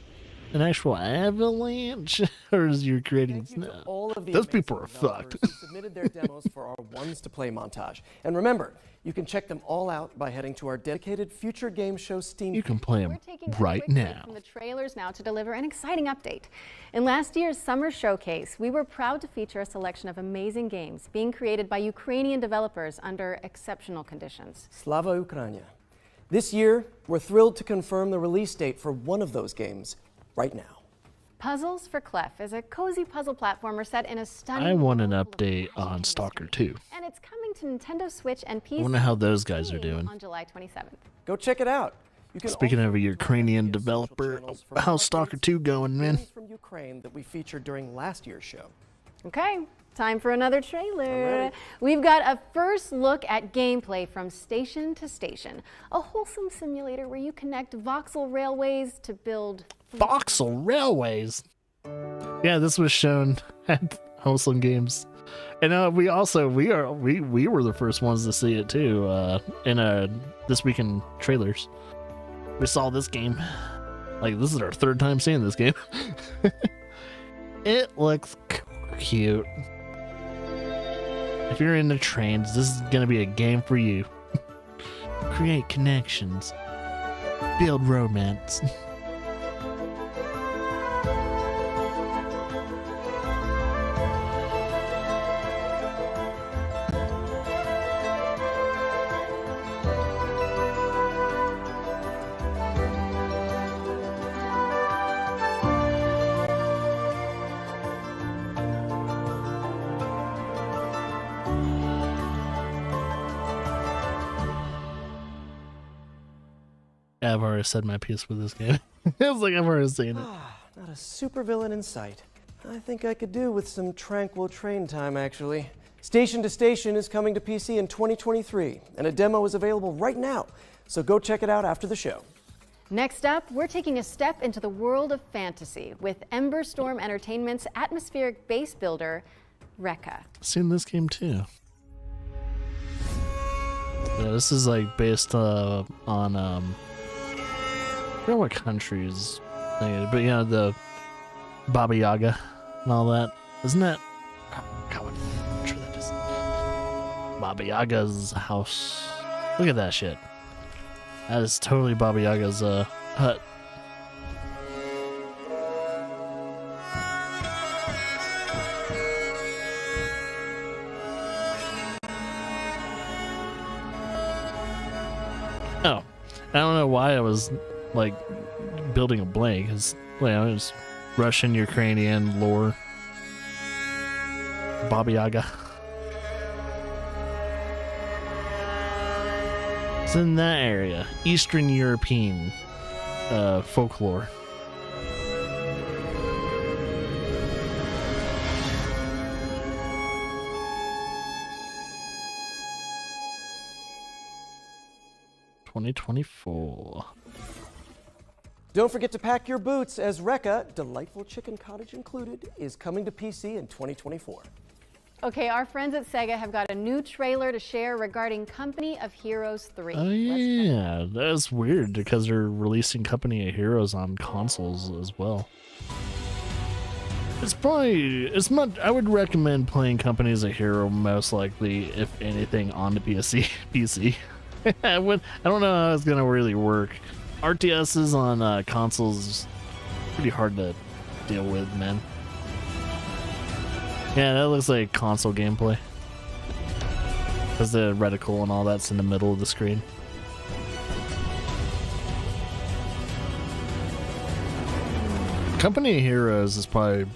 an actual avalanche? Or is you creating snow? All of the Those people are fucked. who submitted their demos for our Ones to Play montage. And remember, you can check them all out by heading to our dedicated Future Game Show Steam. You can play them right now. From the trailers now to deliver an exciting update. In last year's summer showcase, we were proud to feature a selection of amazing games being created by Ukrainian developers under exceptional conditions. Slava Ukraina. This year, we're thrilled to confirm the release date for one of those games right now. Puzzles for Clef is a cozy puzzle platformer set in a stunning I want an update on Stalker 2. and it's coming to Nintendo Switch and PC I wonder how those guys are doing. on July 27th. Go check it out. You can Speaking of a Ukrainian developer, how's Stalker 2 going, man? from Ukraine that we featured during last year's show. Okay, time for another trailer. We've got a first look at gameplay from Station to Station, a wholesome simulator where you connect voxel railways to build Voxel Railways. Yeah, this was shown at Wholesome Games, and we were the first ones to see it too. In This Week in Trailers, we saw this game. Like, this is our third time seeing this game. It looks cute. If you're into trains, this is gonna be a game for you. Create connections, build romance. I've already said my piece with this game. It's like I've already seen it. Not a supervillain in sight. I think I could do with some tranquil train time, actually. Station to Station is coming to PC in 2023, and a demo is available right now, so go check it out after the show. Next up, we're taking a step into the world of fantasy with Ember Storm Entertainment's atmospheric base builder, Rekka. Seen this game too. Yeah, this is like based on I don't know what countries, but yeah, the Baba Yaga and all that. Isn't that? Oh, God, what country that is? Baba Yaga's house. Look at that shit. That is totally Baba Yaga's hut. Oh, I don't know why I was like building a blank. It's, you know, it's Russian, Ukrainian lore. Baba Yaga. It's in that area. Eastern European folklore. $2024. Don't forget to pack your boots, as Rekka, Delightful Chicken Cottage included, is coming to PC in 2024. Okay, our friends at Sega have got a new trailer to share regarding Company of Heroes 3. Oh yeah, that's weird because they're releasing Company of Heroes on consoles as well. It's probably I would recommend playing Company as a Hero most likely, if anything, on the PC. I don't know how it's gonna really work. RTSs on consoles is pretty hard to deal with, man. Yeah, that looks like console gameplay. Because the reticle and all that's in the middle of the screen. Company of Heroes is probably,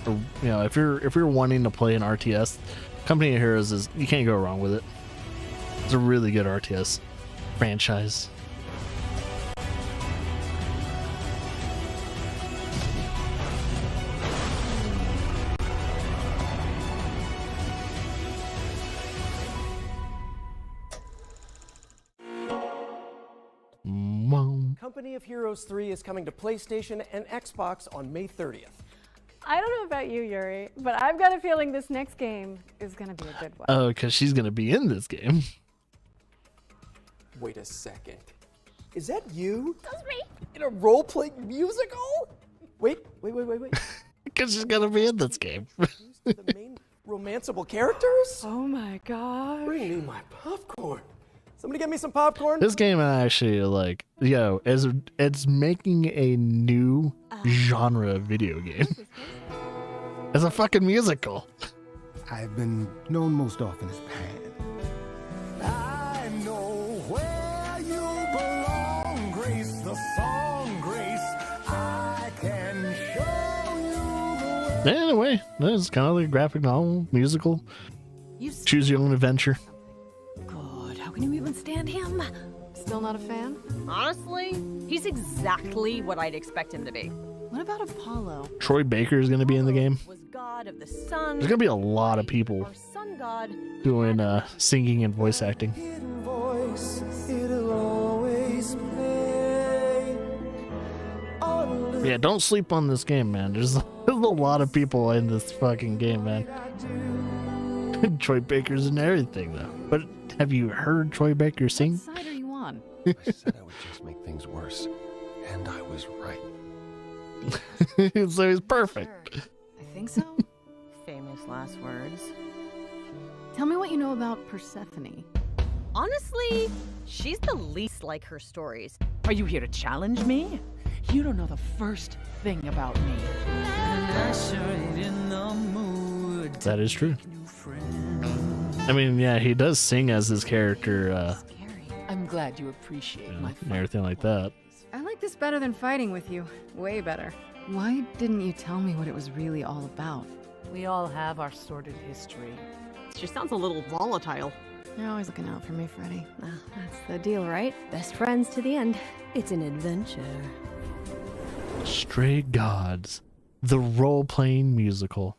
you know, if you're wanting to play an RTS, Company of Heroes is, you can't go wrong with it. It's a really good RTS franchise. Company of Heroes 3 is coming to PlayStation and Xbox on May 30th. I don't know about you, Yuri, but I've got a feeling this next game is going to be a good one. Oh, because she's going to be in this game. Wait a second. Is that you? That's me. In a role-playing musical? Wait. Because she's going to be in this game. The main romanceable characters? Oh my god. Bring me my popcorn. Somebody get me some popcorn. This game actually, like, yo, it's making a new genre video game. It's a fucking musical. I've been known most often as Pan. I know where you belong, Grace, the song, Grace. I can show you the way. Anyway, it's kind of like a graphic novel, musical. Choose your own adventure. How can you even stand him? Still not a fan? Honestly, he's exactly what I'd expect him to be. What about Apollo? Troy Baker is going to be in the game. Was god of the sun. There's going to be a lot of people Our sun god. doing singing and voice acting. Voice, it'll always play. Yeah, don't sleep on this game, man. There's a lot of people in this fucking game, man. Troy Baker's in everything, though. But have you heard Troy Baker sing? What side are you on? I said I would just make things worse, and I was right. So he's perfect. Sure. I think so. Famous last words. Tell me what you know about Persephone. Honestly, she's the least like her stories. Are you here to challenge me? You don't know the first thing about me. That is true. I mean, yeah, he does sing as his character, I'm glad you appreciate my and everything like that. I like this better than fighting with you. Way better. Why didn't you tell me what it was really all about? We all have our sordid history. She sounds a little volatile. You're always looking out for me, Freddy. That's the deal, right? Best friends to the end. It's an adventure. Stray Gods, the role-playing musical.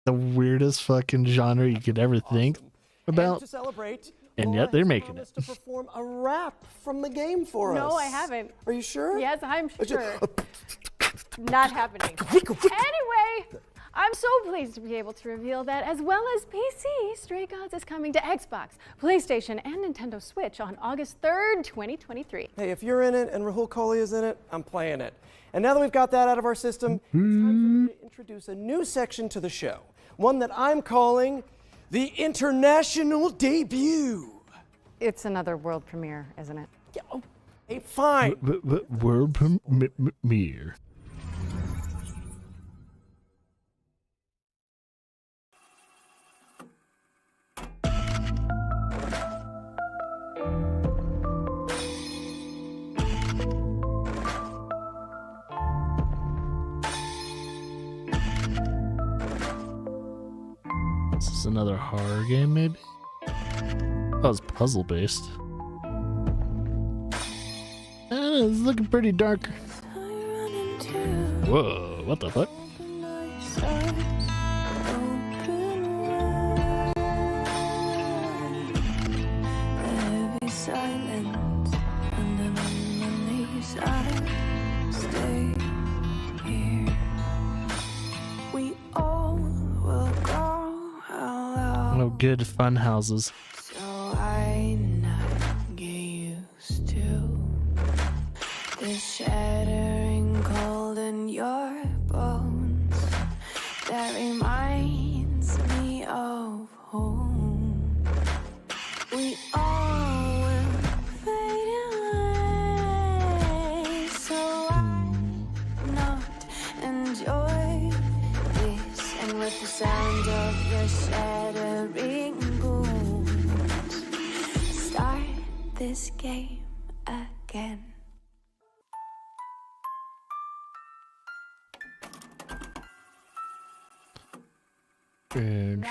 The weirdest fucking genre you could ever think about. And to celebrate, And yet they're making it. to perform a rap from the game for us. No, I haven't. Are you sure? Yes, I'm sure. Not happening. Anyway, I'm so pleased to be able to reveal that, as well as PC, Stray Gods is coming to Xbox, PlayStation, and Nintendo Switch on August 3rd, 2023. Hey, if you're in it and Rahul Kohli is in it, I'm playing it. And now that we've got that out of our system, it's time for me to introduce a new section to the show. One that I'm calling the International Debut. It's another world premiere, isn't it? Yeah, oh, hey, fine. World premiere. another horror game, maybe? Oh, it's puzzle based. It's looking pretty dark. Whoa, what the fuck? Oh, good fun houses. So I not get used to the shattering cold in your bones that reminds me of home. We all will fade away, so I not enjoy this, and with the sound of your shattering bones, start this game again. That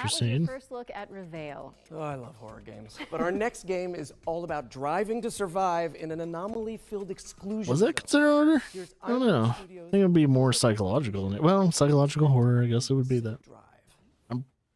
was your Interesting. first look at Reveal. Oh, I love horror games. But our next game is all about driving to survive in an anomaly-filled exclusion. Was that considered horror? I don't know. I think it'd be more psychological than it. Well, psychological horror, I guess it would be that.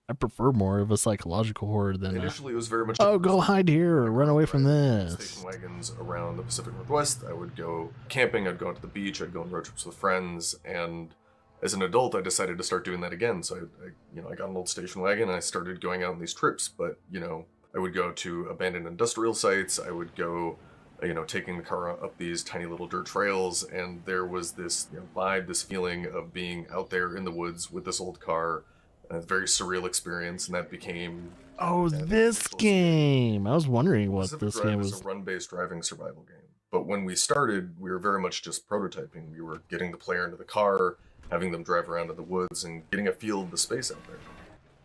I prefer more of a psychological horror than Initially, it was very much. oh, go hide here or run away from this. Station wagons around the Pacific Northwest. I would go camping. I'd go out to the beach. I'd go on road trips with friends. And as an adult, I decided to start doing that again. So I got an old station wagon and I started going out on these trips. But I would go to abandoned industrial sites. I would go, taking the car up these tiny little dirt trails. And there was this vibe, this feeling of being out there in the woods with this old car. A very surreal experience, and that became. Oh, this game! I was wondering what Pacific this Drive game is was. a run-based driving survival game. But when we started, we were very much just prototyping. We were getting the player into the car, having them drive around in the woods, and getting a feel of the space out there.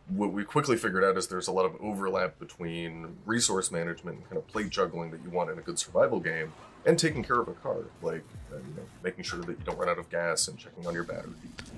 What we quickly figured out is there's a lot of overlap between resource management and kind of plate juggling that you want in a good survival game, and taking care of a car, like making sure that you don't run out of gas and checking on your battery.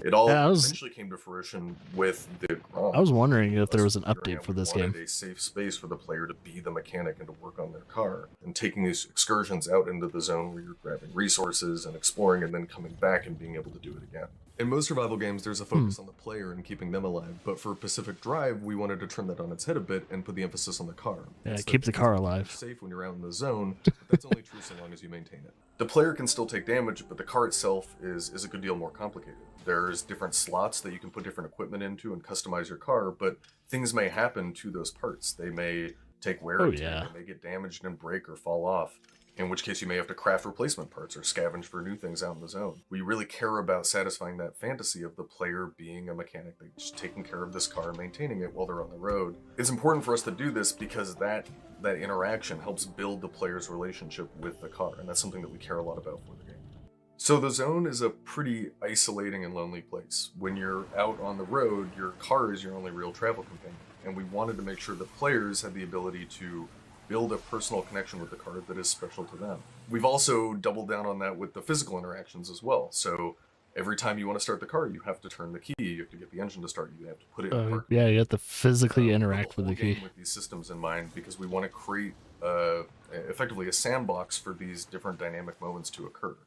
It all eventually came to fruition with the Grom. I was wondering if there was an update for this game. A safe space for the player to be the mechanic and to work on their car, and taking these excursions out into the zone where you're grabbing resources and exploring, and then coming back and being able to do it again. In most survival games, there's a focus on the player and keeping them alive, but for Pacific Drive, we wanted to turn that on its head a bit and put the emphasis on the car. Yeah, keep the car alive. Safe when you're out in the zone, but that's only true so long as you maintain it. The player can still take damage, but the car itself is a good deal more complicated. There's different slots that you can put different equipment into and customize your car, but things may happen to those parts. They may take wear and tear, they may get damaged and break or fall off, in which case you may have to craft replacement parts or scavenge for new things out in the zone. We really care about satisfying that fantasy of the player being a mechanic, just taking care of this car, maintaining it while they're on the road. It's important for us to do this because that interaction helps build the player's relationship with the car, and that's something that we care a lot about for the game. So the zone is a pretty isolating and lonely place. When you're out on the road, your car is your only real travel companion, and we wanted to make sure that players had the ability to build a personal connection with the car that is special to them. We've also doubled down on that with the physical interactions as well. So every time you want to start the car, you have to turn the key, you have to get the engine to start, you have to put it in park. Yeah, you have to physically interact with the key. With these systems in mind, because we want to create effectively a sandbox for these different dynamic moments to occur.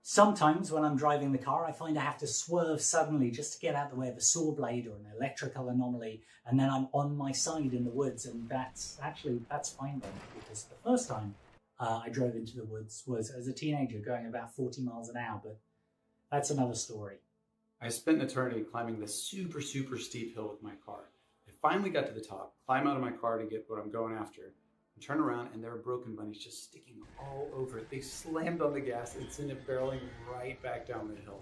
Sometimes when I'm driving the car, I find I have to swerve suddenly just to get out of the way of a saw blade or an electrical anomaly, and then I'm on my side in the woods, and that's fine by me, because the first time I drove into the woods was as a teenager going about 40 miles an hour, but that's another story. I spent an eternity climbing this super steep hill with my car. I finally got to the top, climb out of my car to get what I'm going after, and turn around, and there are broken bunnies just sticking all over it. They slammed on the gas and sent it barreling right back down the hill.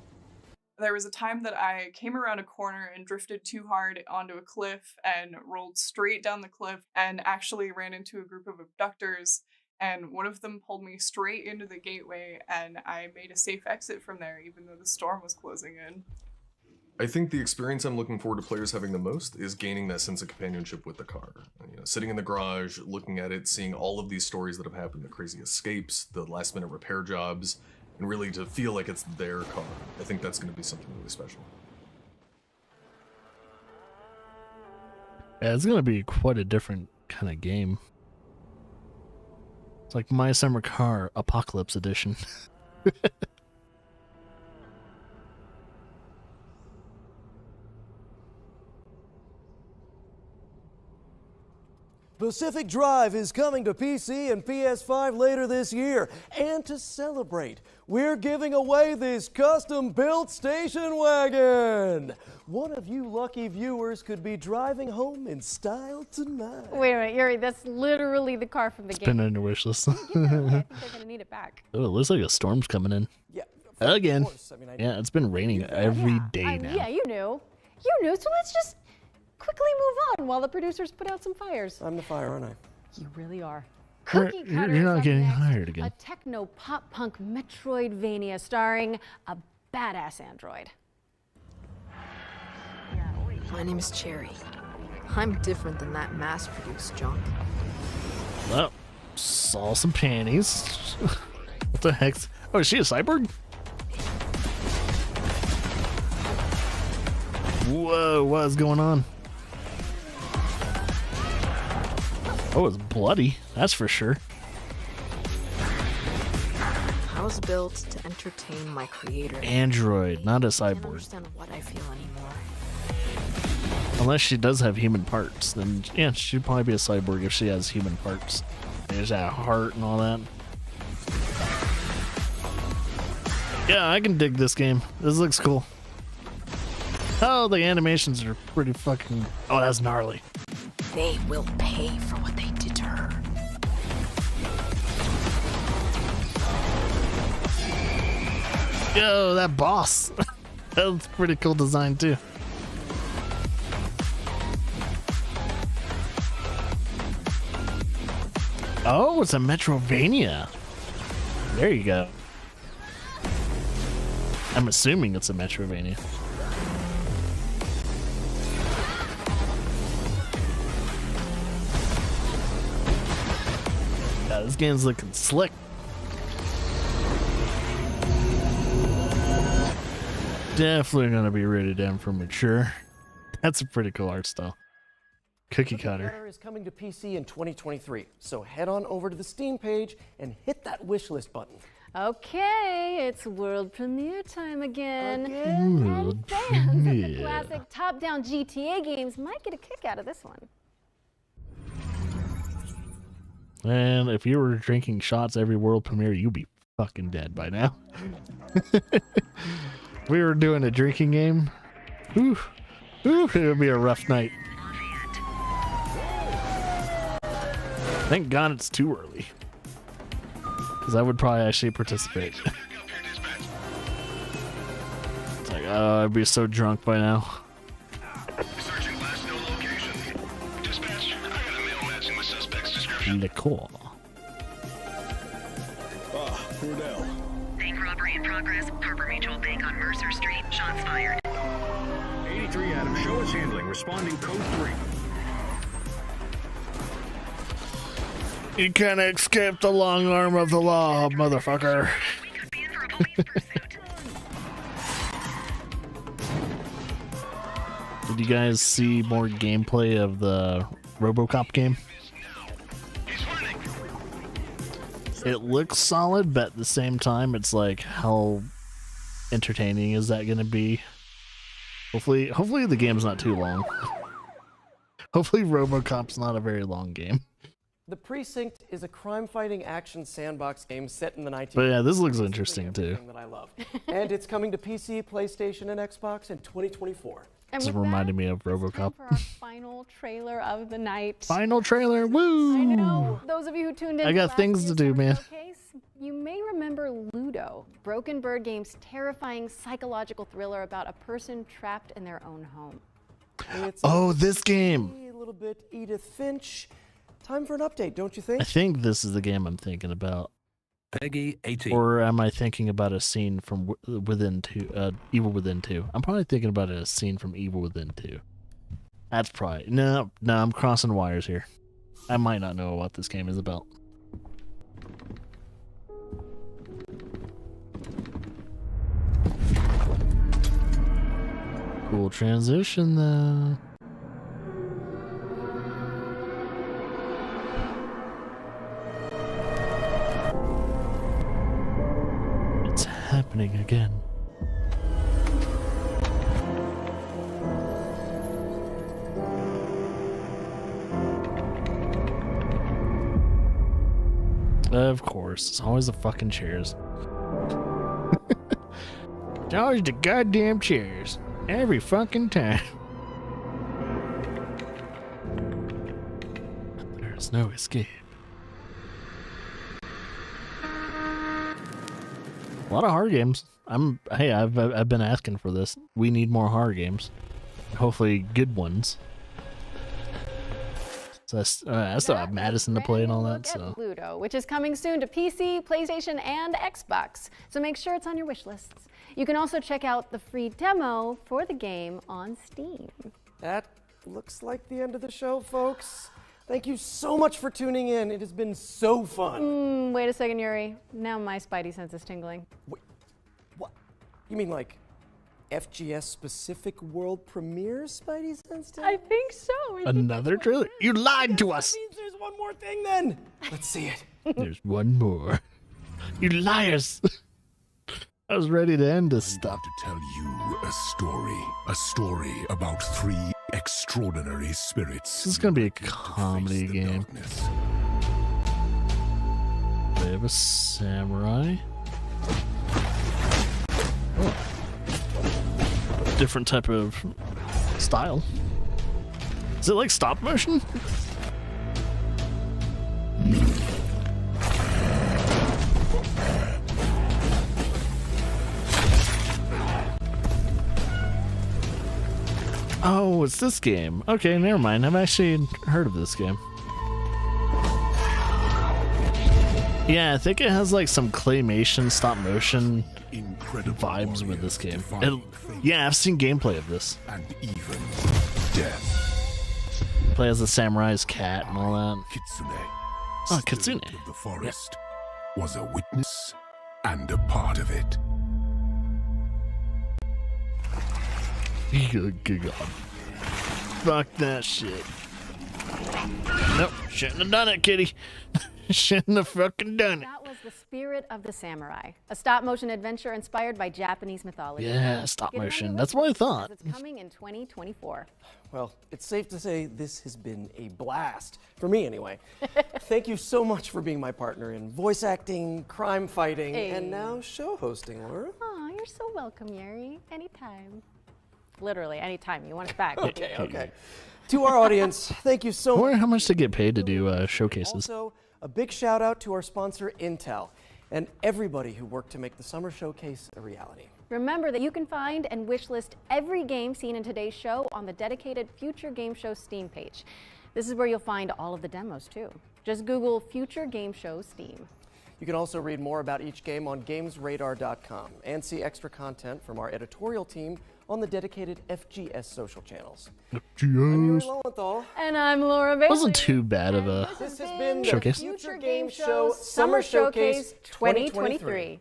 There was a time that I came around a corner and drifted too hard onto a cliff and rolled straight down the cliff and actually ran into a group of abductors, and one of them pulled me straight into the gateway, and I made a safe exit from there even though the storm was closing in. I think the experience I'm looking forward to players having the most is gaining that sense of companionship with the car. Sitting in the garage, looking at it, seeing all of these stories that have happened, the crazy escapes, the last-minute repair jobs, and really to feel like it's their car. I think that's going to be something really special. Yeah, it's gonna be quite a different kind of game. It's like My Summer Car Apocalypse Edition. Pacific Drive is coming to PC and PS5 later this year. And to celebrate, we're giving away this custom-built station wagon. One of you lucky viewers could be driving home in style tonight. Wait a minute, Yuri, that's literally the car from the game. Spin it in your wish list. I think they're gonna need it back. Oh, it looks like a storm's coming in. Yeah. Again. Course. I mean, Yeah, it's been raining every day now. Yeah, you knew. You knew, so let's just quickly move on while the producers put out some fires. I'm the fire, aren't I? You really are. You're Cookie Cutter you're is not up getting next. hired again. A techno pop punk Metroidvania starring a badass android. My name is Cherry. I'm different than that mass-produced junk. Well, saw some panties. What the heck? Oh, is she a cyborg? Whoa, what is going on? Oh, it's bloody, that's for sure. I was built to entertain my creator. Android, not a I can't cyborg. understand what I feel anymore. Unless she does have human parts, then yeah, she'd probably be a cyborg if she has human parts. There's that heart and all that. Yeah, I can dig this game. This looks cool. Oh, the animations are pretty fucking... Oh, that's gnarly. They will pay for what they did to her. Yo, that boss. That's pretty cool design too. Oh, it's a Metrovania. There you go. I'm assuming it's a Metrovania. Yeah, this game's looking slick. Definitely gonna be rated M for mature. That's a pretty cool art style. Cookie Cutter is coming to PC in 2023, so head on over to the Steam page and hit that wishlist button. Okay, it's world premiere time again. And fans of the classic top-down GTA games might get a kick out of this one. And if you were drinking shots every world premiere, you'd be fucking dead by now. We were doing a drinking game. Ooh, it would be a rough night. Thank God it's too early, because I would probably actually participate. It's like, oh, I'd be so drunk by now. Liqueur. Cordell. Bank robbery in progress. Harbor Mutual Bank on Mercer Street. Shots fired. 83 Adam, show us handling. Responding code 3. You can't escape the long arm of the law, motherfucker. Did you guys see more gameplay of the RoboCop game? It looks solid, but at the same time, it's like, how entertaining is that going to be? Hopefully the game's not too long. Hopefully RoboCop's not a very long game. The Precinct is a crime-fighting action sandbox game set in the 1980s. But yeah, this looks interesting too. That I love. And it's coming to PC, PlayStation, and Xbox in 2024. And This reminded me of RoboCop. For our final trailer of the night. Final trailer, woo! I know. Those of you who tuned in, I got things to do, man. You may remember Ludo, Broken Bird Game's terrifying psychological thriller about a person trapped in their own home. Oh, this game! A little bit Edith Finch. Time for an update, don't you think? I think this is the game I'm thinking about. Peggy 18. Or am I thinking about a scene from Within 2, Evil Within 2? I'm probably thinking about a scene from Evil Within 2. That's probably... No, I'm crossing wires here. I might not know what this game is about. Cool transition, though. happening again. Of course, it's always the fucking chairs. It's always the goddamn chairs. Every fucking time. There's no escape. A lot of horror games. Hey, I've been asking for this. We need more horror games. Hopefully good ones. So I still have Madison to play and all that. So Pluto, which is coming soon to PC, PlayStation, and Xbox. So make sure it's on your wish lists. You can also check out the free demo for the game on Steam. That looks like the end of the show, folks. Thank you so much for tuning in. It has been so fun. Wait a second, Yuri. Now my spidey sense is tingling. Wait, what? You mean like FGS specific world premiere Spidey sense? I think so. Another trailer? You lied to us. That means there's one more thing then. Let's see it. There's one more. You liars. I was ready to end this stuff. To tell you a story about 3 extraordinary spirits. This is gonna be a comedy game. We have a samurai. Oh. Different type of style. Is it like stop motion? Oh, it's this game. Okay, never mind. I've actually heard of this game. Yeah, I think it has like some claymation, stop motion vibes with this game. Yeah, I've seen gameplay of this. And even death. Play as a samurai's cat and all that. Kitsune. Oh, Kitsune. Of the forest was a witness and a part of it. Good God. Fuck that shit. Nope, shouldn't have done it, kitty. Shouldn't have fucking done it. That was The Spirit of the Samurai, a stop-motion adventure inspired by Japanese mythology. Yeah, stop motion. That's what I thought. It's coming in 2024. Well, it's safe to say this has been a blast. For me, anyway. Thank you so much for being my partner in voice acting, crime fighting, and now show hosting, Laura. Aw, you're so welcome, Yuri. Anytime. Literally, anytime you want us back. Okay. To our audience, thank you so much. I wonder how much they get paid to do showcases. Also, a big shout out to our sponsor, Intel, and everybody who worked to make the Summer Showcase a reality. Remember that you can find and wishlist every game seen in today's show on the dedicated Future Game Show Steam page. This is where you'll find all of the demos, too. Just Google Future Game Show Steam. You can also read more about each game on GamesRadar.com and see extra content from our editorial team on the dedicated FGS social channels. I'm Yuri Lowenthal. And I'm Laura Bailey. Wasn't too bad of a This has been showcase. the Future Game Show Summer Showcase 2023.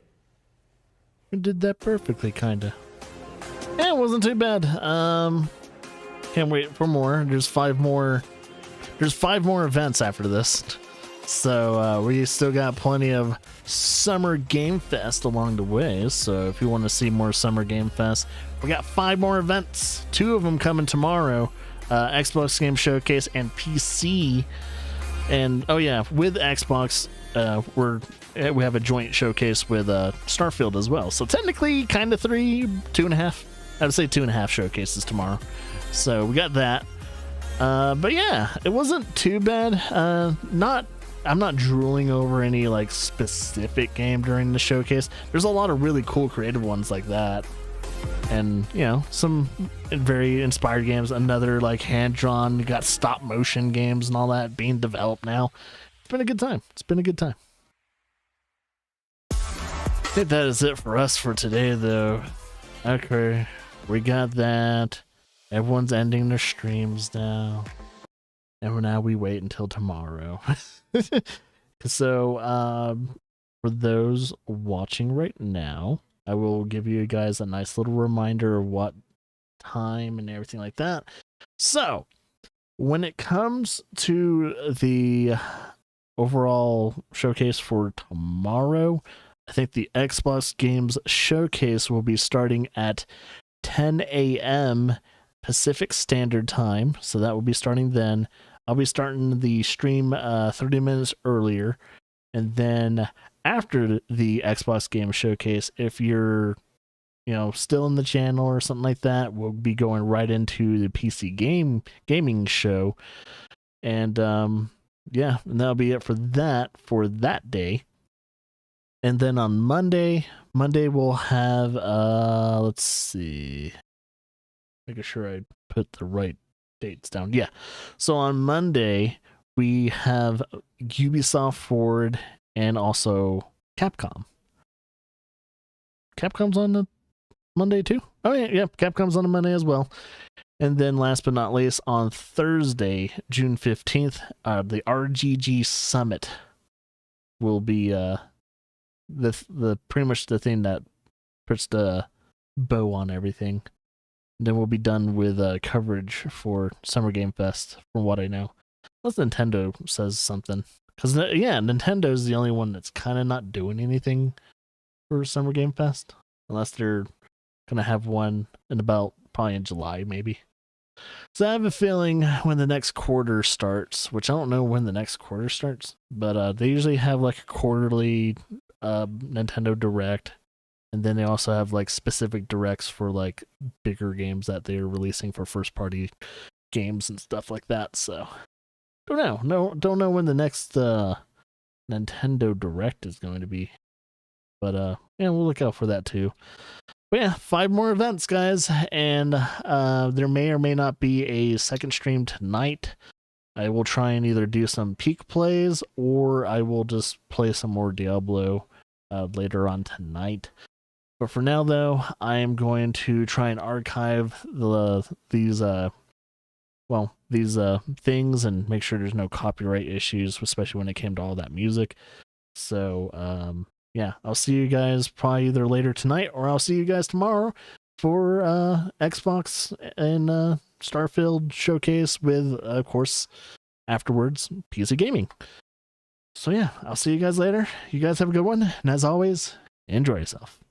We did that perfectly, kinda. Yeah, it wasn't too bad. Can't wait for more. There's 5 more events after this. So we still got plenty of Summer Game Fest along the way. So if you want to see more Summer Game Fest, we got 5 more events. 2 of them coming tomorrow. Xbox Game Showcase and PC. And oh yeah, with Xbox, we have a joint showcase with Starfield as well. So technically, kind of 3, 2.5. I would say 2.5 showcases tomorrow. So we got that. But yeah, it wasn't too bad. I'm not drooling over any like specific game during the showcase. There's a lot of really cool creative ones like that. And, you know, some very inspired games. Another like hand-drawn, got stop motion games and all that being developed now. It's been a good time. I think that is it for us for today, though. Okay, we got that. Everyone's ending their streams now. And now we wait until tomorrow. So, for those watching right now, I will give you guys a nice little reminder of what time and everything like that. So, when it comes to the overall showcase for tomorrow, I think the Xbox Games Showcase will be starting at 10 a.m. Pacific Standard Time, so that will be starting then. I'll be starting the stream 30 minutes earlier, and then after the Xbox Game Showcase, if you're still in the channel or something like that, we'll be going right into the PC gaming show, and and that'll be it for that day. And then on Monday we'll have let's see, making sure I put the right dates down. Yeah, so on Monday we have Ubisoft Forward and also Capcom. Capcom's on the Monday too? Oh yeah, Capcom's on a Monday as well. And then last but not least, on Thursday, June 15th, the RGG Summit will be the pretty much the thing that puts the bow on everything. And then we'll be done with coverage for Summer Game Fest, from what I know. Unless Nintendo says something. Because, Nintendo's the only one that's kind of not doing anything for Summer Game Fest. Unless they're gonna have one in probably in July, maybe. So I have a feeling when the next quarter starts, which I don't know when the next quarter starts, but they usually have like a quarterly Nintendo Direct, and then they also have like specific directs for like bigger games that they're releasing for first party games and stuff like that. So don't know when the next Nintendo Direct is going to be, but we'll look out for that too. But yeah, 5 more events, guys, and there may or may not be a second stream tonight. I will try and either do some peak plays, or I will just play some more Diablo later on tonight. But for now, though, I am going to try and archive these things and make sure there's no copyright issues, especially when it came to all that music. So, I'll see you guys probably either later tonight, or I'll see you guys tomorrow for Xbox and Starfield Showcase with, of course, afterwards, PC Gaming. So I'll see you guys later. You guys have a good one, and as always, enjoy yourself.